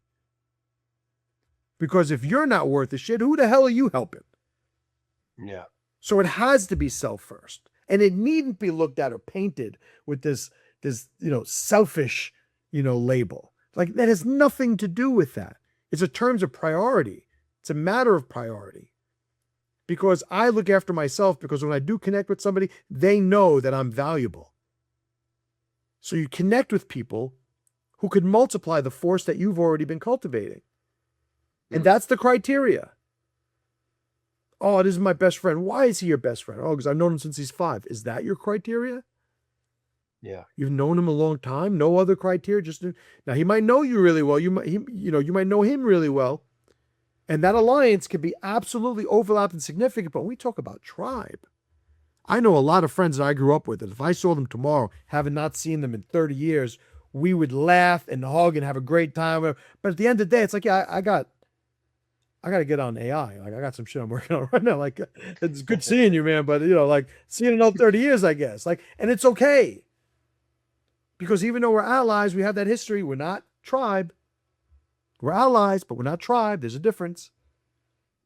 S2: Because if you're not worth a shit, who the hell are you helping?
S1: Yeah.
S2: So it has to be self first. And it needn't be looked at or painted with this selfish, label. Like, that has nothing to do with that. It's a terms of priority. It's a matter of priority. Because I look after myself, because when I do connect with somebody, they know that I'm valuable. So you connect with people who could multiply the force that you've already been cultivating. And that's the criteria. Oh, this is my best friend. Why is he your best friend? Oh, because I've known him since he's 5. Is that your criteria?
S1: Yeah.
S2: You've known him a long time. No other criteria. Now he might know you really well. You might know him really well. And that alliance can be absolutely overlapped and significant. But when we talk about tribe, I know a lot of friends that I grew up with that if I saw them tomorrow, having not seen them in 30 years, we would laugh and hug and have a great time. But at the end of the day, it's like, yeah, I got to get on AI. Like, I got some shit I'm working on right now. Like, it's good seeing you, man. But, seeing another 30 years, I guess. Like, and it's okay. Because even though we're allies, we have that history. We're not tribe. We're allies, but we're not tribe. There's a difference.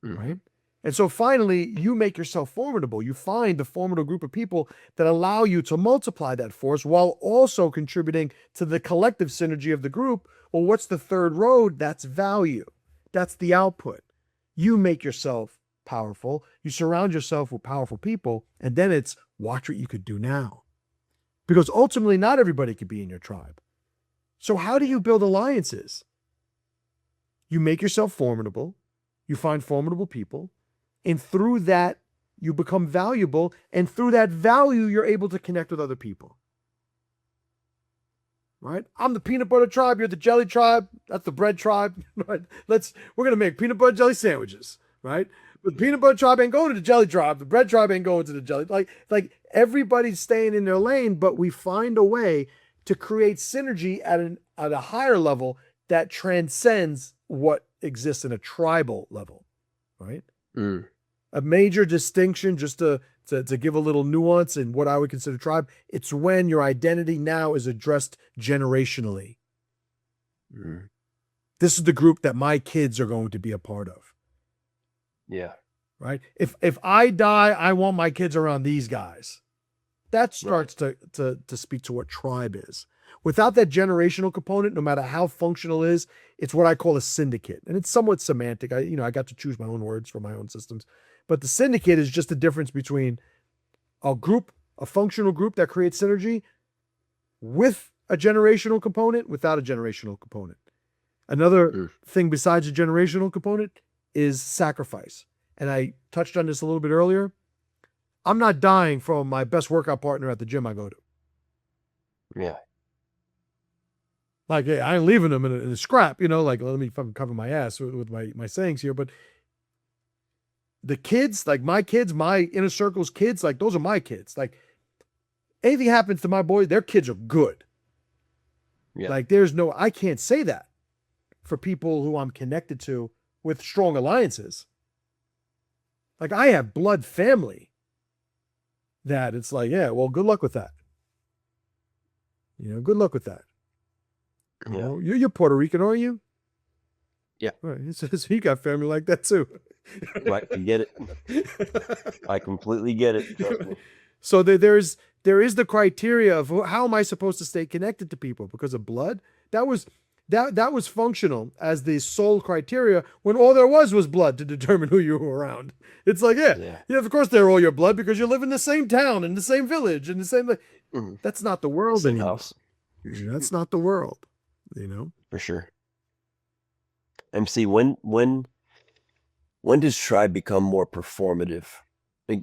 S2: Right? And so finally, you make yourself formidable. You find the formidable group of people that allow you to multiply that force while also contributing to the collective synergy of the group. Well, what's the 3rd road? That's value. That's the output. You make yourself powerful. You surround yourself with powerful people. And then it's watch what you could do now. Because ultimately, not everybody could be in your tribe. So how do you build alliances? You make yourself formidable. You find formidable people. And through that, you become valuable. And through that value, you're able to connect with other people. Right? I'm the peanut butter tribe. You're the jelly tribe. That's the bread tribe. Right? We're going to make peanut butter jelly sandwiches. Right? The peanut butter tribe ain't going to the jelly tribe. The bread tribe ain't going to the jelly. Like everybody's staying in their lane, but we find a way to create synergy at a higher level that transcends what exists in a tribal level, right?
S1: Mm.
S2: A major distinction, just to give a little nuance in what I would consider tribe, it's when your identity now is addressed generationally.
S1: Mm.
S2: This is the group that my kids are going to be a part of.
S1: Yeah.
S2: Right? If I die, I want my kids around these guys. That starts to speak to what tribe is. Without that generational component, no matter how functional it is, it's what I call a syndicate. And it's somewhat semantic. I got to choose my own words for my own systems. But the syndicate is just the difference between a group, a functional group that creates synergy with a generational component, without a generational component. Another thing besides a generational component is sacrifice. And I touched on this a little bit earlier. I'm not dying from my best workout partner at the gym I go to.
S1: Yeah.
S2: Like, hey, I ain't leaving them in a scrap, like, let me fucking cover my ass with my sayings here. But the kids, like my kids, my inner circle's kids, like those are my kids. Like anything happens to my boys, their kids are good.
S1: Yeah.
S2: Like I can't say that for people who I'm connected to with strong alliances. Like I have blood family that it's like, yeah, well, good luck with that. Good luck with that.
S1: Yeah.
S2: You're Puerto Rican, are you?
S1: Yeah.
S2: Right. So you got family like that too.
S1: Right. I get it. I completely get it. Trust me.
S2: So there is the criteria of how am I supposed to stay connected to people because of blood? That was functional as the sole criteria when all there was blood to determine who you were around. It's like, yeah, of course they're all your blood because you live in the same town, in the same village, in the same. That's not the world
S1: same
S2: anymore.
S1: House.
S2: That's not the world,
S1: For sure. MC, when does tribe become more performative?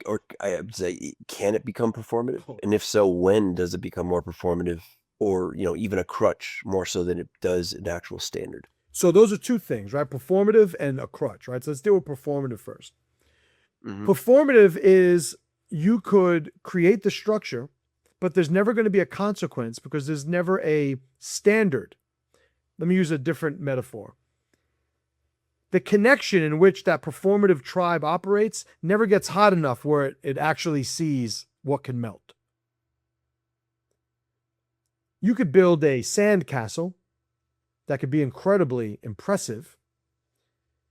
S1: Or I would say, can it become performative? And if so, when does it become more performative? Or, even a crutch more so than it does an actual standard?
S2: So those are two things, right? Performative and a crutch, right? So let's deal with performative first. Mm-hmm. Performative is you could create the structure, but there's never going to be a consequence because there's never a standard. Let me use a different metaphor. The connection in which that performative tribe operates never gets hot enough where it actually sees what can melt. You could build a sand castle that could be incredibly impressive,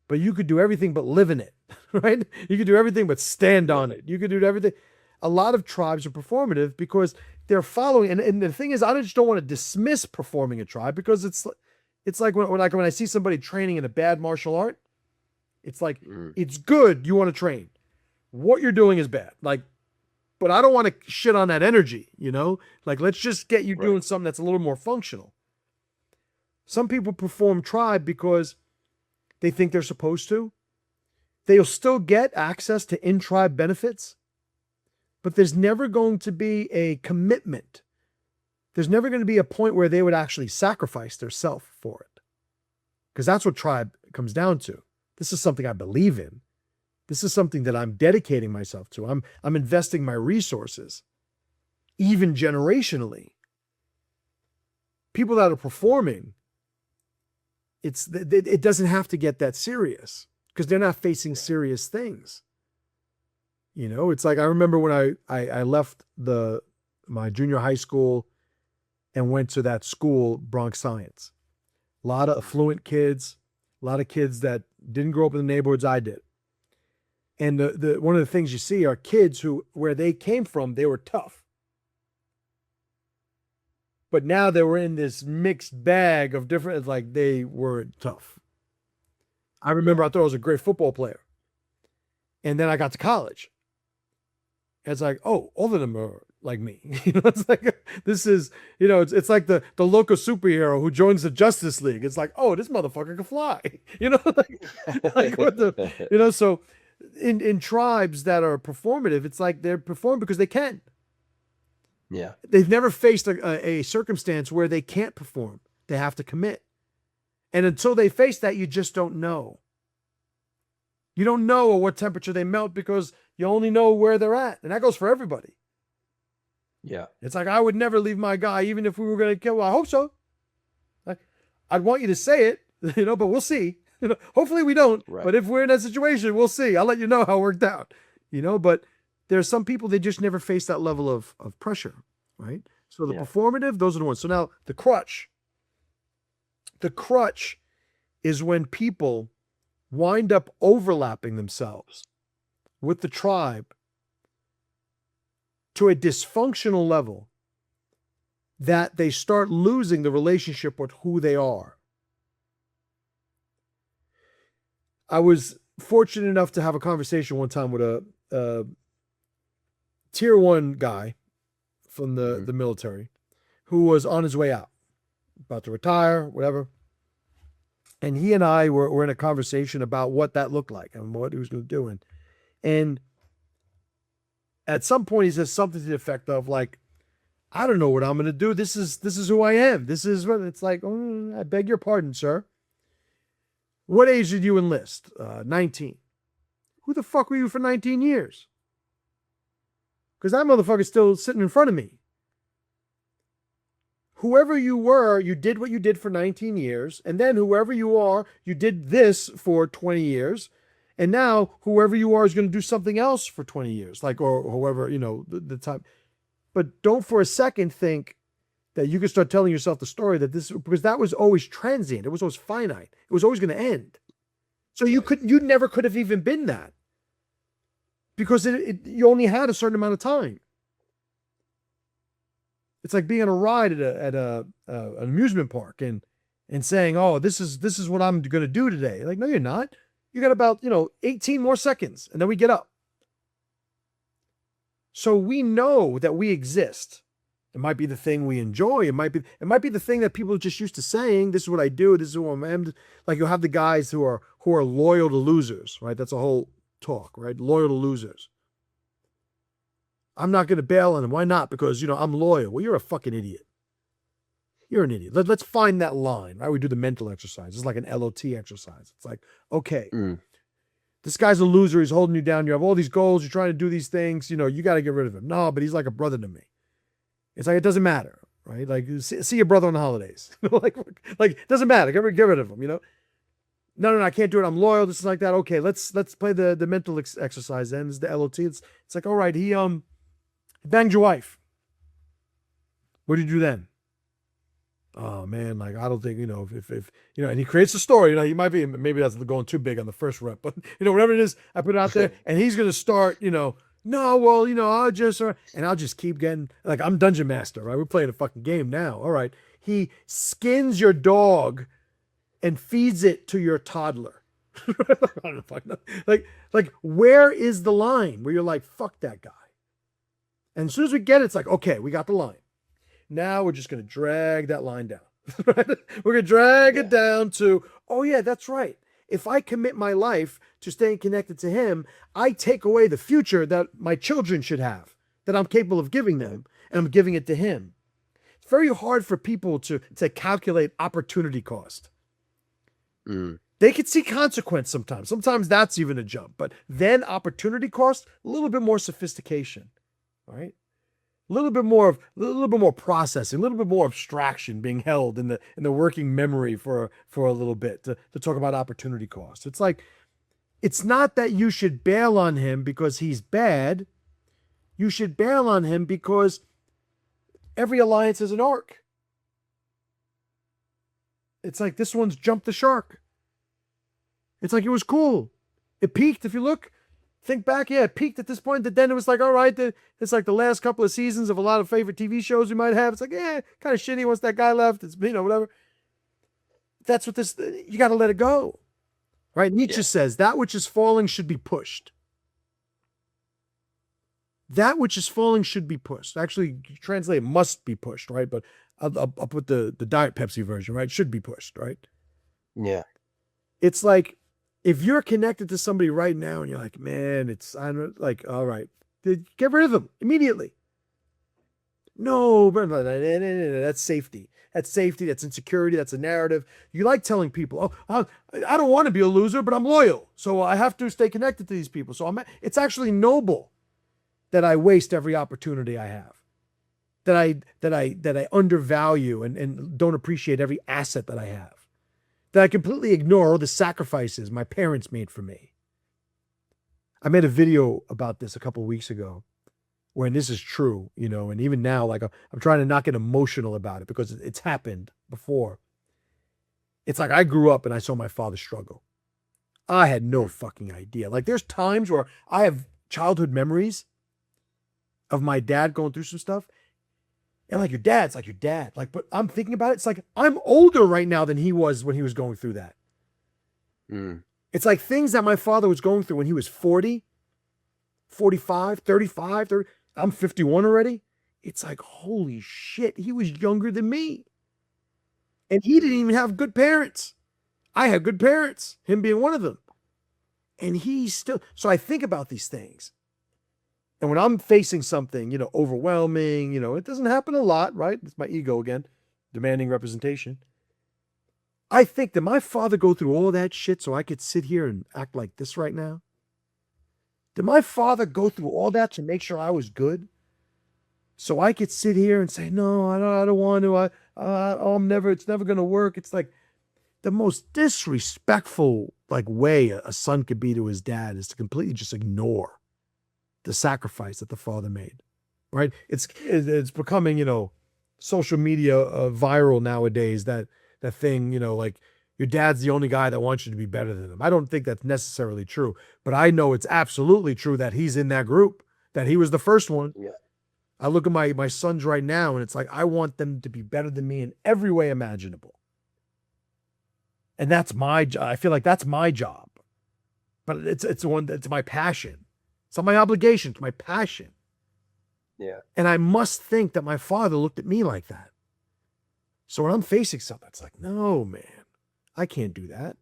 S2: but you could do everything but live in it, right? You could do everything but stand on it. You could do everything. A lot of tribes are performative because they're following. And the thing is, I just don't want to dismiss performing a tribe because it's like when I see somebody training in a bad martial art, it's like, it's good. You want to train. What you're doing is bad. Like, but I don't want to shit on that energy, like, let's just get you doing something that's a little more functional. Some people perform tribe because they think they're supposed to. They'll still get access to in-tribe benefits, but there's never going to be a commitment. There's never going to be a point where they would actually sacrifice their self for it. Because that's what tribe comes down to. This is something I believe in. This is something that I'm dedicating myself to. I'm investing my resources, even generationally. People that are performing, it doesn't have to get that serious because they're not facing serious things. It's like I remember when I left my junior high school and went to that school, Bronx Science. A lot of affluent kids, a lot of kids that didn't grow up in the neighborhoods I did. And one of the things you see are kids where they came from, they were tough. But now they were in this mixed bag of different, like they were tough. I remember I thought I was a great football player. And then I got to college. It's like, oh, all of them are like me. It's like, this is, it's like the local superhero who joins the Justice League. It's like, oh, this motherfucker can fly. Like what the, so in tribes that are performative, it's like they're performing because they can.
S1: Yeah.
S2: They've never faced a circumstance where they can't perform. They have to commit. And until they face that, you just don't know. You don't know at what temperature they melt because you only know where they're at. And that goes for everybody.
S1: Yeah.
S2: It's like, I would never leave my guy, even if we were going to kill. Well, I hope so. I'd want you to say it, but we'll see. Hopefully we don't.
S1: Right.
S2: But if we're in that situation, we'll see. I'll let you know how it worked out. But there's some people, they just never face that level of pressure, right? So the performative, those are the ones. So now the crutch. The crutch is when people wind up overlapping themselves with the tribe to a dysfunctional level that they start losing the relationship with who they are. I was fortunate enough to have a conversation one time with a tier 1 guy from the military who was on his way out, about to retire, whatever. And he and I were in a conversation about what that looked like and what he was going to do. And at some point he says something to the effect of like, I don't know what I'm going to do. This is who I am. This is what it's like. Oh, I beg your pardon, sir. What age did you enlist? 19. Who the fuck were you for 19 years? Because that motherfucker's still sitting in front of me. Whoever you were, you did what you did for 19 years. And then whoever you are, you did this for 20 years. And now whoever you are is going to do something else for 20 years. Like, or whoever, the time. But don't for a second think that you can start telling yourself the story because that was always transient. It was always finite. It was always going to end. So you never could have even been that because you only had a certain amount of time. It's like being on a ride at an amusement park and saying, "Oh, this is what I'm going to do today." Like, no, you're not. You got about 18 more seconds, and then we get up. So we know that we exist. It might be the thing we enjoy. It might be the thing that people are just used to saying, this is what I do, this is who I am. Like you'll have the guys who are loyal to losers, right? That's a whole talk, right? Loyal to losers. I'm not going to bail on them. Why not? Because, I'm loyal. Well, you're a fucking idiot. You're an idiot. Let's find that line, right? We do the mental exercise. It's like an LOT exercise. It's like, okay, this guy's a loser. He's holding you down. You have all these goals. You're trying to do these things. You got to get rid of him. No, but he's like a brother to me. It's like, it doesn't matter, right? Like, see your brother on the holidays. like, it doesn't matter. Get rid of him, No, I can't do it. I'm loyal. This is like that. Okay, let's play the mental exercise then. This is the LOT. It's like, all right, he banged your wife. What did you do then? Oh man, like I don't think if and he creates a story. He might be, maybe that's going too big on the first rep, but whatever it is, I put it out there, and he's gonna start. No, well, I'll just keep getting like I'm dungeon master, right? We're playing a fucking game now. All right, he skins your dog and feeds it to your toddler. like where is the line where you're like, fuck that guy? And as soon as we get it, it's like, okay, we got the line. Now we're just going to drag that line down. Right? We're going to drag it down to, oh yeah, that's right. If I commit my life to staying connected to him, I take away the future that my children should have, that I'm capable of giving them, and I'm giving it to him. It's very hard for people to calculate opportunity cost. They could see consequence sometimes. Sometimes that's even a jump. But then opportunity cost, a little bit more sophistication, right? A little bit more processing, a little bit more abstraction being held in the working memory for a little bit to talk about opportunity cost. It's like, it's not that you should bail on him because he's bad. You should bail on him because every alliance is an arc. It's like this one's jumped the shark. It's like it was cool. It peaked. If you look, think back, it peaked at this point. That then it was like, all right, it's like the last couple of seasons of a lot of favorite TV shows we might have. It's like, kind of shitty once that guy left. It's whatever. That's what you got to let it go, right? Nietzsche says that which is falling should be pushed. That which is falling should be pushed. Actually, translate must be pushed, right? But I'll put the Diet Pepsi version, right? Should be pushed, right?
S1: Yeah.
S2: It's like, if you're connected to somebody right now and you're like, man, I'm like, all right, get rid of them immediately. No, but that's safety. That's safety. That's insecurity. That's a narrative. You like telling people, oh, I don't want to be a loser, but I'm loyal. So I have to stay connected to these people. So it's actually noble that I waste every opportunity I have. That I undervalue and don't appreciate every asset that I have. That I completely ignore all the sacrifices my parents made for me. I made a video about this a couple of weeks ago, when this is true, and even now, like I'm trying to not get emotional about it because it's happened before. It's like I grew up and I saw my father struggle. I had no fucking idea. Like there's times where I have childhood memories of my dad going through some stuff. And like your dad's like your dad. Like, but I'm thinking about it. It's like I'm older right now than he was when he was going through that. It's like things that my father was going through when he was 40, 45, 35, 30. I'm 51 already. It's like, holy shit, he was younger than me. And he didn't even have good parents. I had good parents, him being one of them. And he's still, so I think about these things. And when I'm facing something, overwhelming, it doesn't happen a lot, right? It's my ego again, demanding representation. I think, did my father go through all that shit so I could sit here and act like this right now? Did my father go through all that to make sure I was good? So I could sit here and say, no, I don't want to. It's never going to work. It's like the most disrespectful way a son could be to his dad is to completely just ignore the sacrifice that the father made, right? It's becoming, social media viral nowadays, that thing, your dad's the only guy that wants you to be better than him. I don't think that's necessarily true, but I know it's absolutely true that he's in that group, that he was the first one.
S1: Yeah.
S2: I look at my sons right now and it's like, I want them to be better than me in every way imaginable. And that's my job. I feel like that's my job, but it's my passion. It's not my obligation. It's my passion.
S1: Yeah.
S2: And I must think that my father looked at me like that. So when I'm facing something, it's like, no, man, I can't do that.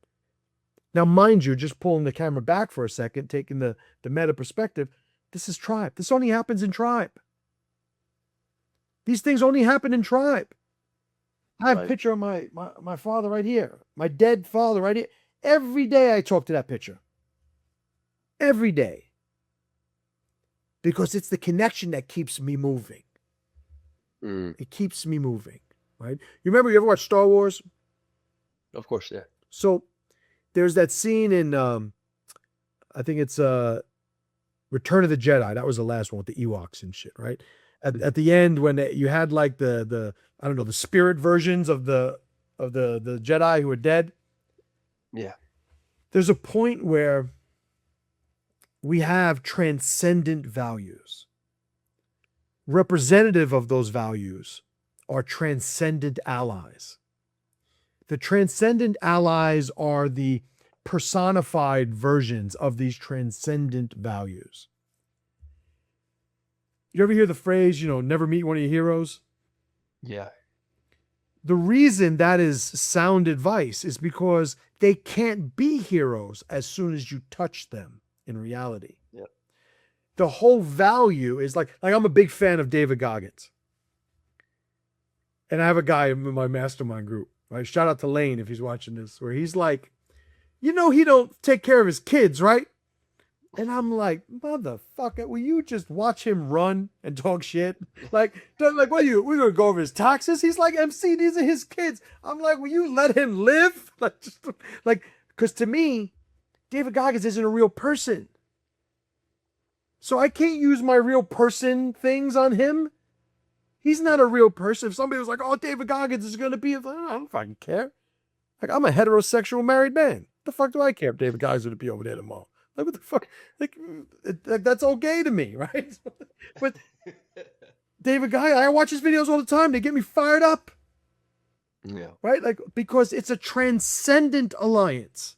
S2: Now, mind you, just pulling the camera back for a second, taking the meta perspective, this is tribe. This only happens in tribe. These things only happen in tribe. I have a picture of my father right here, my dead father right here. Every day I talk to that picture. Every day. Because it's the connection that keeps me moving. It keeps me moving, right? You ever watch Star Wars?
S1: Of course, yeah.
S2: So there's that scene in, I think it's Return of the Jedi. That was the last one with the Ewoks and shit, right? At the end, when you had like the I don't know, the spirit versions of the Jedi who are dead.
S1: Yeah.
S2: There's a point where we have transcendent values. Representative of those values are transcendent allies. The transcendent allies are the personified versions of these transcendent values. You ever hear the phrase, never meet one of your heroes?
S1: Yeah.
S2: The reason that is sound advice is because they can't be heroes as soon as you touch them in reality.
S1: Yeah.
S2: The whole value is like I'm a big fan of David Goggins. And I have a guy in my mastermind group, right? Shout out to Lane if he's watching this, where he's like, he don't take care of his kids, right? And I'm like, motherfucker, will you just watch him run and talk shit? Like, we're going to go over his taxes? He's like, MC, these are his kids. I'm like, will you let him live? Because to me, David Goggins isn't a real person. So I can't use my real person things on him. He's not a real person. If somebody was like, oh, David Goggins is going to be, I don't fucking care. Like, I'm a heterosexual married man. The fuck do I care if David Goggins is going to be over there tomorrow? Like, what the fuck? Like, that's okay to me, right? But David Goggins, I watch his videos all the time. They get me fired up.
S1: Yeah.
S2: Right? Like, because it's a transcendent alliance.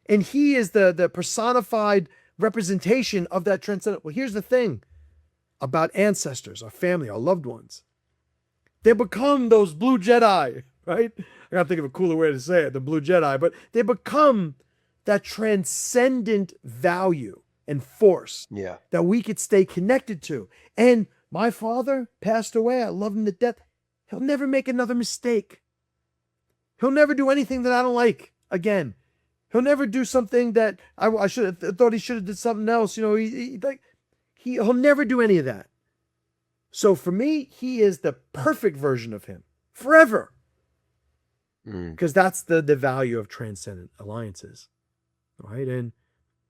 S2: And he is the personified representation of that transcendent. Well, here's the thing about ancestors, our family, our loved ones. They become those blue Jedi, right? I gotta think of a cooler way to say it, the blue Jedi, but they become that transcendent value and force
S1: Yeah.
S2: that we could stay connected to. And My father passed away. I love him to death. He'll never make another mistake. He'll never do anything that I don't like again. He'll never do something that I should have thought he should have did something else. He'll never do any of that. So for me, he is the perfect version of him forever. Because that's the value of transcendent alliances, right? And,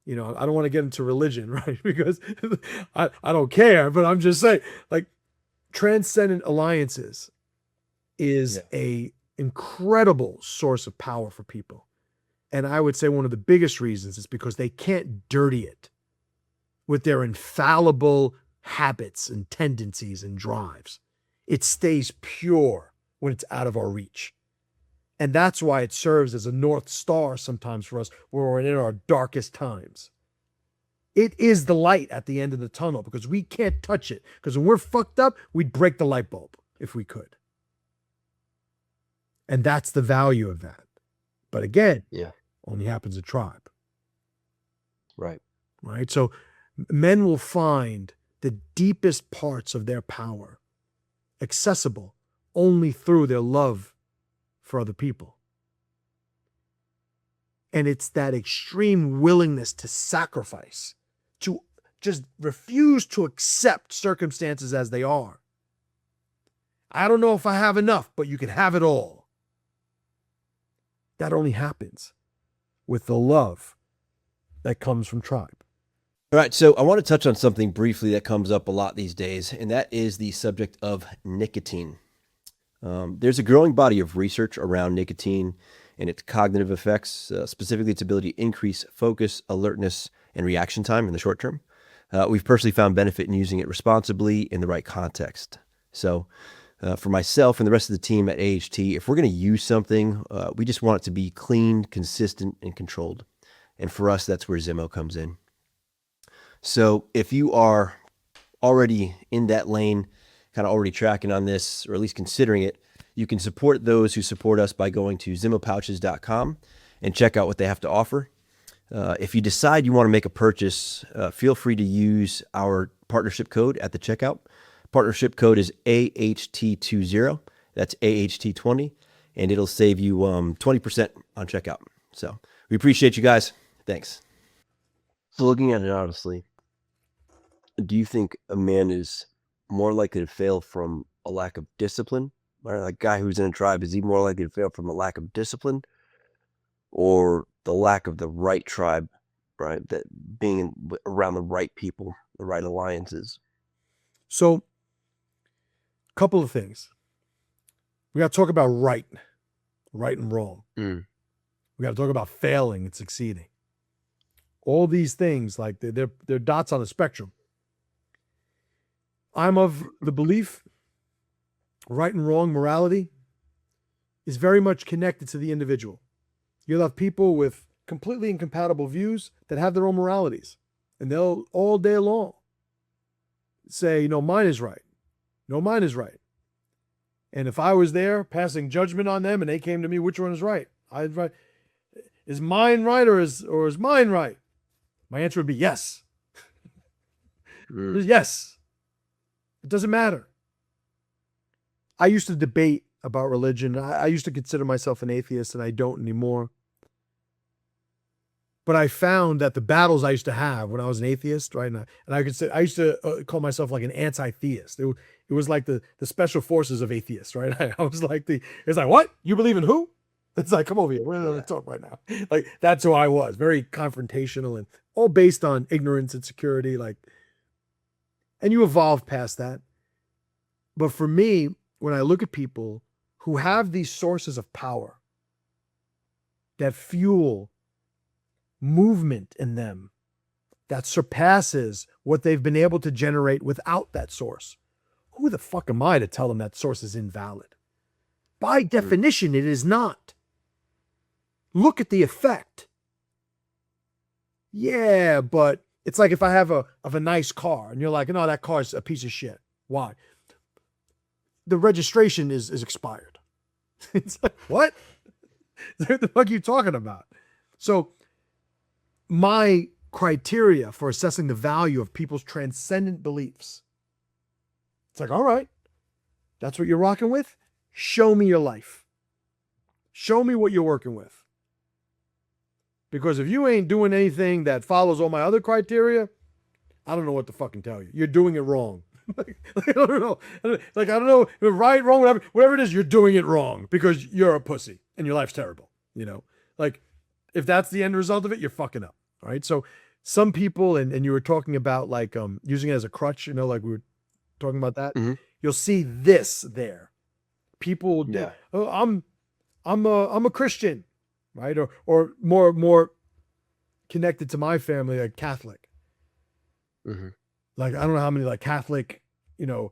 S2: I don't want to get into religion, right? Because I don't care, but I'm just saying, like, transcendent alliances is a incredible source of power for people. And I would say one of the biggest reasons is because they can't dirty it with their infallible habits and tendencies and drives. It stays pure when it's out of our reach. And that's why it serves as a North Star sometimes for us when we're in our darkest times. It is the light at the end of the tunnel because we can't touch it. Because when we're fucked up, we'd break the light bulb if we could. And that's the value of that. But again, only happens in tribe.
S1: Right.
S2: Right? So men will find the deepest parts of their power accessible only through their love for other people. And it's that extreme willingness to sacrifice, to just refuse to accept circumstances as they are. I don't know if I have enough, but you can have it all. That only happens with the love that comes from tribe.
S1: All right, so I want to touch on something briefly that comes up a lot these days, and that is the subject of nicotine. There's a growing body of research around nicotine and its cognitive effects, specifically its ability to increase focus, alertness, and reaction time in the short term. We've personally found benefit in using it responsibly in the right context. So for myself and the rest of the team at AHT, if we're going to use something, we just want it to be clean, consistent, and controlled. And for us, that's where Zimo comes in. So if you are already in that lane, kind of already tracking on this, or at least considering it, you can support those who support us by going to zimopouches.com and check out what they have to offer. If you decide you want to make a purchase, feel free to use our partnership code at the checkout. Partnership code is AHT20. That's AHT20, and it'll save you 20% on checkout. So we appreciate you guys. Thanks. So looking at it honestly, do you think a man is more likely to fail from a lack of discipline? Or a guy who's in a tribe, is he more likely to fail from a lack of discipline or the lack of the right tribe, right? That being around the right people, the right alliances?
S2: So, a couple of things. We got to talk about right and wrong. We got to talk about failing and succeeding. All these things, like they're dots on a spectrum. I'm of the belief right and wrong morality is very much connected to the individual. You'll have people with completely incompatible views that have their own moralities, and they'll all day long say, mine is right. No, mine is right. And if I was there passing judgment on them and they came to me, which one is right? Right. Is mine right or is mine right? My answer would be yes. Yes. It doesn't matter. I used to debate about religion. I used to consider myself an atheist, and I don't anymore. But I found that the battles I used to have when I was an atheist, right, and I used to call myself like an anti-theist. It was like the special forces of atheists, right? I was like it's like, what? You believe in who? It's like, come over here. We're going to talk right now. Like, that's who I was. Very confrontational and all based on ignorance and security. And you evolve past that. But for me, when I look at people who have these sources of power that fuel movement in them that surpasses what they've been able to generate without that source, who the fuck am I to tell them that source is invalid? By definition, it is not. Look at the effect. Yeah, but it's like if I have a nice car and you're like, no, that car's a piece of shit. Why? The registration is expired. It's like, what? What the fuck are you talking about? So my criteria for assessing the value of people's transcendent beliefs It's like, all right, that's what you're rocking with? Show me your life. Show me what you're working with. Because if you ain't doing anything that follows all my other criteria, I don't know what to fucking tell you. You're doing it wrong. I don't know. I don't know. Right, wrong, whatever it is, you're doing it wrong because you're a pussy and your life's terrible. Like if that's the end result of it, you're fucking up. All right. So some people, and you were talking about like using it as a crutch, like we were talking about that.
S1: Mm-hmm.
S2: You'll see this there. People, oh, I'm a Christian, right? Or more connected to my family, like Catholic.
S1: Mm-hmm.
S2: Like, I don't know how many like Catholic, the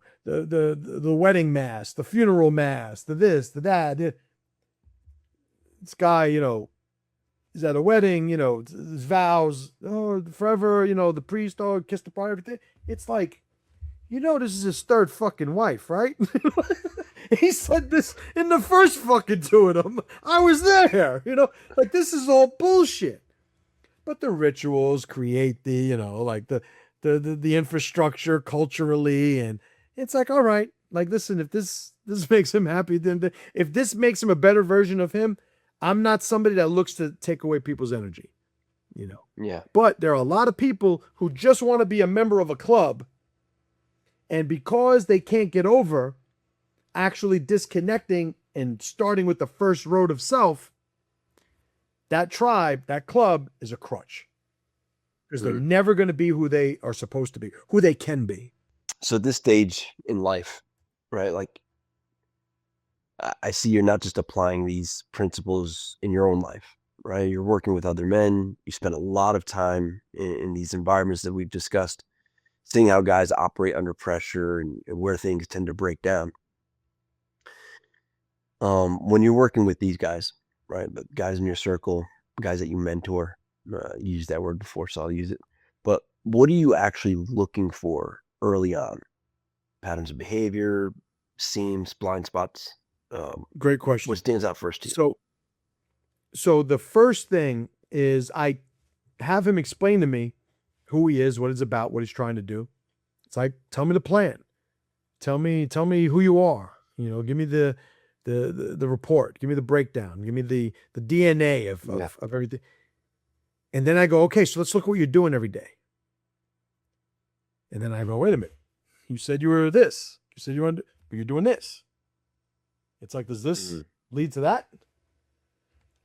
S2: wedding mass, the funeral mass, the this, the that. This guy, is at a wedding, his vows, forever, the priest, kiss the bride, everything. It's like, this is his third fucking wife, right? He said this in the first fucking two of them. I was there, like this is all bullshit. But the rituals create the, like the infrastructure culturally, and it's like, all right, like listen, if this makes him happy, then if this makes him a better version of him, I'm not somebody that looks to take away people's energy,
S1: Yeah.
S2: But there are a lot of people who just want to be a member of a club, and because they can't get over actually disconnecting and starting with the first road of self, that tribe, that club is a crutch. Because they're never going to be who they are supposed to be, who they can be.
S1: So at this stage in life, right? Like I see you're not just applying these principles in your own life, right? You're working with other men. You spend a lot of time in these environments that we've discussed, seeing how guys operate under pressure and where things tend to break down. When you're working with these guys, right? The guys in your circle, guys that you mentor, you used that word before, so I'll use it. But what are you actually looking for early on? Patterns of behavior, seams, blind spots?
S2: Great question.
S1: What stands out first to you?
S2: So the first thing is I have him explain to me who he is, what it's about, what he's trying to do. It's like, tell me the plan. Tell me who you are. Give me the report. Give me the breakdown. Give me the DNA of everything. And then I go, okay, so let's look at what you're doing every day. And then I go, wait a minute. You said you were this. You said you wanted, but you're doing this. It's like, does this lead to that?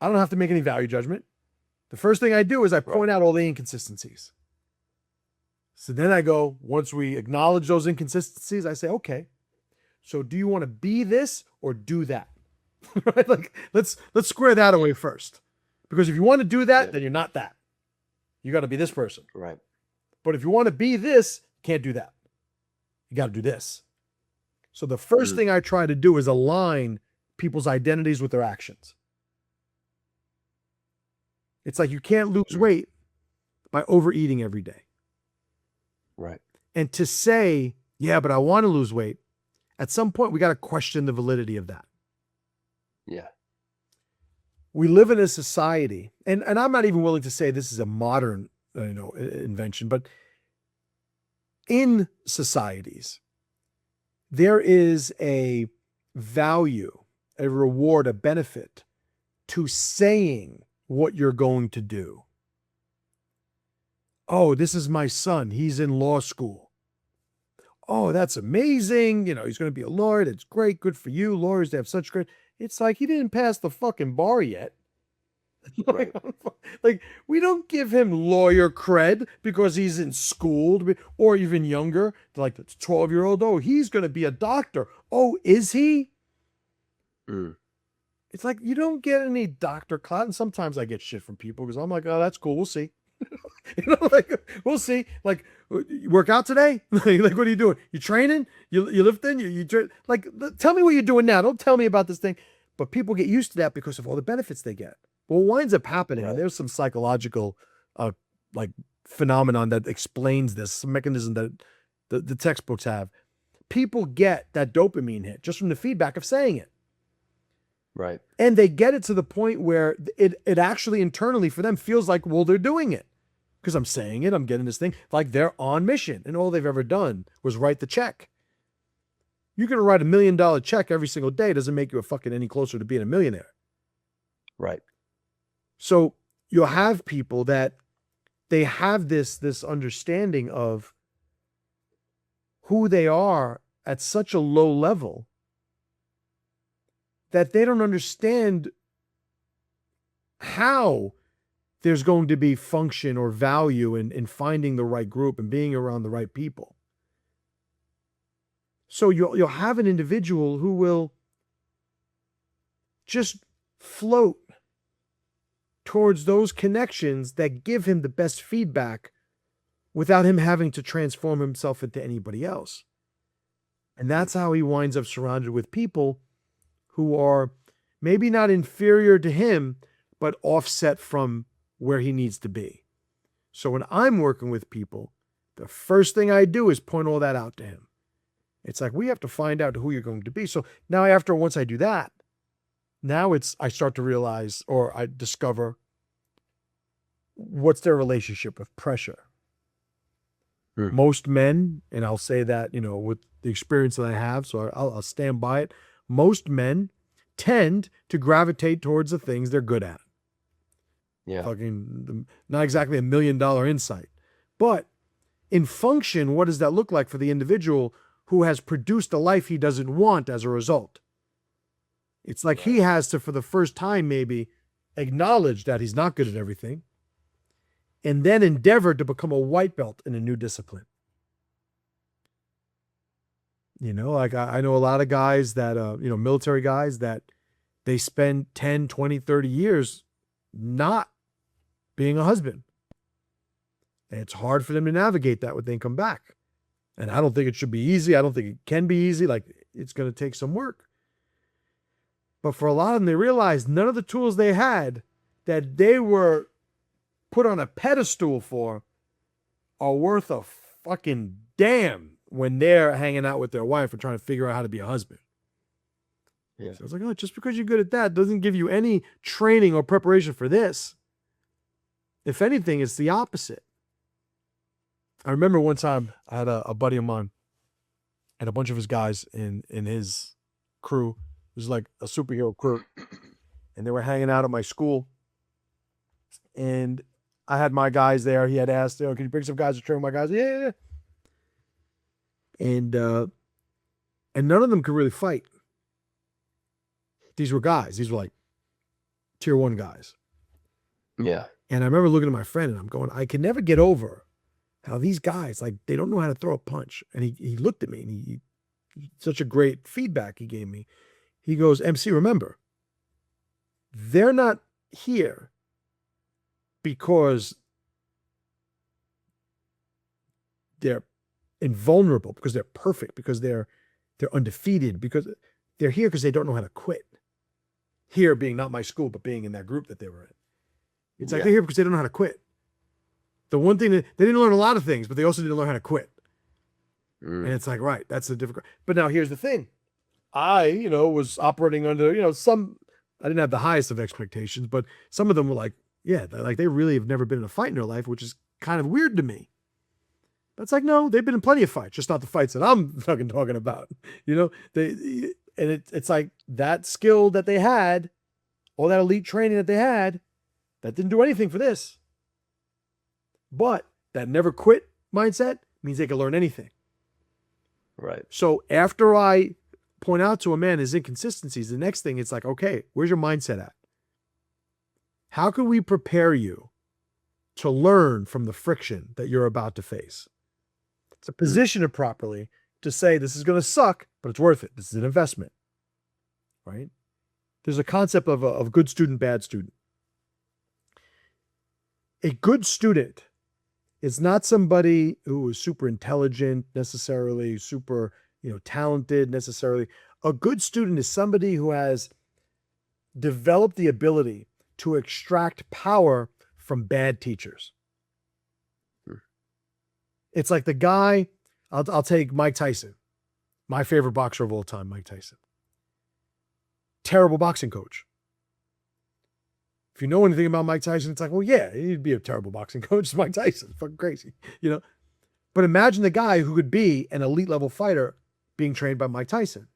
S2: I don't have to make any value judgment. The first thing I do is I point out all the inconsistencies. So then I go, once we acknowledge those inconsistencies, I say, okay, so do you want to be this or do that? Right? Like, let's square that away first. Because if you want to do that, then you're not that. You got to be this person.
S1: Right.
S2: But if you want to be this, you can't do that. You got to do this. So the first thing I try to do is align people's identities with their actions. It's like you can't lose weight by overeating every day.
S1: Right.
S2: And to say, yeah, but I want to lose weight, at some point we got to question the validity of that.
S1: Yeah.
S2: We live in a society, and I'm not even willing to say this is a modern, invention, but in societies, there is a value, a reward, a benefit to saying what you're going to do. Oh, this is my son. He's in law school. Oh, that's amazing. He's going to be a lawyer. That's great. Good for you. Lawyers, they have such great. It's like he didn't pass the fucking bar yet.
S1: Right.
S2: Like, we don't give him lawyer cred because he's in school or even younger. Like the 12-year-old, oh, he's going to be a doctor. Oh, is he? It's like, you don't get any doctor clout. And sometimes I get shit from people because I'm like, oh, that's cool. We'll see. We'll see. Like, you work out today? Like, what are you doing? You training? You lifting? You like, tell me what you're doing now. Don't tell me about this thing. But people get used to that because of all the benefits they get. Well, what winds up happening, and there's some psychological phenomenon that explains this, some mechanism that the textbooks have. People get that dopamine hit just from the feedback of saying it.
S1: Right.
S2: And they get it to the point where it actually internally for them feels like, well, they're doing it. Because I'm saying it, I'm getting this thing. Like they're on mission. And all they've ever done was write the check. You're going to write $1 million check every single day. Doesn't make you a fucking any closer to being a millionaire.
S1: Right.
S2: So you'll have people that they have this understanding of who they are at such a low level that they don't understand how there's going to be function or value in finding the right group and being around the right people. So you'll have an individual who will just float towards those connections that give him the best feedback without him having to transform himself into anybody else. And that's how he winds up surrounded with people who are maybe not inferior to him, but offset from where he needs to be. So when I'm working with people, the first thing I do is point all that out to him. It's like, we have to find out who you're going to be. So now once I do that, now I start to realize, or I discover, what's their relationship with pressure. Most men, and I'll say that, with the experience that I have, so I'll stand by it. Most men tend to gravitate towards the things they're good at.
S1: Yeah.
S2: Not exactly $1 million insight, but in function, what does that look like for the individual who has produced a life he doesn't want as a result? It's like he has to, for the first time, maybe acknowledge that he's not good at everything, and then endeavor to become a white belt in a new discipline. Like I know a lot of guys that, military guys that they spend 10, 20, 30 years not being a husband. And it's hard for them to navigate that when they come back. And I don't think it should be easy. I don't think it can be easy. Like, it's going to take some work. But for a lot of them, they realized none of the tools they had that they were put on a pedestal for are worth a fucking damn when they're hanging out with their wife and trying to figure out how to be a husband.
S1: Yeah.
S2: So it's like, just because you're good at that doesn't give you any training or preparation for this. If anything, it's the opposite. I remember one time I had a buddy of mine and a bunch of his guys in his crew. It was like a superhero crew. And they were hanging out at my school. And I had my guys there. He had asked, can you bring some guys to train my guys? Yeah. And none of them could really fight. These were guys. These were like tier 1 guys.
S1: Yeah.
S2: And I remember looking at my friend and I'm going, I can never get over how these guys, like, they don't know how to throw a punch. And he looked at me and he such a great feedback he gave me. He goes, MC, remember, they're not here because they're invulnerable, because they're perfect, because they're undefeated, because they're here because they don't know how to quit. Here being not my school, but being in that group that they were in. It's like they're here because they don't know how to quit. The one thing that they didn't learn a lot of things, but they also didn't learn how to quit. And it's like, right, that's the difficult. But now here's the thing. I, was operating under, I didn't have the highest of expectations, but some of them were like, they really have never been in a fight in their life, which is kind of weird to me. But it's like, no, they've been in plenty of fights, just not the fights that I'm fucking talking about. It's like that skill that they had, all that elite training that they had, that didn't do anything for this. But that never quit mindset means they can learn anything.
S1: Right.
S2: So after I point out to a man his inconsistencies, the next thing it's like, okay, where's your mindset at? How can we prepare you to learn from the friction that you're about to face? To position it properly to say, this is going to suck, but it's worth it. This is an investment, right? There's a concept of a good student, bad student. A good student is not somebody who is super intelligent necessarily, super, talented necessarily. A good student is somebody who has developed the ability to extract power from bad teachers. It's like the guy, I'll take Mike Tyson, my favorite boxer of all time, Mike Tyson. Terrible boxing coach. If you know anything about Mike Tyson, it's like, well, yeah, he'd be a terrible boxing coach. It's Mike Tyson. Fucking crazy, But imagine the guy who could be an elite level fighter, being trained by Mike Tyson.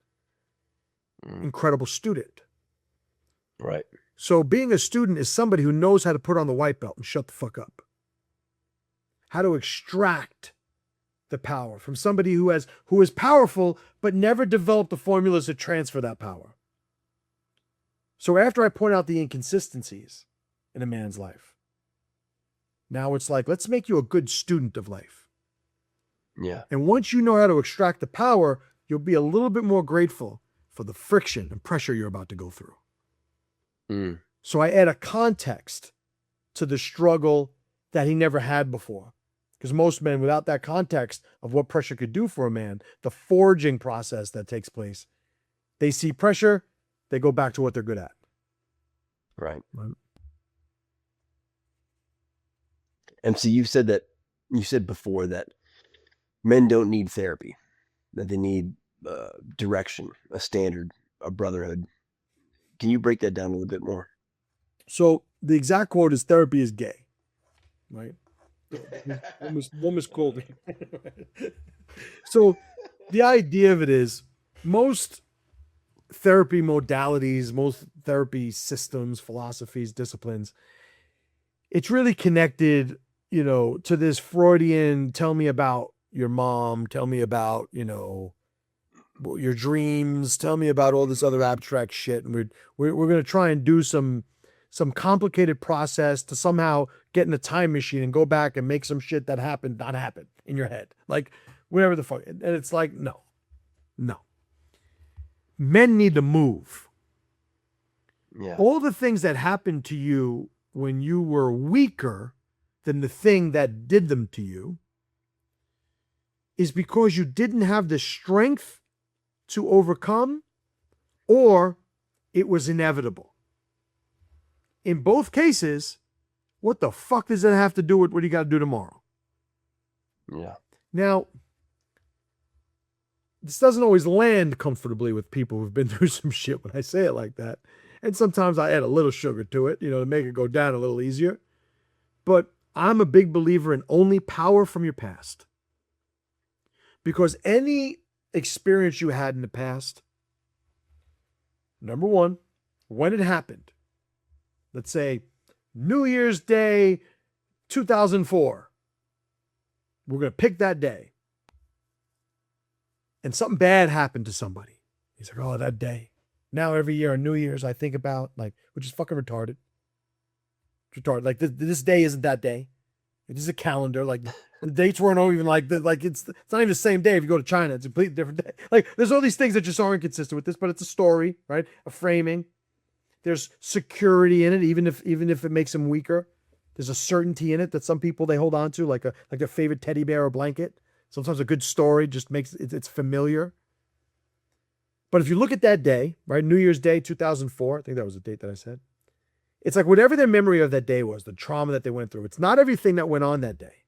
S2: Incredible student.
S1: Right.
S2: So being a student is somebody who knows how to put on the white belt and shut the fuck up. How to extract the power from somebody who is powerful but never developed the formulas to transfer that power. So after I point out the inconsistencies in a man's life, now it's like, let's make you a good student of life.
S1: Yeah.
S2: And once you know how to extract the power, you'll be a little bit more grateful for the friction and pressure you're about to go through. So I add a context to the struggle that he never had before. Because most men, without that context of what pressure could do for a man, the forging process that takes place, they see pressure, they go back to what they're good at.
S1: Right. And so you said before that men don't need therapy, that they need direction, a standard, a brotherhood. Can you break that down a little bit more?
S2: So the exact quote is, therapy is gay, right? One misquote me. So the idea of it is, most therapy modalities, most therapy systems, philosophies, disciplines, it's really connected, to this Freudian, tell me about your mom, tell me about, your dreams, tell me about all this other abstract shit. And we're going to try and do some complicated process to somehow get in a time machine and go back and make some shit that happened not happen in your head. Like, whatever the fuck. And it's like, no. Men need to move.
S1: Yeah.
S2: All the things that happened to you when you were weaker than the thing that did them to you is because you didn't have the strength to overcome, or it was inevitable. In both cases, what the fuck does that have to do with what you got to do tomorrow?
S1: Yeah.
S2: Now, this doesn't always land comfortably with people who've been through some shit when I say it like that. And sometimes I add a little sugar to it, to make it go down a little easier. But I'm a big believer in only power from your past. Because any experience you had in the past, number one, when it happened, let's say New Year's Day 2004, we're going to pick that day. And something bad happened to somebody. He's like, oh, that day. Now every year on New Year's, I think about, which is fucking retarded. It's retarded. Like, this day isn't that day. It is a calendar. Like, the dates weren't even it's not even the same day. If you go to China, it's a completely different day. Like, there's all these things that just aren't consistent with this, but it's a story, right? A framing. There's security in it, even if it makes them weaker. There's a certainty in it that some people, they hold on to, like their favorite teddy bear or blanket. Sometimes a good story just makes it's familiar. But if you look at that day, right, New Year's Day 2004, I think that was the date that I said. It's like whatever their memory of that day was, the trauma that they went through. It's not everything that went on that day,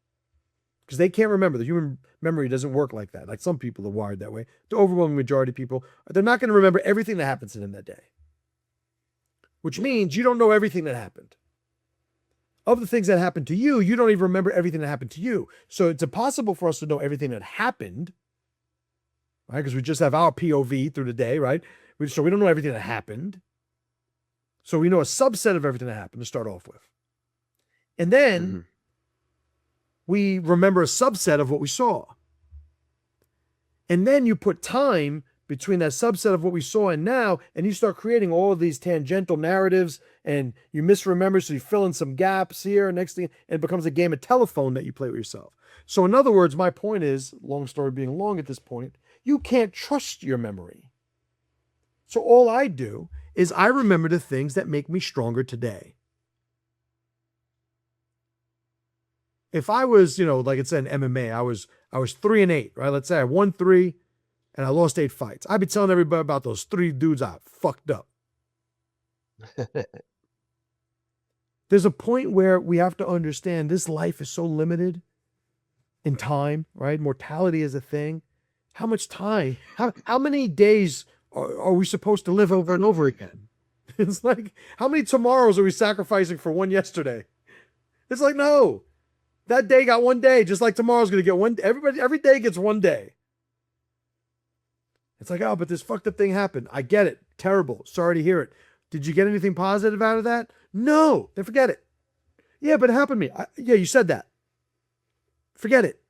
S2: because they can't remember. The human memory doesn't work like that. Like, some people are wired that way. The overwhelming majority of people, they're not going to remember everything that happens to them that day, which means you don't know everything that happened. Of the things that happened to you, you don't even remember everything that happened to you. So it's impossible for us to know everything that happened, right? Because we just have our POV through the day, right? So we don't know everything that happened. So we know a subset of everything that happened to start off with. And then we remember a subset of what we saw. And then you put time between that subset of what we saw and now, and you start creating all of these tangential narratives, and you misremember, so you fill in some gaps here, next thing, and it becomes a game of telephone that you play with yourself. So in other words, my point is, long story being long at this point, you can't trust your memory. So all I do is I remember the things that make me stronger today. If I was, like it said in MMA, I was 3-8, right? Let's say I won 3 and I lost 8 fights. I'd be telling everybody about those 3 dudes I fucked up. There's a point where we have to understand this life is so limited in time, right? Mortality is a thing. How much time? How many days are we supposed to live over and over again? It's like, how many tomorrows are we sacrificing for one yesterday? It's like, no, that day got one day, just like tomorrow's going to get one. Every day gets one day. It's like, oh, but this fucked up thing happened. I get it. Terrible. Sorry to hear it. Did you get anything positive out of that? No. Then forget it. Yeah, but it happened to me. Yeah, you said that. Forget it.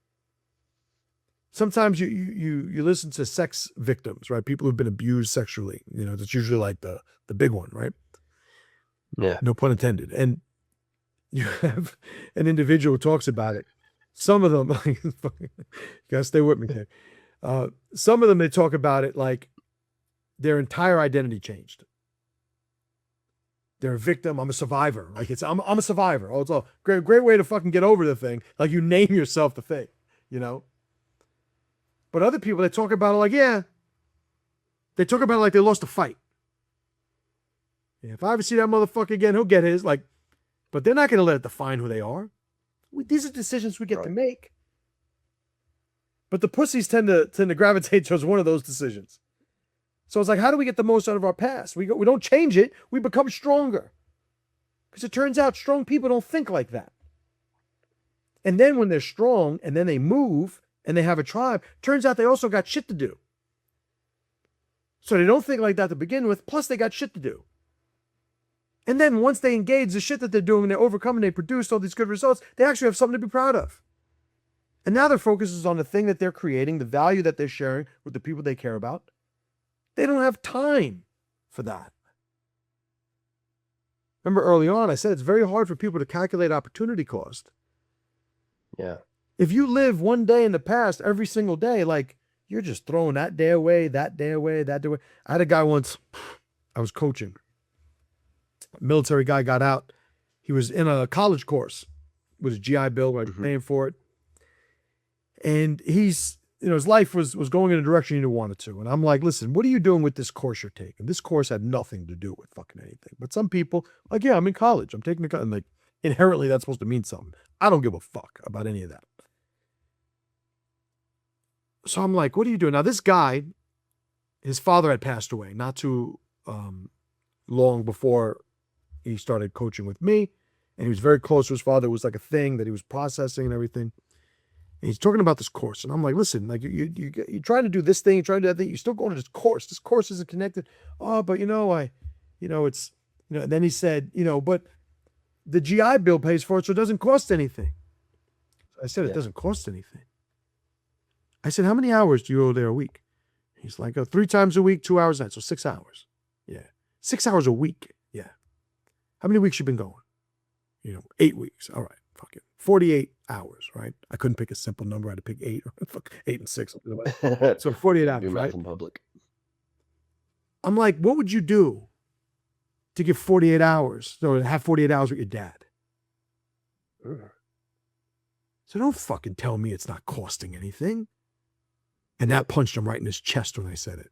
S2: Sometimes you listen to sex victims, right? People who've been abused sexually. You know, that's usually like the big one, right?
S1: Yeah.
S2: No pun intended. And you have an individual who talks about it. Some of them, like, you gotta stay with me here. Some of them, they talk about it like their entire identity changed. They're a victim. I'm a survivor. Like I'm a survivor. Oh, it's a great way to fucking get over the thing. Like you name yourself the thing, you know? But other people, they talk about it like, yeah. They talk about it like they lost a fight. Yeah, if I ever see that motherfucker again, he'll get his. Like, but they're not going to let it define who they are. These are decisions we get to make. But the pussies tend to gravitate towards one of those decisions. So it's like, how do we get the most out of our past? We don't change it. We become stronger. Because it turns out strong people don't think like that. And then when they're strong and then they move and they have a tribe, turns out they also got shit to do. So they don't think like that to begin with, plus they got shit to do. And then once they engage the shit that they're doing and they overcome and they produce all these good results, they actually have something to be proud of. And now their focus is on the thing that they're creating, the value that they're sharing with the people they care about. They don't have time for that. Remember early on, I said it's very hard for people to calculate opportunity cost.
S1: Yeah.
S2: If you live one day in the past every single day, like you're just throwing that day away, that day away, that day away. I had a guy once, I was coaching. A military guy got out. He was in a college course with his GI Bill, like paying for it. And he's, his life was going in a direction he didn't want it to. And I'm like, listen, what are you doing with this course you're taking? This course had nothing to do with fucking anything. But some people, like, yeah, I'm in college. I'm taking and like inherently that's supposed to mean something. I don't give a fuck about any of that. So I'm like, what are you doing? Now, this guy, his father had passed away not too long before he started coaching with me. And he was very close to his father. It was like a thing that he was processing and everything. And he's talking about this course. And I'm like, listen, like you're trying to do this thing, you're trying to do that thing. You're still going to this course. This course isn't connected. Oh, but it's, and then he said, but the GI Bill pays for it, so it doesn't cost anything. So I said, it doesn't cost anything. I said, how many hours do you owe there a week? He's like, 3 times a week, 2 hours a night. So 6 hours. Yeah. 6 hours a week. Yeah. How many weeks you been going? 8 weeks. All right. Fuck it. 48 hours, right? I couldn't pick a simple number. I had to pick 8 or 8 and 6. So 48 hours, right?
S1: In public.
S2: I'm like, what would you do to get 48 hours? So have 48 hours with your dad. So don't fucking tell me it's not costing anything. And that punched him right in his chest when I said it.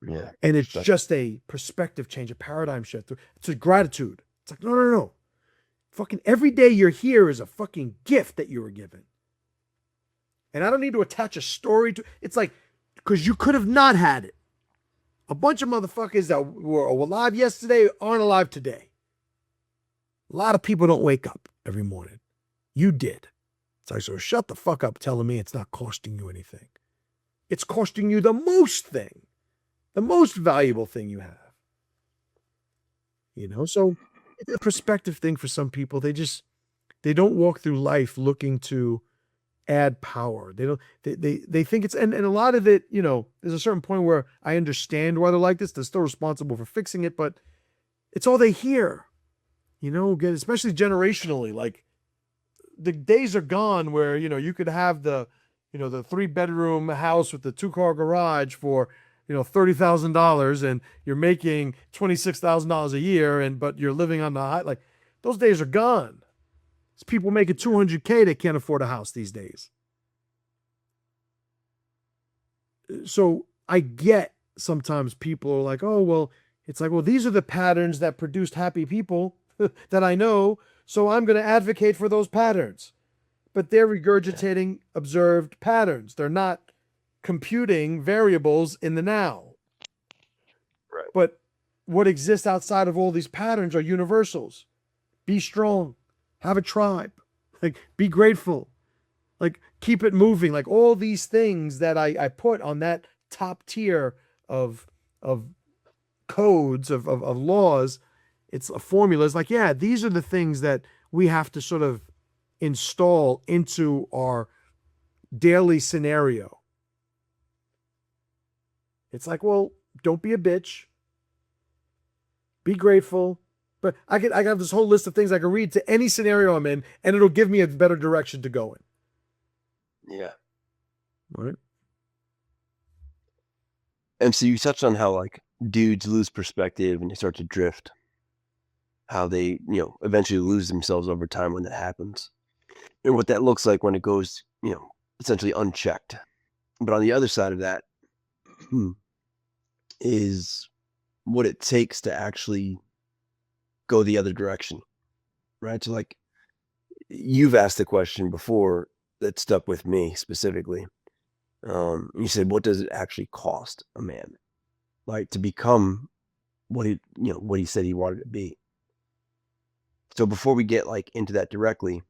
S1: Yeah.
S2: And it's just a perspective change, a paradigm shift. It's a gratitude. It's like, no. Fucking every day you're here is a fucking gift that you were given. And I don't need to attach a story to it's like, because you could have not had it. A bunch of motherfuckers that were alive yesterday aren't alive today. A lot of people don't wake up every morning. You did. It's like, so shut the fuck up telling me it's not costing you anything. It's costing you the most thing. The most valuable thing you have. So it's a perspective thing for some people. They don't walk through life looking to add power. They think it's, and a lot of it, there's a certain point where I understand why they're like this. They're still responsible for fixing it, but it's all they hear, especially generationally. Like the days are gone where, you could have the 3-bedroom house with the 2-car garage for, $30,000 and you're making $26,000 a year but you're living on the high, like those days are gone. There's people making $200K that can't afford a house these days. So I get sometimes people are like, oh, well, it's like, well, these are the patterns that produced happy people that I know. So I'm going to advocate for those patterns, but they're regurgitating observed patterns. They're not computing variables in the now.
S1: Right.
S2: But what exists outside of all these patterns are universals. Be strong, have a tribe, like be grateful, like keep it moving, like all these things that I put on that top tier of codes of laws. It's a formula. It's like, yeah, these are the things that we have to sort of install into our daily scenario. It's like, well, don't be a bitch. Be grateful. But I have this whole list of things I can read to any scenario I'm in, and it'll give me a better direction to go in.
S1: Yeah.
S2: All right.
S1: And so you touched on how like dudes lose perspective and they start to drift. How they, eventually lose themselves over time when that happens. And what that looks like when it goes, essentially unchecked. But on the other side of that is what it takes to actually go the other direction, right? So like you've asked the question before that stuck with me specifically. You said, what does it actually cost a man, like to become what he said he wanted to be? So before we get like into that directly,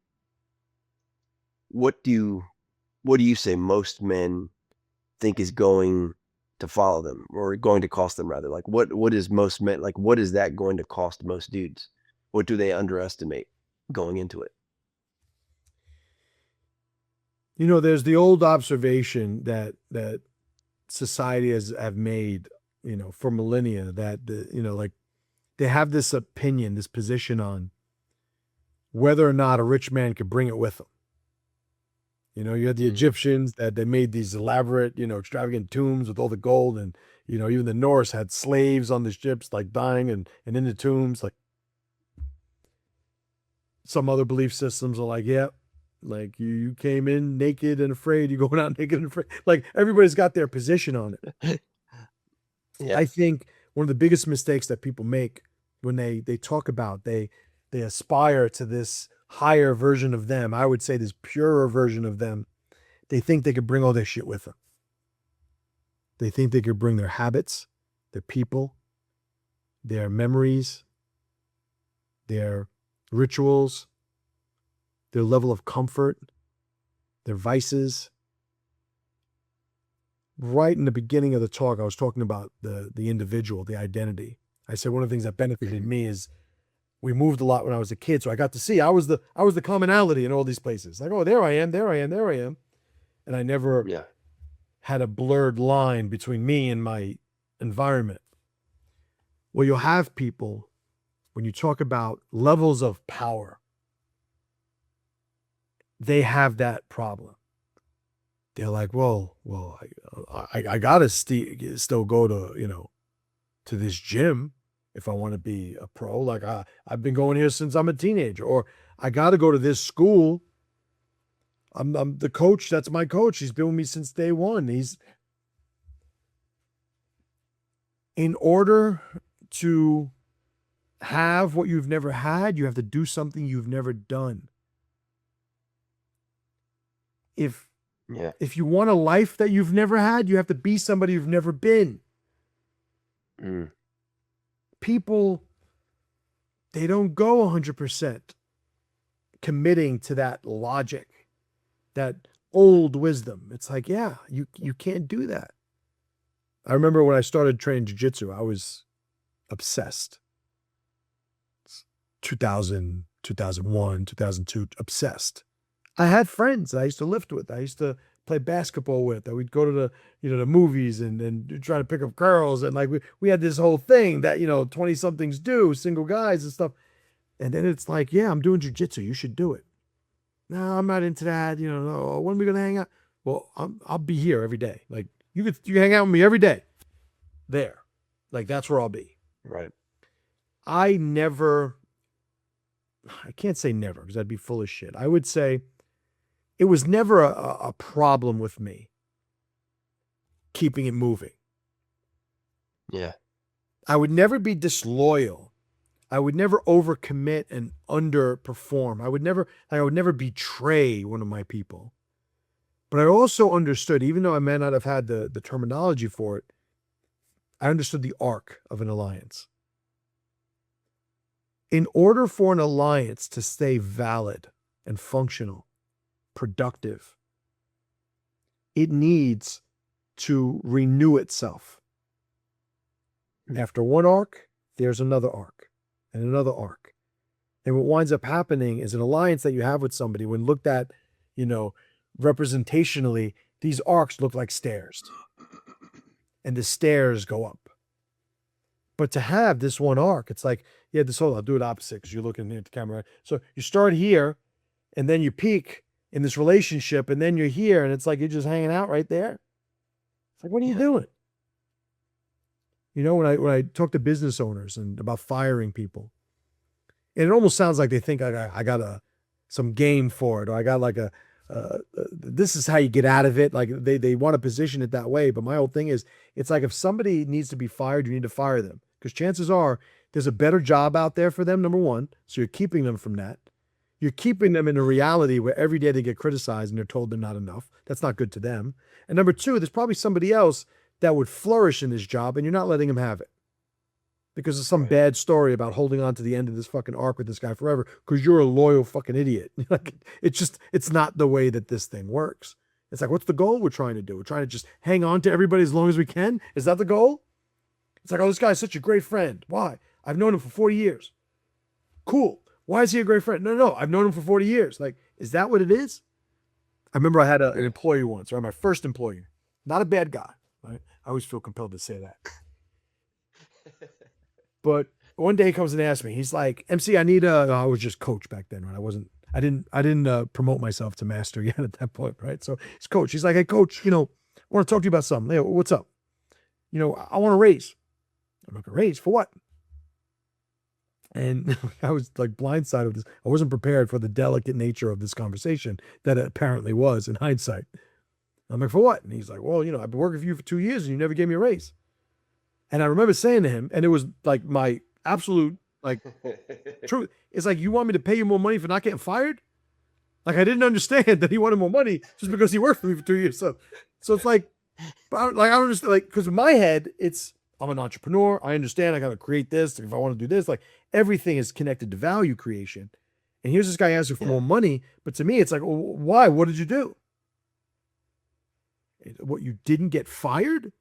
S1: what do you say most men think is going to follow them or going to cost them rather? Like what is most men, like what is that going to cost most dudes? What do they underestimate going into it?
S2: There's the old observation that society have made, for millennia, that like they have this opinion, this position on whether or not a rich man could bring it with him. You had the Egyptians that they made these elaborate, extravagant tombs with all the gold, and even the Norse had slaves on the ships, like dying and in the tombs. Like some other belief systems are like, yeah, like you came in naked and afraid, you're going out naked and afraid. Like everybody's got their position on it.
S1: Yeah.
S2: I think one of the biggest mistakes that people make when they talk about they aspire to this higher version of them, I would say this purer version of them, they think they could bring all their shit with them. They think they could bring their habits, their people, their memories, their rituals, their level of comfort, their vices. Right in the beginning of the talk, I was talking about the individual, the identity. I said one of the things that benefited me is we moved a lot when I was a kid, so I got to see I was the commonality in all these places. Like, oh, there I am, and I never had a blurred line between me and my environment. Well, you'll have people when you talk about levels of power, they have that problem. They're like, well, I gotta still go to to this gym if I want to be a pro. Like I've been going here since I'm a teenager, or I got to go to this school. I'm the coach. That's my coach. He's been with me since day one. In order to have what you've never had, you have to do something you've never done. If you want a life that you've never had, you have to be somebody you've never been. People, they don't go 100% committing to that logic, that old wisdom. It's like, yeah, you can't do that. I remember when I started training jiu-jitsu, I was obsessed. 2000, 2001, 2002, obsessed. I had friends that I used to lift with. I used to play basketball with. That we'd go to the the movies and try to pick up girls, and like we had this whole thing that 20-somethings do, single guys and stuff. And then it's like, yeah, I'm doing jiu-jitsu. You should do it. No, I'm not into that. No, when are we gonna hang out? Well, I'll be here every day. Like you can hang out with me every day. There, like that's where I'll be.
S1: Right.
S2: I can't say never because that'd be full of shit. I would say it was never a problem with me keeping it moving.
S1: Yeah.
S2: I would never be disloyal. I would never overcommit and underperform. I would never betray one of my people. But I also understood, even though I may not have had the terminology for it, I understood the arc of an alliance. In order for an alliance to stay valid and functional, productive, it needs to renew itself. After one arc, there's another arc and another arc. And what winds up happening is an alliance that you have with somebody, when looked at, representationally, these arcs look like stairs. And the stairs go up. But to have this one arc, it's like, I'll do it opposite because you're looking at the camera. So you start here and then you peak in this relationship and then you're here and it's like you're just hanging out right there. It's like, what are you doing? When I talk to business owners and about firing people, and it almost sounds like they think I got some game for it, or I got like this is how you get out of it. Like they want to position it that way. But my whole thing is, it's like if somebody needs to be fired, you need to fire them, because chances are there's a better job out there for them, number one. So you're keeping them from that. You're keeping them in a reality where every day they get criticized and they're told they're not enough. That's not good to them. And number two, there's probably somebody else that would flourish in this job and you're not letting them have it because of some bad story about holding on to the end of this fucking arc with this guy forever because you're a loyal fucking idiot. It's not the way that this thing works. It's like, what's the goal we're trying to do? We're trying to just hang on to everybody as long as we can. Is that the goal? It's like, oh, this guy's such a great friend. Why? I've known him for 40 years. Cool. Why is he a great friend? No. I've known him for 40 years. Like, is that what it is? I remember I had an employee once, right? My first employee, not a bad guy. Right? I always feel compelled to say that. But one day he comes and asks me, he's like, MC, I was just coach back then, right? I didn't promote myself to master yet at that point, right? So he's coach. He's like, hey, coach, I want to talk to you about something. Hey, what's up? I want a raise. I'm like, a raise for what? And I was like blindsided with this. I wasn't prepared for the delicate nature of this conversation that it apparently was in hindsight. I'm like, for what? And he's like, well, I've been working for you for 2 years and you never gave me a raise. And I remember saying to him, and it was like my absolute truth. It's like, you want me to pay you more money for not getting fired? Like, I didn't understand that he wanted more money just because he worked for me for 2 years. So it's like, I don't understand, like, because in my head, I'm an entrepreneur. I understand I got to create this. If I want to do this, like everything is connected to value creation. And here's this guy asking for more money. But to me, it's like, well, why? What did you do? What, you didn't get fired?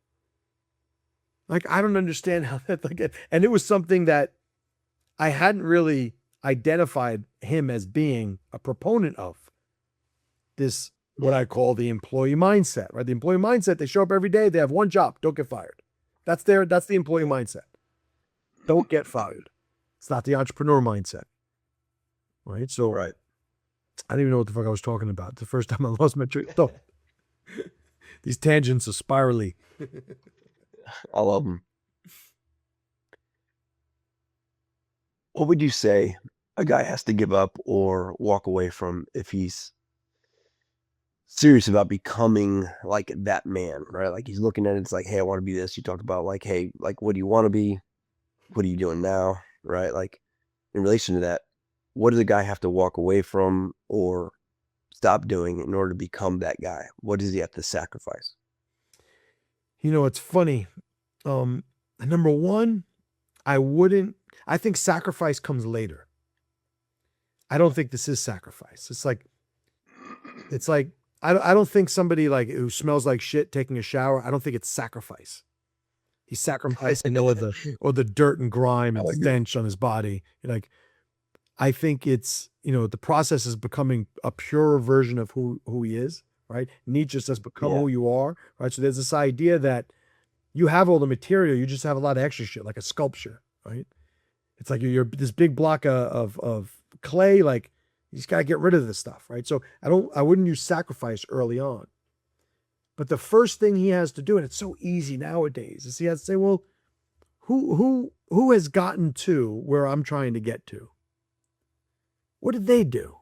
S2: Like, I don't understand how that, and it was something that I hadn't really identified him as being a proponent of. This, what I call the employee mindset, right? The employee mindset, they show up every day. They have one job. Don't get fired. That's the employee mindset. Don't get fired. It's not the entrepreneur mindset. Right? So I didn't even know what the fuck I was talking about. It's the first time I lost my train of thought. These tangents are spirally.
S1: All of them. What would you say a guy has to give up or walk away from if he's serious about becoming like that man, right? Like he's looking at it, it's like, hey, I want to be this. You talked about like, hey, like, what do you want to be? What are you doing now? Right? Like in relation to that, what does a guy have to walk away from or stop doing in order to become that guy? What does he have to sacrifice?
S2: It's funny. Number one, I think sacrifice comes later. I don't think this is sacrifice. It's like, I don't think somebody like who smells like shit taking a shower, I don't think it's sacrifice. He's sacrificing or the dirt and grime and stench on his body. Like, I think it's, the process is becoming a purer version of who he is, right? Nietzsche says, become who you are, right? So there's this idea that you have all the material, you just have a lot of extra shit, like a sculpture, right? It's like you're this big block of clay, like you just got to get rid of this stuff, right? So I wouldn't use sacrifice early on. But the first thing he has to do, and it's so easy nowadays, is he has to say, well, who has gotten to where I'm trying to get to? What did they do?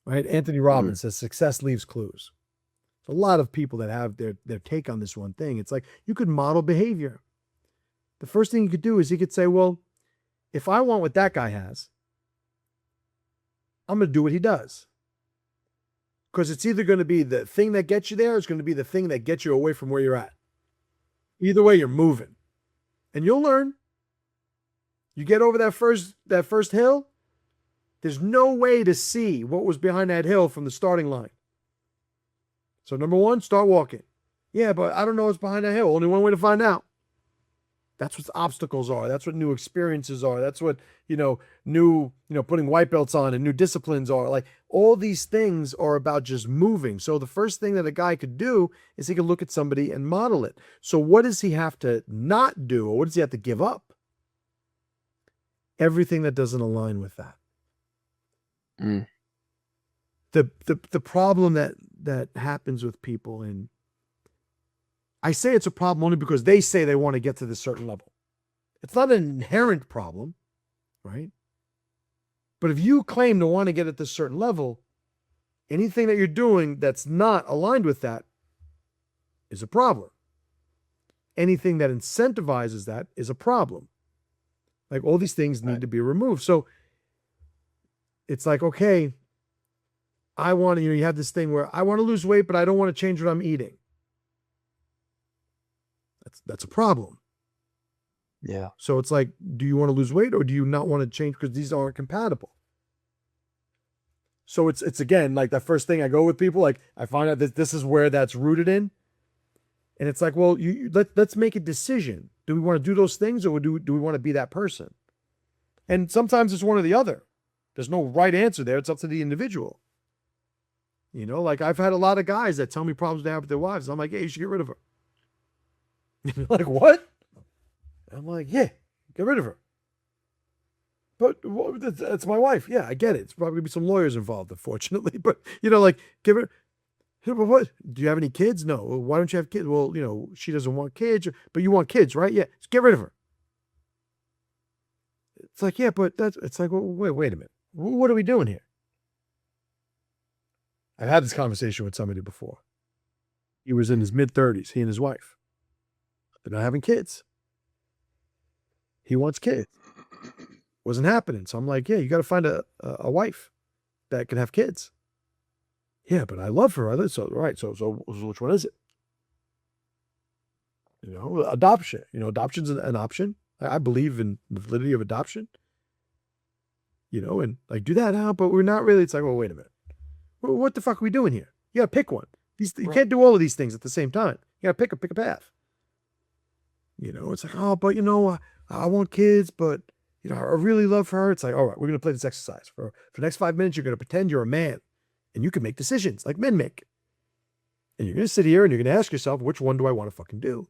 S2: Right? Anthony Robbins says success leaves clues. There's a lot of people that have their take on this one thing. It's like you could model behavior. The first thing you could do is he could say, well, if I want what that guy has, I'm going to do what he does. Because it's either going to be the thing that gets you there, or it's going to be the thing that gets you away from where you're at. Either way, you're moving. And you'll learn. You get over that first hill, there's no way to see what was behind that hill from the starting line. So number one, start walking. Yeah, but I don't know what's behind that hill. Only one way to find out. That's what obstacles are. That's what new experiences are. That's what, new, putting white belts on and new disciplines are. Like all these things are about just moving. So the first thing that a guy could do is he could look at somebody and model it. So what does he have to not do, or what does he have to give up? Everything that doesn't align with that.
S1: Mm.
S2: The problem that happens with people, and I say it's a problem only because they say they want to get to this certain level. It's not an inherent problem, right? But if you claim to want to get at this certain level, anything that you're doing that's not aligned with that is a problem. Anything that incentivizes that is a problem. Like all these things need to be removed. So it's like, okay, I want to, you have this thing where I want to lose weight, but I don't want to change what I'm eating. That's a problem.
S1: Yeah.
S2: So it's like, do you want to lose weight or do you not want to change because these aren't compatible? So it's again, like that first thing I go with people, like I find out that this is where that's rooted in. And it's like, well, let's make a decision. Do we want to do those things or do we want to be that person? And sometimes it's one or the other. There's no right answer there. It's up to the individual. Like I've had a lot of guys that tell me problems they have with their wives. I'm like, hey, you should get rid of her. Like, what? I'm like, yeah, get rid of her. But that's my wife. Yeah, I get it. It's probably going to be some lawyers involved, unfortunately. But, like, give her. What? Do you have any kids? No. Well, why don't you have kids? Well, she doesn't want kids. But you want kids, right? Yeah. Just get rid of her. It's like, yeah, but it's like, well, wait a minute. What are we doing here? I've had this conversation with somebody before. He was in his mid-30s, he and his wife. They're not having kids. He wants kids. Wasn't happening. So I'm like, yeah, you got to find a wife that can have kids. Yeah, but I love her. So right. So which one is it? Adoption. Adoption's an option. I believe in the validity of adoption. And like do that, but we're not really. It's like, well, wait a minute. What the fuck are we doing here? You got to pick one. You can't do all of these things at the same time. You got to pick a path. It's like, oh, but I want kids, but I really love her. It's like, all right, we're going to play this exercise. For the next 5 minutes, you're going to pretend you're a man and you can make decisions like men make. And you're going to sit here and you're going to ask yourself, which one do I want to fucking do?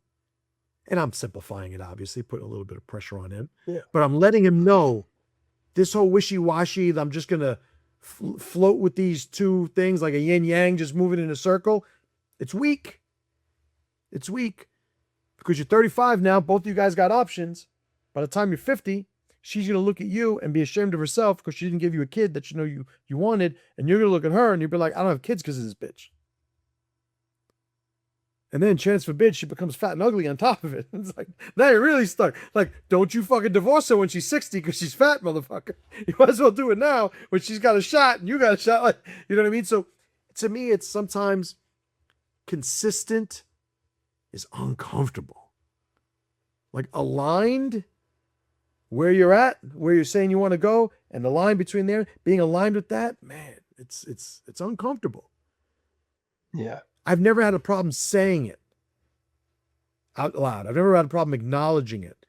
S2: And I'm simplifying it, obviously, putting a little bit of pressure on him. Yeah. But I'm letting him know this whole wishy-washy, I'm just going to float with these two things like a yin-yang, just moving in a circle. It's weak. It's weak. Because you're 35 now, both of you guys got options. By the time you're 50, she's going to look at you and be ashamed of herself because she didn't give you a kid that you wanted. And you're going to look at her and you'll be like, I don't have kids because of this bitch. And then, chance forbid, she becomes fat and ugly on top of it. It's like, now you're really stuck. Like, don't you fucking divorce her when she's 60 because she's fat, motherfucker. You might as well do it now when she's got a shot and you got a shot. Like, you know what I mean? So, to me, it's sometimes consistent is uncomfortable. Like aligned where you're at, where you're saying you want to go, and the line between there, being aligned with that, man, it's uncomfortable.
S1: Yeah.
S2: I've never had a problem saying it out loud. I've never had a problem acknowledging it.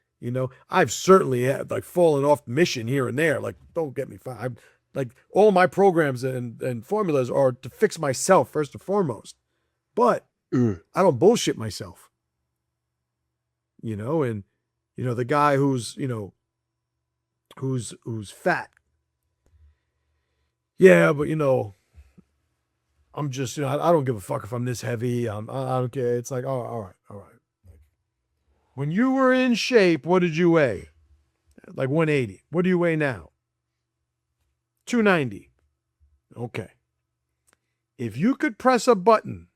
S2: I've certainly had like fallen off mission here and there. Like, don't get me fired. Like all my programs and formulas are to fix myself first and foremost. But I don't bullshit myself. And the guy who's fat. Yeah, but I'm just, I don't give a fuck if I'm this heavy. I don't care. It's like, oh, all right. When you were in shape, what did you weigh? Like 180. What do you weigh now? 290. Okay. If you could press a button,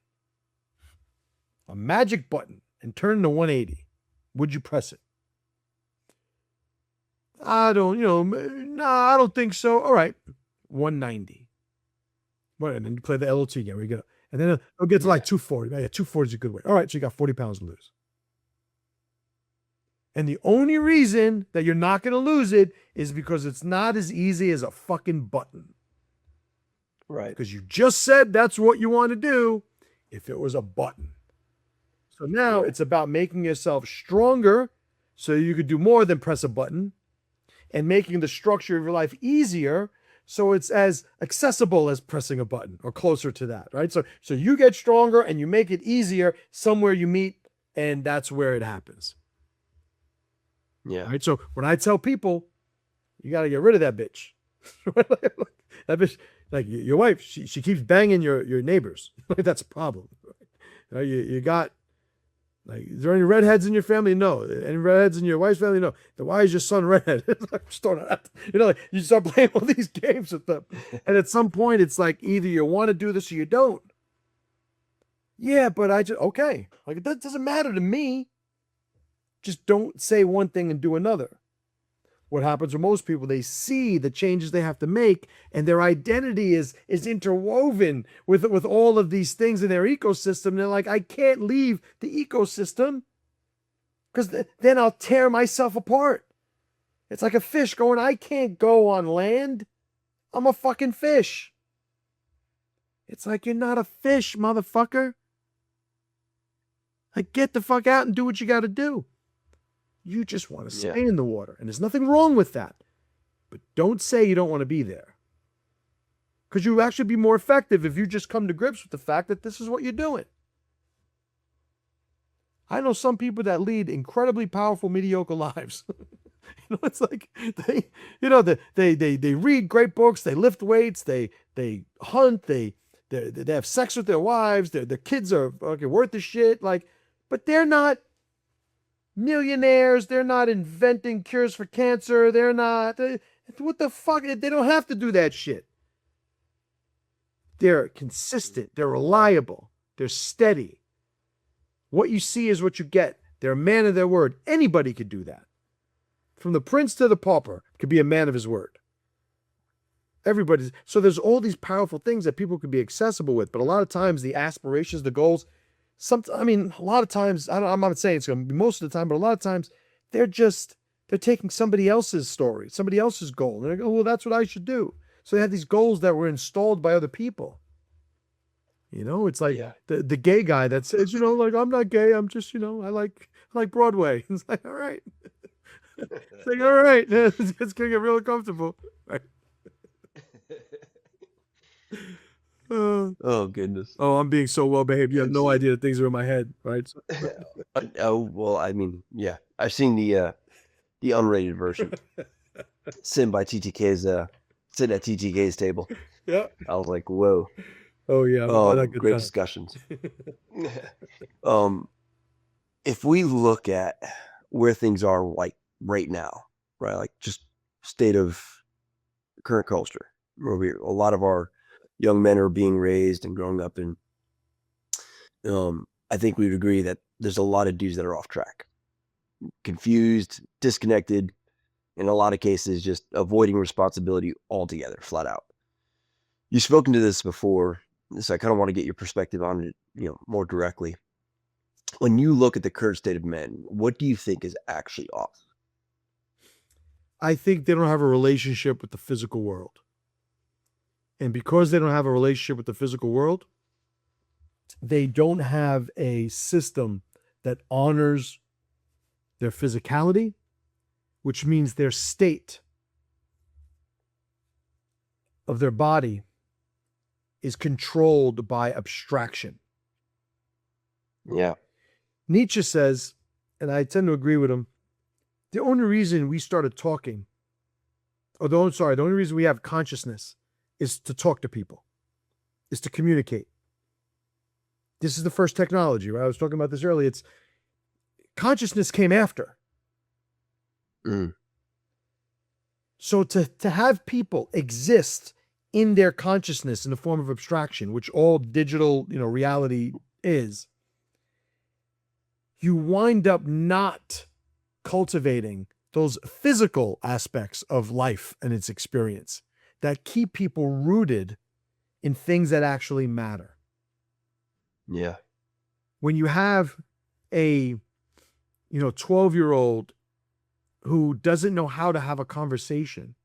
S2: a magic button, and turn to 180, would you press it? I don't think so. All right. 190. Well, and then you play the LOT again. Where you get, and then it'll get to like 240. Yeah, 240 is a good weight. All right, so you got 40 pounds to lose. And the only reason that you're not going to lose it is because it's not as easy as a fucking button.
S1: Right.
S2: Because you just said that's what you want to do. If it was a button. So now it's about making yourself stronger so you could do more than press a button, and making the structure of your life easier so it's as accessible as pressing a button or closer to that, right? So you get stronger and you make it easier somewhere you meet, and that's where it happens.
S1: Yeah.
S2: Right? So when I tell people, you got to get rid of that bitch. That bitch, like your wife, she keeps banging your neighbors. That's a problem. Right? You got, like, is there any redheads in your family? No. Any redheads in your wife's family? No. Then why is your son redhead? Like, you start playing all these games with them. And at some point, it's like either you want to do this or you don't. Yeah, but okay. Like, that doesn't matter to me. Just don't say one thing and do another. What happens with most people, they see the changes they have to make, and their identity is interwoven with all of these things in their ecosystem. They're like, I can't leave the ecosystem because then I'll tear myself apart. It's like a fish going, I can't go on land. I'm a fucking fish. It's like, you're not a fish, motherfucker. Like, get the fuck out and do what you got to do. You just want to stay in the water. And there's nothing wrong with that. But don't say you don't want to be there. Because you'll actually be more effective if you just come to grips with the fact that this is what you're doing. I know some people that lead incredibly powerful, mediocre lives. It's like they read great books, they lift weights, they hunt, they have sex with their wives, their kids are fucking worth the shit. Like, but they're not millionaires. They're not inventing cures for cancer. They're not. What the fuck? They don't have to do that shit. They're consistent. They're reliable. They're steady. What you see is what you get. They're a man of their word. Anybody could do that. From the prince to the pauper could be a man of his word. Everybody's. So there's all these powerful things that people could be accessible with. But a lot of times the aspirations, the goals, a lot of times, I'm not saying it's going to be most of the time, but a lot of times they're taking somebody else's story, somebody else's goal. And they go, well, that's what I should do. So they have these goals that were installed by other people. It's like the gay guy that says, like, I'm not gay. I'm just, I like Broadway. It's like, all right. It's like, all right. It's going to get real comfortable. Right.
S1: Oh goodness.
S2: Oh, I'm being so well behaved. You have no idea the things are in my head, right?
S1: Well, I mean, yeah, I've seen the unrated version. Sim by TTK's sitting at TTK's table.
S2: Yeah.
S1: I was like, whoa.
S2: Oh yeah.
S1: Great discussions. If we look at where things are like right now, right, like just state of current culture, where a lot of our young men are being raised and growing up in, I think we would agree that there's a lot of dudes that are off track, confused, disconnected, in a lot of cases, just avoiding responsibility altogether, flat out. You've spoken to this before, so I kind of want to get your perspective on it, more directly. When you look at the current state of men, what do you think is actually off?
S2: I think they don't have a relationship with the physical world. And because they don't have a relationship with the physical world, they don't have a system that honors their physicality, which means their state of their body is controlled by abstraction.
S1: Yeah.
S2: Nietzsche says, and I tend to agree with him, the only reason we started talking, the only reason we have consciousness is to talk to people, is to communicate. This is the first technology, right? I was talking about this earlier. Consciousness came after. So to have people exist in their consciousness in the form of abstraction, which all digital, reality is, you wind up not cultivating those physical aspects of life and its experience that keep people rooted in things that actually matter.
S1: Yeah.
S2: When you have a 12-year-old who doesn't know how to have a conversation,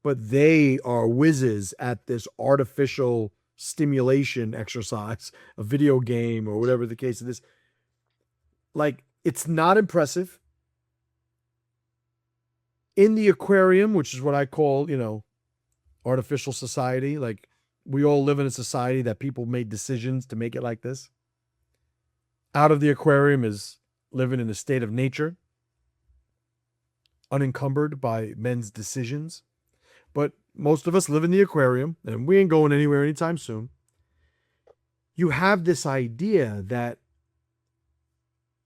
S2: but they are whizzes at this artificial stimulation exercise, a video game, or whatever the case is. Like, it's not impressive. In the aquarium, which is what I call, artificial society, like we all live in a society that people made decisions to make it like this. Out of the aquarium is living in a state of nature, unencumbered by men's decisions. But most of us live in the aquarium, and we ain't going anywhere anytime soon. You have this idea that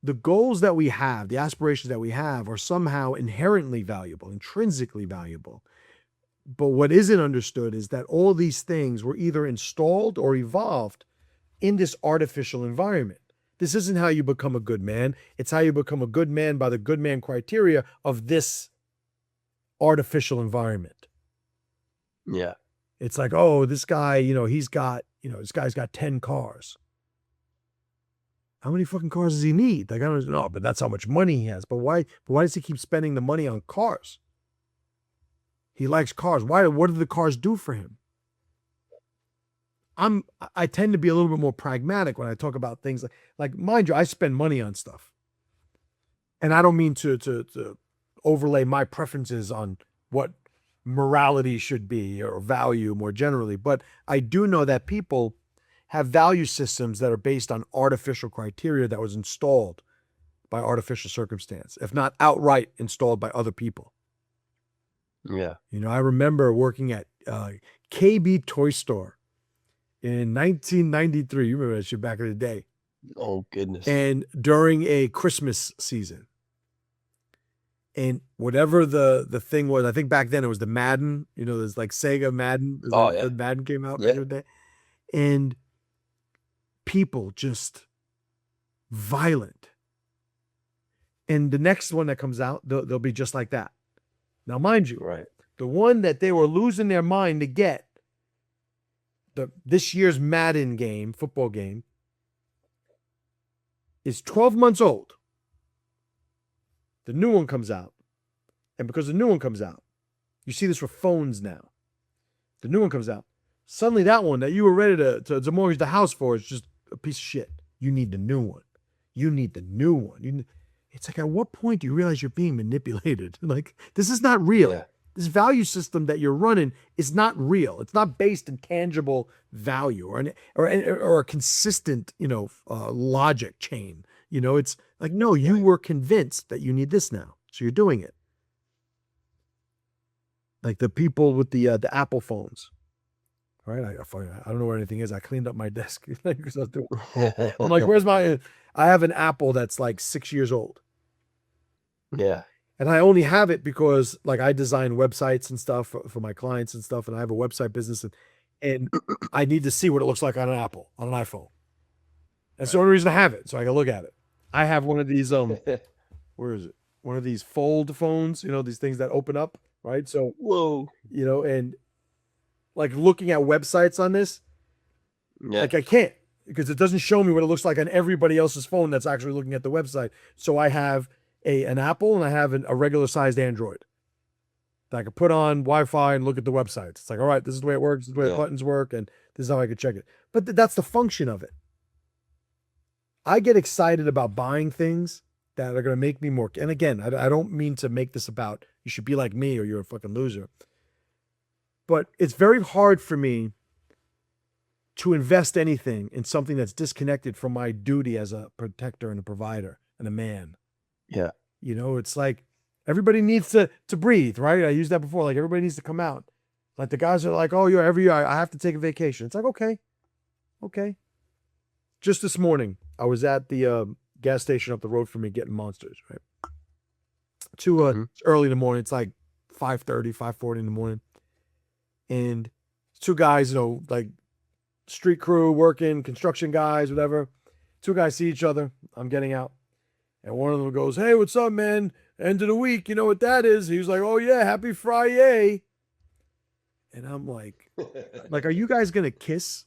S2: the goals that we have, the aspirations that we have, are somehow inherently valuable, intrinsically valuable. But what isn't understood is that all these things were either installed or evolved in this artificial environment. This isn't how you become a good man. It's how you become a good man by the good man criteria of this artificial environment.
S1: Yeah.
S2: It's like, oh, this guy, this guy's got 10 cars. How many fucking cars does he need? Like, I don't know, but that's how much money he has. But why does he keep spending the money on cars? He likes cars. Why? What do the cars do for him? I tend to be a little bit more pragmatic when I talk about things like mind you, I spend money on stuff. And I don't mean to overlay my preferences on what morality should be or value more generally, but I do know that people have value systems that are based on artificial criteria that was installed by artificial circumstance, if not outright installed by other people.
S1: Yeah.
S2: I remember working at KB Toy Store in 1993. You remember that shit back in the day.
S1: Oh, goodness.
S2: And during a Christmas season. And whatever the thing was, I think back then it was the Madden, there's like Sega Madden.
S1: Oh, yeah.
S2: The Madden came out
S1: Yeah.
S2: back in the day. And people just violent. And the next one that comes out, they'll be just like that. Now, mind you,
S1: Right.
S2: the one that they were losing their mind to get, this year's Madden game, football game, is 12 months old. The new one comes out. And because the new one comes out, you see this for phones now. The new one comes out. Suddenly that one that you were ready to mortgage the house for is just a piece of shit. You need the new one. You need the new one. It's like, at what point do you realize you're being manipulated? Like, this is not real.
S1: Yeah.
S2: This value system that you're running is not real. It's not based in tangible value or a consistent, logic chain. It's like, no, you were convinced that you need this now, so you're doing it. Like the people with the Apple phones, right? I don't know where anything is. I cleaned up my desk because I was doing. I'm like, where's my? I have an Apple that's like 6 years old.
S1: Yeah.
S2: And I only have it because like I design websites and stuff for my clients and stuff. And I have a website business and I need to see what it looks like on an Apple, on an iPhone. That's the only reason I have it. So I can look at it. I have one of these, where is it? One of these fold phones, these things that open up, right? So,
S1: Whoa.
S2: And like looking at websites on this,
S1: Yeah.
S2: like I can't because it doesn't show me what it looks like on everybody else's phone that's actually looking at the website. So I have an Apple and I have a regular sized Android that I can put on Wi-Fi and look at the websites. It's like, all right, this is the way it works. This is the way the buttons work. And this is how I can check it. But that's the function of it. I get excited about buying things that are going to make me more. And again, I don't mean to make this about you should be like me or you're a fucking loser. But it's very hard for me to invest anything in something that's disconnected from my duty as a protector and a provider and a man.
S1: Yeah.
S2: It's like everybody needs to breathe, right? I used that before. Like everybody needs to come out. Like the guys are like, oh, every year I have to take a vacation. It's like, okay. Just this morning, I was at the gas station up the road from me getting Monsters, right? It's early in the morning. It's like 5:30, 5:40 in the morning. And two guys, like street crew working, construction guys, whatever. Two guys see each other. I'm getting out. And one of them goes, hey, what's up, man? End of the week. You know what that is? He was like, oh, yeah, happy Friday. And I'm like, are you guys going to kiss?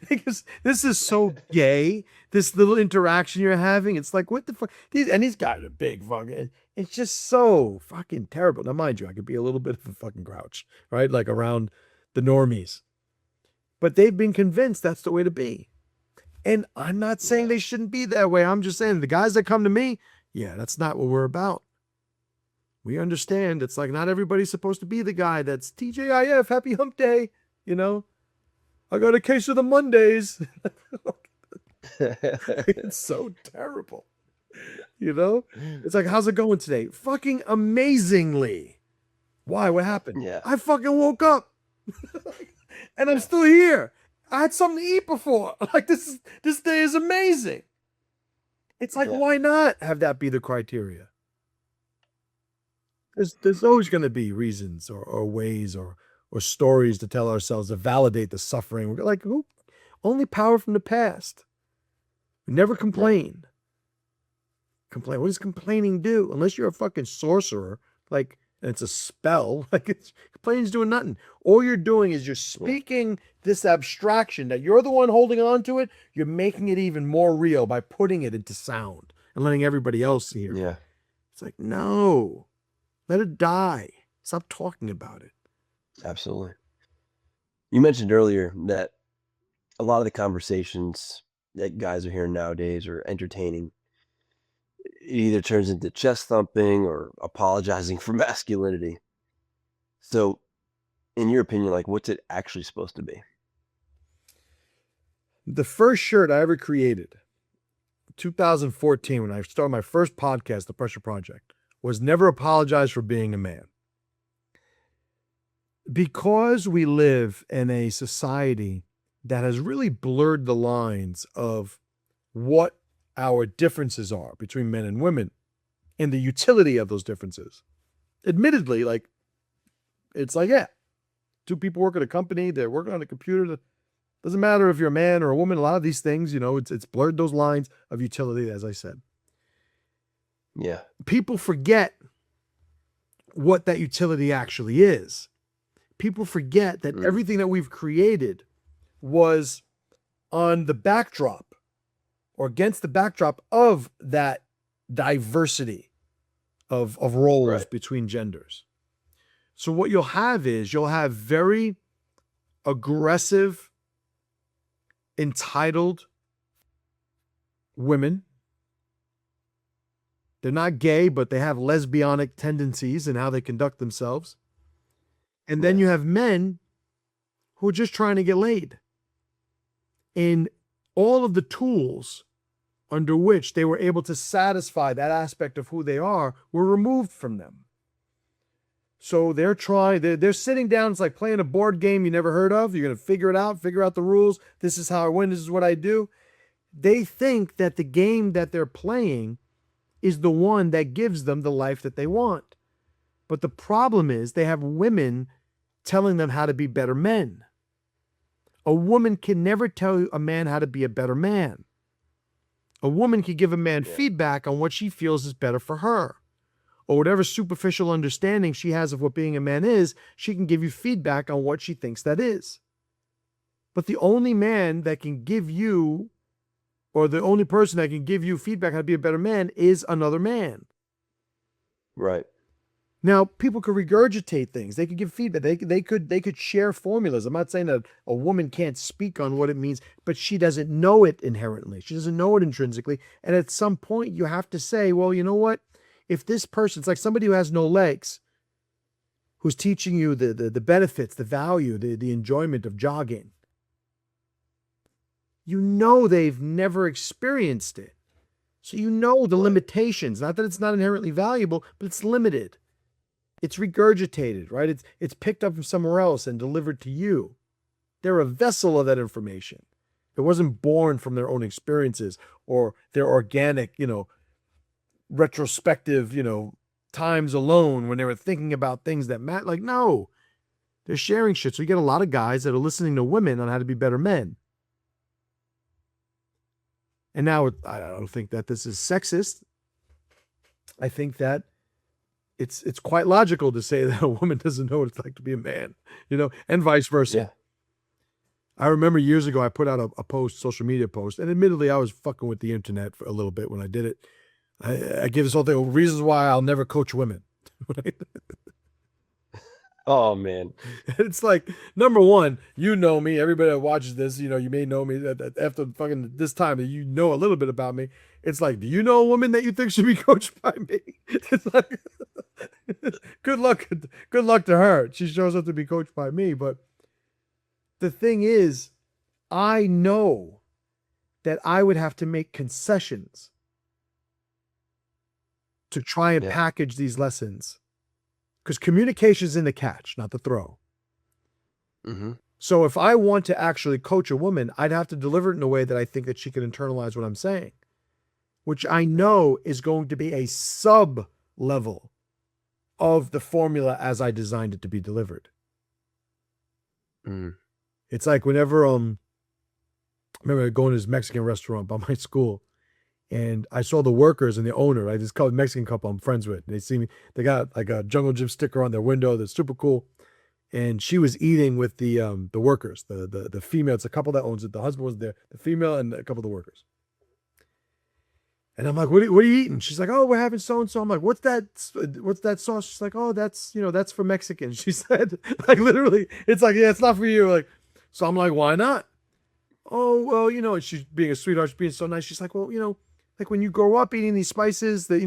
S2: Because this is so gay. This little interaction you're having. It's like, what the fuck? These guys are big fucking. It's just so fucking terrible. Now, mind you, I could be a little bit of a fucking grouch, right? Like around the normies. but they've been convinced that's the way to be. And I'm not saying they shouldn't be that way. I'm just saying the guys that come to me, yeah, that's not what we're about. We understand it's like not everybody's supposed to be the guy that's TJIF, happy hump day, you know? I got a case of the Mondays. It's so terrible. You know? It's like, how's it going today? Fucking amazingly. Why? What happened?
S1: Yeah.
S2: I fucking woke up. And I'm still here. I had something to eat before. Like this day is amazing. It's like, why not have that be the criteria? There's always going to be reasons or ways or stories to tell ourselves to validate the suffering. We're like, who? Only power from the past. We never complain. Complain. What does complaining do? Unless you're a fucking sorcerer, like, and it's a spell, like complaining's doing nothing. All you're doing is you're speaking this abstraction that you're the one holding on to it. You're making it even more real by putting it into sound and letting everybody else hear it.
S1: Yeah.
S2: It's like, no, let it die. Stop talking about it.
S1: Absolutely. You mentioned earlier that a lot of the conversations that guys are hearing nowadays are entertaining. It either turns into chest thumping or apologizing for masculinity. So, in your opinion, like, what's it actually supposed to be?
S2: The first shirt I ever created, 2014, when I started my first podcast, The Pressure Project, was never apologize for being a man. Because we live in a society that has really blurred the lines of what our differences are between men and women and the utility of those differences. Admittedly, like, it's like, yeah, two people work at a company, they're working on a computer. Doesn't matter if you're a man or a woman. A lot of these things, it's blurred those lines of utility, as I said.
S1: Yeah.
S2: People forget what that utility actually is. People forget that everything that we've created was on the backdrop or against the backdrop of that diversity of roles between genders. So what you'll have is you'll have very aggressive, entitled women. They're not gay, but they have lesbianic tendencies in how they conduct themselves. And then you have men who are just trying to get laid. And all of the tools under which they were able to satisfy that aspect of who they are were removed from them. So they're sitting down. It's like playing a board game you never heard of. You're going to figure it out, figure out the rules. This is how I win. This is what I do. They think that the game that they're playing is the one that gives them the life that they want. But the problem is they have women telling them how to be better men. A woman can never tell a man how to be a better man. A woman can give a man feedback on what she feels is better for her. Or whatever superficial understanding she has of what being a man is, she can give you feedback on what she thinks that is. But the only man that can give you, or the only person that can give you feedback how to be a better man is another man.
S1: Right.
S2: Now, people could regurgitate things. They could give feedback. They could share formulas. I'm not saying that a woman can't speak on what it means, but she doesn't know it inherently. She doesn't know it intrinsically. And at some point, you have to say, well, you know what? If this person, it's like somebody who has no legs, who's teaching you the benefits, the value, the enjoyment of jogging. You know they've never experienced it. So you know the limitations. Not that it's not inherently valuable, but it's limited. It's regurgitated, right? It's picked up from somewhere else and delivered to you. They're a vessel of that information. It wasn't born from their own experiences or their organic, retrospective, times alone when they were thinking about things that matter. Like, no, they're sharing shit. So you get a lot of guys that are listening to women on how to be better men. And now I don't think that this is sexist. I think that it's quite logical to say that a woman doesn't know what it's like to be a man, and vice versa.
S1: Yeah.
S2: I remember years ago, I put out a post, social media post, and admittedly, I was fucking with the internet for a little bit when I did it. I give this whole thing, reasons why I'll never coach women.
S1: Oh man.
S2: It's like, number one, you know me. Everybody that watches this, you may know me after fucking this time that you know a little bit about me. It's like, do you know a woman that you think should be coached by me? It's like, good luck, good luck to her. She shows up to be coached by me. But the thing is, I know that I would have to make concessions to try and
S1: Yeah.
S2: package these lessons, because communication is in the catch, not the throw.
S1: Mm-hmm.
S2: So if I want to actually coach a woman, I'd have to deliver it in a way that I think that she can internalize what I'm saying, which I know is going to be a sub level of the formula as I designed it to be delivered.
S1: Mm.
S2: It's like whenever I remember going to this Mexican restaurant by my school, and I saw the workers and the owner, like this Mexican couple I'm friends with. And they see me, they got like a Jungle Gym sticker on their window that's super cool. And she was eating with the workers, the female. It's a couple that owns it. The husband was there, the female and a couple of the workers. And I'm like, what are you eating? She's like, oh, we're having so and so. I'm like, what's that sauce? She's like, oh, that's for Mexicans. She said, like, literally, it's like, yeah, it's not for you. Like, so I'm like, why not? Oh, well, and she's being a sweetheart, she's being so nice. She's like, well, like when you grow up eating these spices that,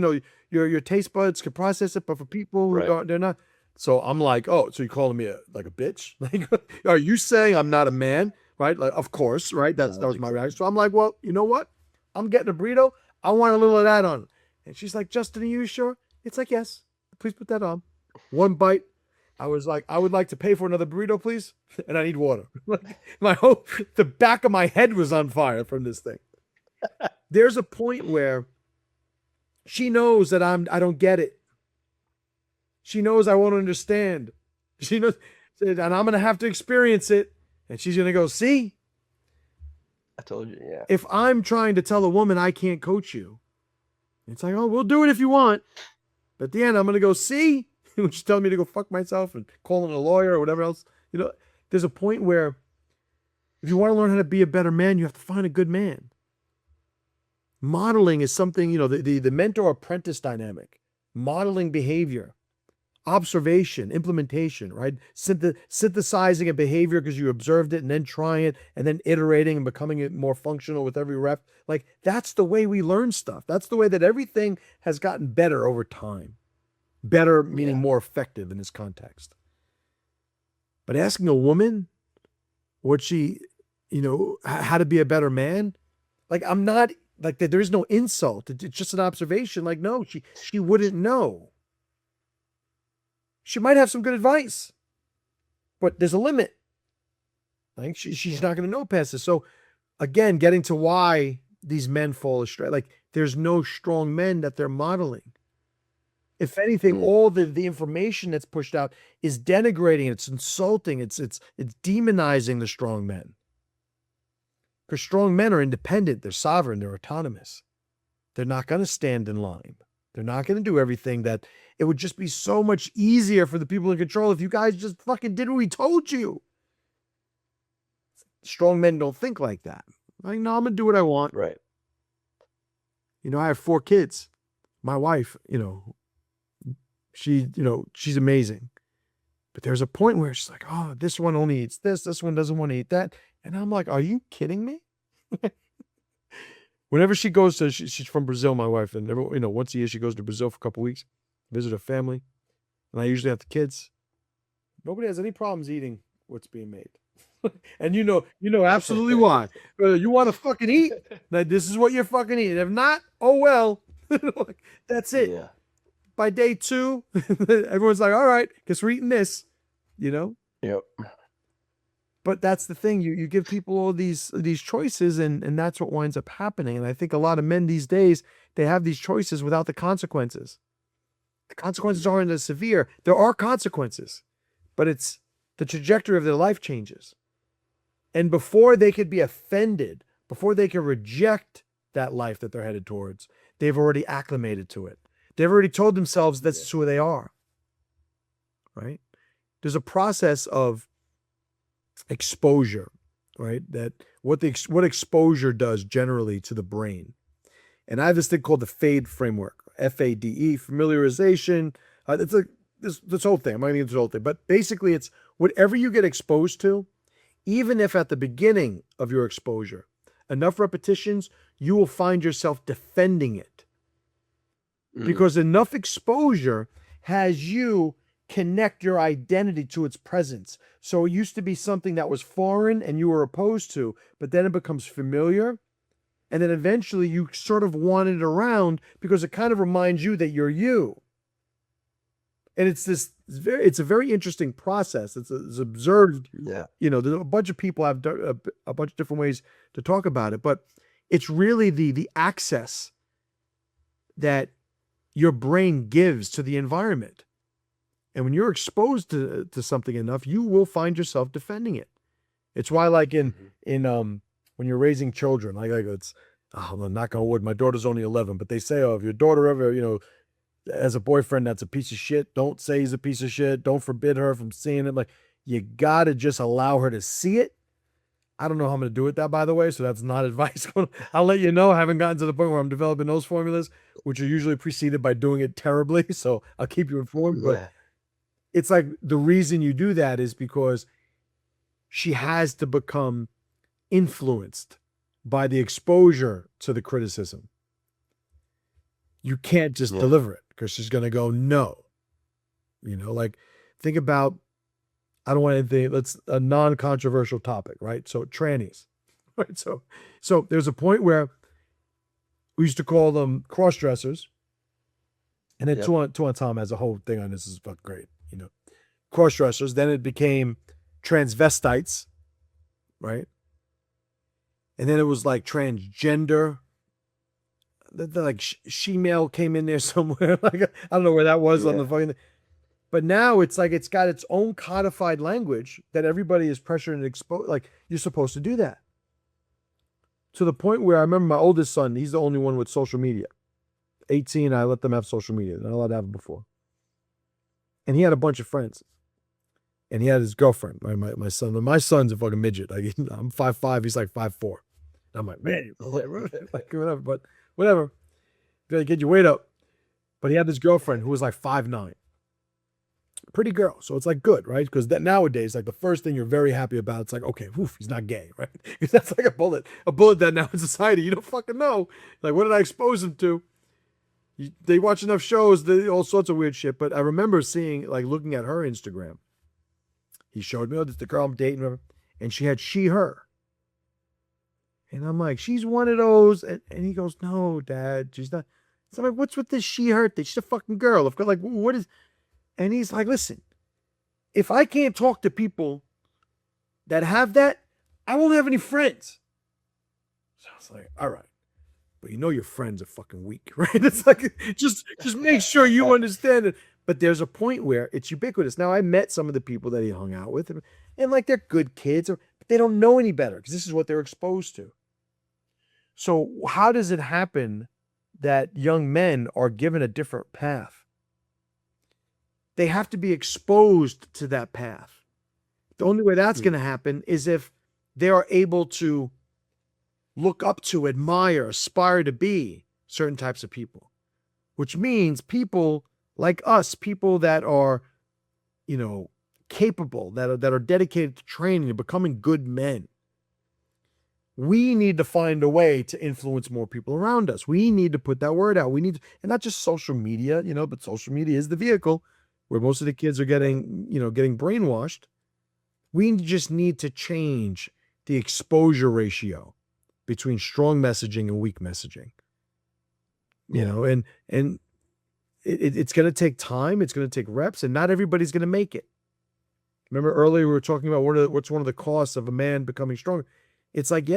S2: your taste buds can process it, but for people who
S1: Right.
S2: they're not. So I'm like, oh, so you're calling me a bitch? Like, are you saying I'm not a man? Right? Like, of course, right? That was my reaction. So I'm like, well, you know what? I'm getting a burrito. I want a little of that on it. And she's like, Justin, are you sure? It's like, yes, please put that on. One bite. I was like, I would like to pay for another burrito, please. And I need water. Like the back of my head was on fire from this thing. There's a point where she knows that I don't get it. She knows I won't understand. She knows, and I'm going to have to experience it. And she's going to go, see?
S1: I told you, yeah.
S2: If I'm trying to tell a woman I can't coach you, it's like, oh, we'll do it if you want. But at the end, I'm going to go, see? When she's telling me to go fuck myself and calling a lawyer or whatever else. There's a point where if you want to learn how to be a better man, you have to find a good man. Modeling is something, the mentor-apprentice dynamic. Modeling behavior. Observation, implementation, right? Synthesizing a behavior because you observed it and then trying it and then iterating and becoming it more functional with every rep. Like, that's the way we learn stuff. That's the way that everything has gotten better over time. Better meaning more effective in this context. But asking a woman what she, how to be a better man, like, I'm not, like, there is no insult. It's just an observation. Like, no, she wouldn't know. She might have some good advice, but there's a limit. Like, she's not going to know past this. So again, getting to why these men fall astray, like, there's no strong men that they're modeling. If anything, all the information that's pushed out is denigrating, it's insulting, it's demonizing the strong men. Because strong men are independent, they're sovereign, they're autonomous. They're not going to stand in line. They're not going to do everything that it would just be so much easier for the people in control if you guys just fucking did what we told you. Strong men don't think like that. Like, no, I'm going to do what I want.
S1: Right.
S2: I have 4 kids. My wife, she's amazing. But there's a point where she's like, oh, this one only eats this one doesn't want to eat that. And I'm like, are you kidding me? Whenever she goes to, she's from Brazil, my wife, and once a year she goes to Brazil for a couple of weeks, visit her family, and I usually have the kids. Nobody has any problems eating what's being made, and you know absolutely why. You want to fucking eat? Like, this is what you're fucking eating. If not, oh well. That's it.
S1: Yeah.
S2: By day 2, everyone's like, all right, guess we're eating this.
S1: Yep.
S2: But that's the thing. You give people all these choices, and that's what winds up happening. And I think a lot of men these days, they have these choices without the consequences. The consequences aren't as severe. There are consequences, but it's the trajectory of their life changes. And before they could be offended, before they can reject that life that they're headed towards, they've already acclimated to it. They've already told themselves that's who they are. Right? There's a process of exposure, right? That what exposure does generally to the brain. And I have this thing called the FADE framework, FADE, familiarization. It's this whole thing. I'm not going to get this whole thing, but basically it's whatever you get exposed to, even if at the beginning of your exposure, enough repetitions, you will find yourself defending it. Because enough exposure has you connect your identity to its presence. So it used to be something that was foreign and you were opposed to, but then it becomes familiar. And then eventually you sort of want it around because it kind of reminds you that you're you. And it's a very interesting process. It's observed.
S1: Yeah.
S2: There's a bunch of people have a bunch of different ways to talk about it, but it's really the access that your brain gives to the environment. And when you're exposed to something enough, you will find yourself defending it. It's why, like in when you're raising children, like it's, I'm knock on wood, my daughter's only 11, but they say, oh, if your daughter ever, has a boyfriend that's a piece of shit, don't say he's a piece of shit. Don't forbid her from seeing it. Like, you got to just allow her to see it. I don't know how I'm going to do it that, by the way, so that's not advice. I'll let you know. I haven't gotten to the point where I'm developing those formulas, which are usually preceded by doing it terribly. So I'll keep you informed. But it's like the reason you do that is because she has to become influenced by the exposure to the criticism. You can't just deliver it because she's going to go, no. Like think about, I don't want anything, that's a non-controversial topic, right? So trannies, right? So there's a point where we used to call them cross-dressers. And then Tuan Tom has a whole thing on this. Is fucking great, cross-dressers. Then it became transvestites, right? And then it was like transgender. Like she-male came in there somewhere. Like I don't know where that was on the fucking. But now it's like it's got its own codified language that everybody is pressured and exposed. Like you're supposed to do that. To the point where I remember my oldest son. He's the only one with social media. 18, I let them have social media. They're not allowed to have it before. And he had a bunch of friends. And he had his girlfriend, my son. My son's a fucking midget. Like I'm 5'5", he's like 5'4". I'm like, man, like whatever. But whatever. You gotta get your weight up. But he had this girlfriend who was like 5'9". Pretty girl. So it's like good, right? Because that nowadays, like the first thing you're very happy about, it's like, okay, woof, he's not gay, right? Because that's like a bullet that now in society, you don't fucking know. Like, what did I expose him to? They watch enough shows, all sorts of weird shit. But I remember seeing, like, looking at her Instagram. He showed me, oh, this is the girl I'm dating, whatever. And she had she, her. And I'm like, she's one of those. And he goes, no, Dad, she's not. So I'm like, what's with this she, her thing? She's a fucking girl. Like, what is. And he's like, listen, if I can't talk to people that have that, I won't have any friends. So I was like, all right. But your friends are fucking weak, right? It's like, just make sure you understand it. But there's a point where it's ubiquitous. Now, I met some of the people that he hung out with, and like they're good kids, but they don't know any better because this is what they're exposed to. So how does it happen that young men are given a different path? They have to be exposed to that path. The only way that's going to happen is if they are able to look up to, admire, aspire to be certain types of people, which means people like us, people that are, capable, that are dedicated to training and becoming good men. We need to find a way to influence more people around us. We need to put that word out. We need, and not just social media, but social media is the vehicle where most of the kids are getting brainwashed. We just need to change the exposure ratio between strong messaging and weak messaging. And it's going to take time. It's going to take reps, and not everybody's going to make it. Remember earlier we were talking about what's one of the costs of a man becoming stronger. It's like,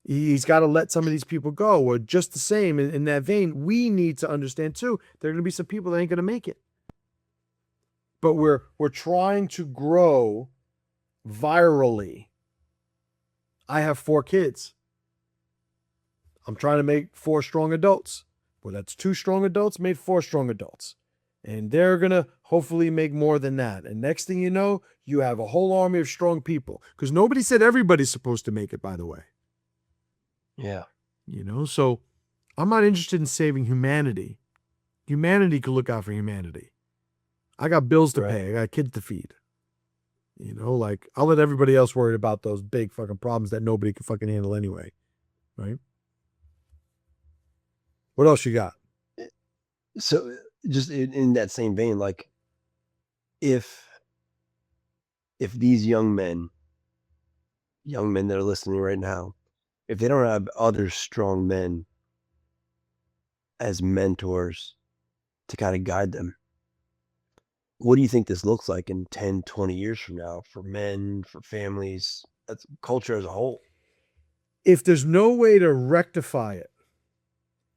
S2: he's got to let some of these people go. Or just the same in that vein, we need to understand too, there are going to be some people that ain't going to make it. But we're trying to grow virally. I have 4 kids. I'm trying to make 4 strong adults. Well, that's 2 strong adults made 4 strong adults. And they're going to hopefully make more than that. And next thing you know, you have a whole army of strong people. Because nobody said everybody's supposed to make it, by the way.
S1: Yeah.
S2: So I'm not interested in saving humanity. Humanity could look out for humanity. I got bills to
S1: Right.
S2: pay. I got kids to feed. You know, like I'll let everybody else worry about those big fucking problems that nobody can fucking handle anyway. Right? What else you got?
S1: So just in that same vein, like if these young men that are listening right now, if they don't have other strong men as mentors to kind of guide them, what do you think this looks like in 10, 20 years from now for men, for families, that's culture as a whole?
S2: If there's no way to rectify it,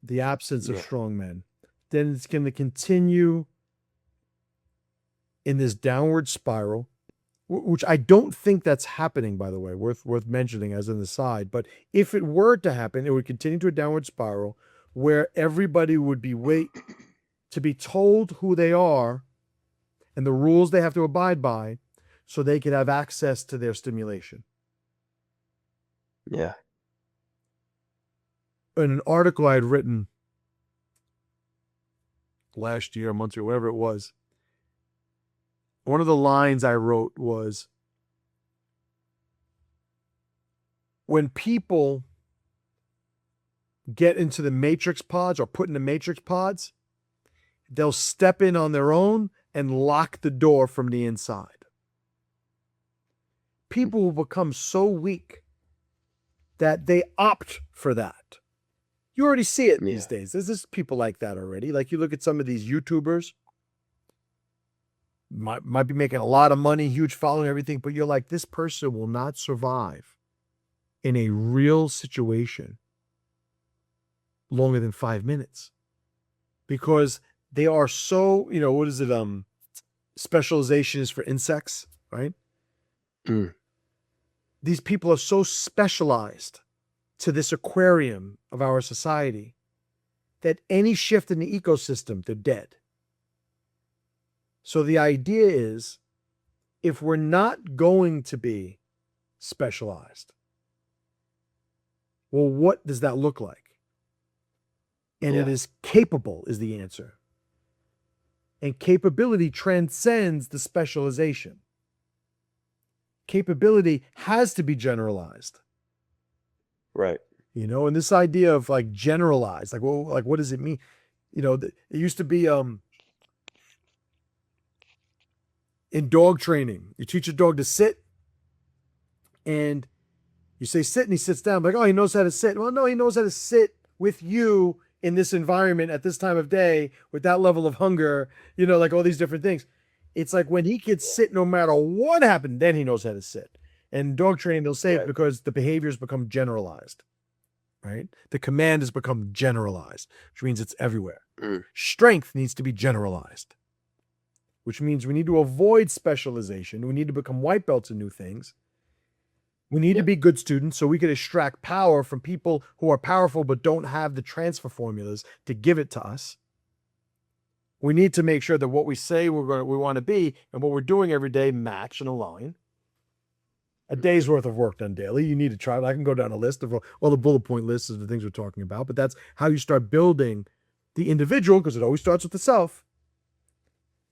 S2: the absence of
S1: Yeah.
S2: strong men, then it's going to continue in this downward spiral, which I don't think that's happening, by the way, worth mentioning as an aside. But if it were to happen, it would continue to a downward spiral where everybody would be to be told who they are and the rules they have to abide by so they could have access to their stimulation.
S1: Yeah.
S2: In an article I had written last year, months or whatever it was, one of the lines I wrote was, when people get into the matrix pods or put in the matrix pods, they'll step in on their own and lock the door from the inside. People will become so weak that they opt for that. You already see it these days. There's just people like that already. Like you look at some of these YouTubers, might be making a lot of money, huge following, everything, but you're like, this person will not survive in a real situation longer than 5 minutes because they are so, what is it? Specialization is for insects, right? These people are so specialized to this aquarium of our society that any shift in the ecosystem, they're dead. So the idea is, if we're not going to be specialized, well, what does that look like? And it is capable is the answer. And capability transcends the specialization. Capability has to be generalized.
S1: Right.
S2: And this idea of like generalized, like, well, like what does it mean? It used to be in dog training, you teach a dog to sit and you say sit and he sits down. Like, oh, he knows how to sit. Well, no, he knows how to sit with you in this environment at this time of day with that level of hunger, like all these different things. It's like when he could sit no matter what happened, then he knows how to sit. And dog training, they'll say it because the behaviors become generalized, right? The command has become generalized, which means it's everywhere. Strength needs to be generalized, which means we need to avoid specialization. We need to become white belts in new things. We need to be good students so we can extract power from people who are powerful but don't have the transfer formulas to give it to us. We need to make sure that what we say we want to be and what we're doing every day match and align. A day's worth of work done daily. You need to try it. I can go down a list of all the bullet point lists of the things we're talking about, but that's how you start building the individual, because it always starts with the self,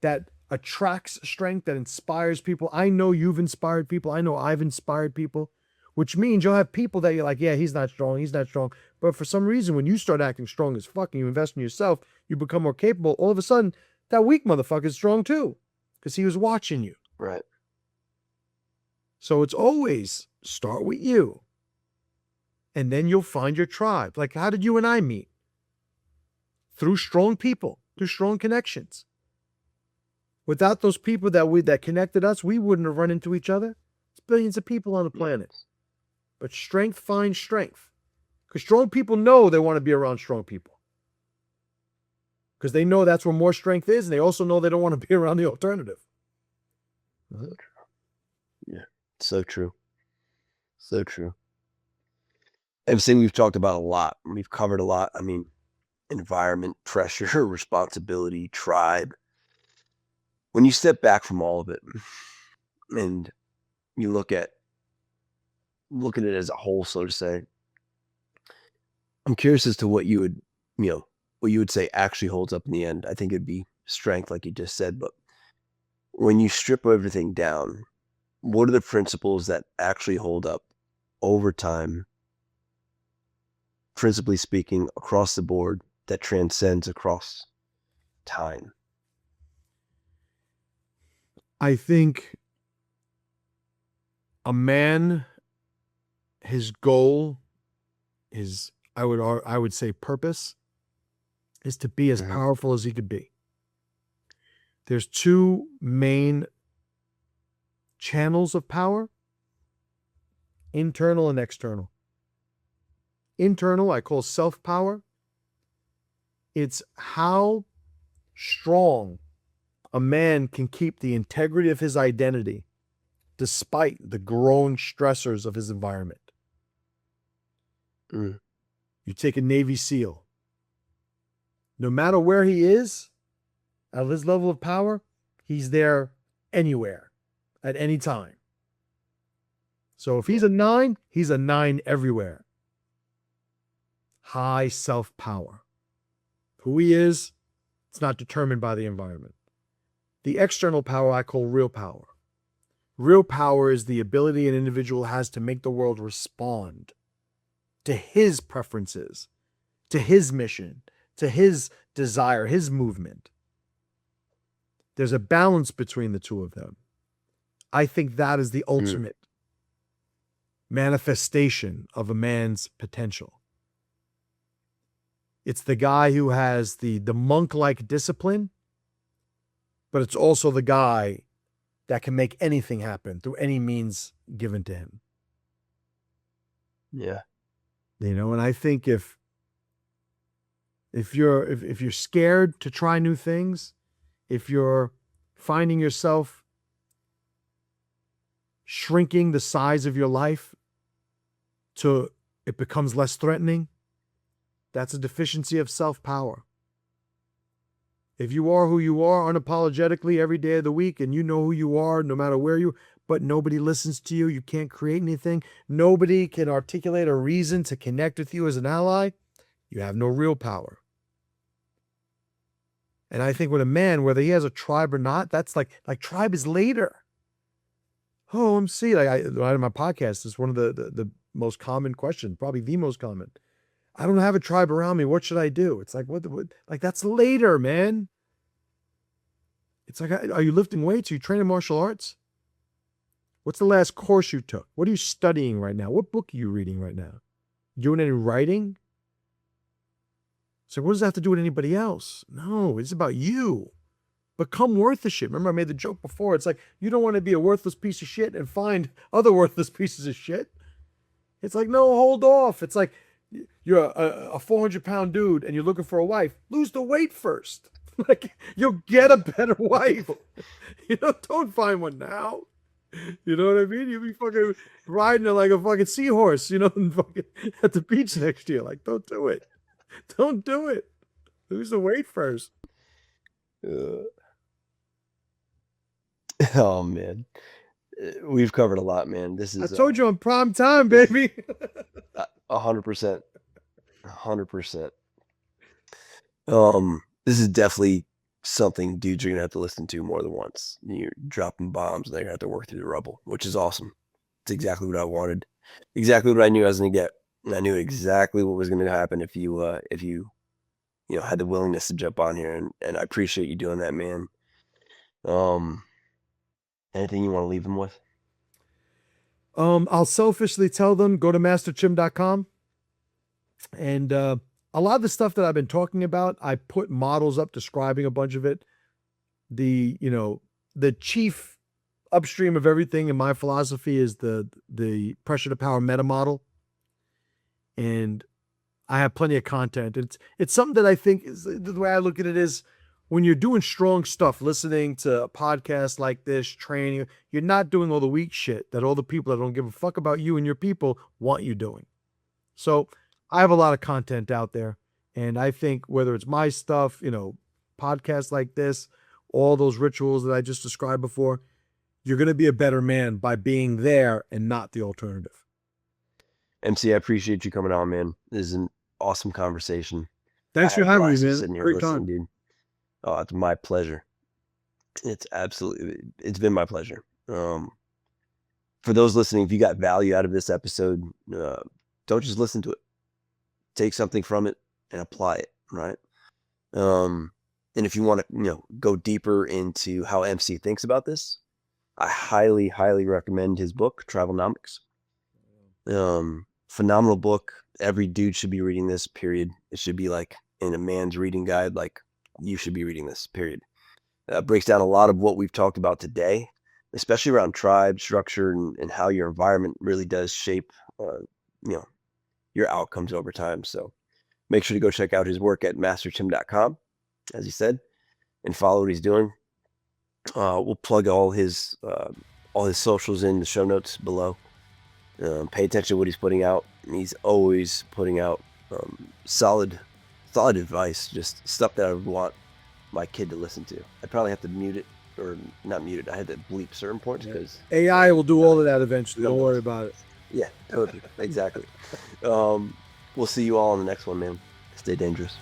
S2: that attracts strength, that inspires people. I know you've inspired people. I know I've inspired people, which means you'll have people that you're like, yeah, he's not strong. But for some reason, when you start acting strong as fuck and you invest in yourself, you become more capable. All of a sudden, that weak motherfucker is strong too, because he was watching you.
S1: Right.
S2: So it's always start with you. And then you'll find your tribe. Like, how did you and I meet? Through strong people, through strong connections. Without those people that connected us, we wouldn't have run into each other. There's billions of people on the planet. But strength finds strength. Because strong people know they want to be around strong people. Because they know that's where more strength is, and they also know they don't want to be around the alternative.
S1: Yeah, so true. So true. Everything we've talked about a lot. We've covered a lot. I mean, environment, pressure, responsibility, tribe. When you step back from all of it and you look at it as a whole, so to say, I'm curious as to what you would say actually holds up in the end. I think it'd be strength, like you just said, but when you strip everything down, what are the principles that actually hold up over time, principally speaking, across the board, that transcends across time?
S2: I think a man, his goal, his I would say purpose is to be as powerful as he could be. There's two main channels of power: internal and external. Internal, I call self-power. It's how strong a man can keep the integrity of his identity despite the growing stressors of his environment. You take a Navy SEAL. No matter where he is, at his level of power, he's there anywhere, at any time. So if he's a 9, he's a 9 everywhere. High self-power. Who he is, it's not determined by the environment. The external power I call real power. Real power is the ability an individual has to make the world respond to his preferences, to his mission, to his desire, his movement. There's a balance between the two of them. I think that is the ultimate manifestation of a man's potential. It's the guy who has the monk-like discipline, but it's also the guy that can make anything happen through any means given to him.
S1: Yeah.
S2: And I think if you're scared to try new things, if you're finding yourself shrinking the size of your life till it becomes less threatening, that's a deficiency of self-power. If you are who you are unapologetically every day of the week, and you know who you are no matter where but nobody listens to you, you can't create anything, nobody can articulate a reason to connect with you as an ally, you have no real power. And I think with a man, whether he has a tribe or not, that's like tribe is later. Oh, I'm seeing, in my podcast, is one of the most common questions, probably the most common. I don't have a tribe around me. What should I do? It's like, what like, that's later, man. It's like, are you lifting weights? Are you training martial arts? What's the last course you took? What are you studying right now? What book are you reading right now? Doing any writing? So what does that have to do with anybody else? No, it's about you. Become worth the shit. Remember, I made the joke before. It's like, you don't want to be a worthless piece of shit and find other worthless pieces of shit. It's like, no, hold off. It's like, you're a 400-pound dude and you're looking for a wife. Lose the weight first. Like, you'll get a better wife. Don't find one now. You know what I mean? You'll be fucking riding it like a fucking seahorse, and fucking at the beach next year. Like, don't do it. Don't do it. Lose the weight first.
S1: Oh, man. We've covered a lot, man.
S2: I told you on prime time, baby.
S1: 100%. 100%. This is definitely something dudes are gonna have to listen to more than once. You're dropping bombs and they're gonna have to work through the rubble, which is awesome. It's exactly what I wanted. Exactly what I knew I was gonna get. And I knew exactly what was gonna happen if you had the willingness to jump on here, and I appreciate you doing that, man. Anything you want to leave them with?
S2: I'll selfishly tell them, go to masterchim.com. And a lot of the stuff that I've been talking about, I put models up describing a bunch of it. The chief upstream of everything in my philosophy is the pressure to power meta model. And I have plenty of content. It's something that I think is, the way I look at it is, when you're doing strong stuff, listening to a podcast like this, training, you're not doing all the weak shit that all the people that don't give a fuck about you and your people want you doing. So I have a lot of content out there. And I think whether it's my stuff, podcasts like this, all those rituals that I just described before, you're going to be a better man by being there and not the alternative.
S1: MC, I appreciate you coming on, man. This is an awesome conversation.
S2: Thanks for having me, man.
S1: Sitting here
S2: Great
S1: listening,
S2: time.
S1: dude. Oh, it's my pleasure. It's been my pleasure. For those listening, if you got value out of this episode, don't just listen to it. Take something from it and apply it, right? And if you want to, go deeper into how MC thinks about this, I highly, highly recommend his book, Travelnomics. Phenomenal book. Every dude should be reading this, period. It should be like in a man's reading guide, like you should be reading this, period. Breaks down a lot of what we've talked about today, especially around tribe structure and how your environment really does shape, your outcomes over time. So make sure to go check out his work at masterchim.com, as he said, and follow what he's doing. We'll plug all his socials in the show notes below. Pay attention to what he's putting out. He's always putting out solid advice, just stuff that I would want my kid to listen to. I'd probably have to mute it, or not mute it. I had to bleep certain points because
S2: AI will do all of that eventually. Don't worry about it.
S1: Yeah, totally. Exactly. We'll see you all on the next one, man. Stay dangerous.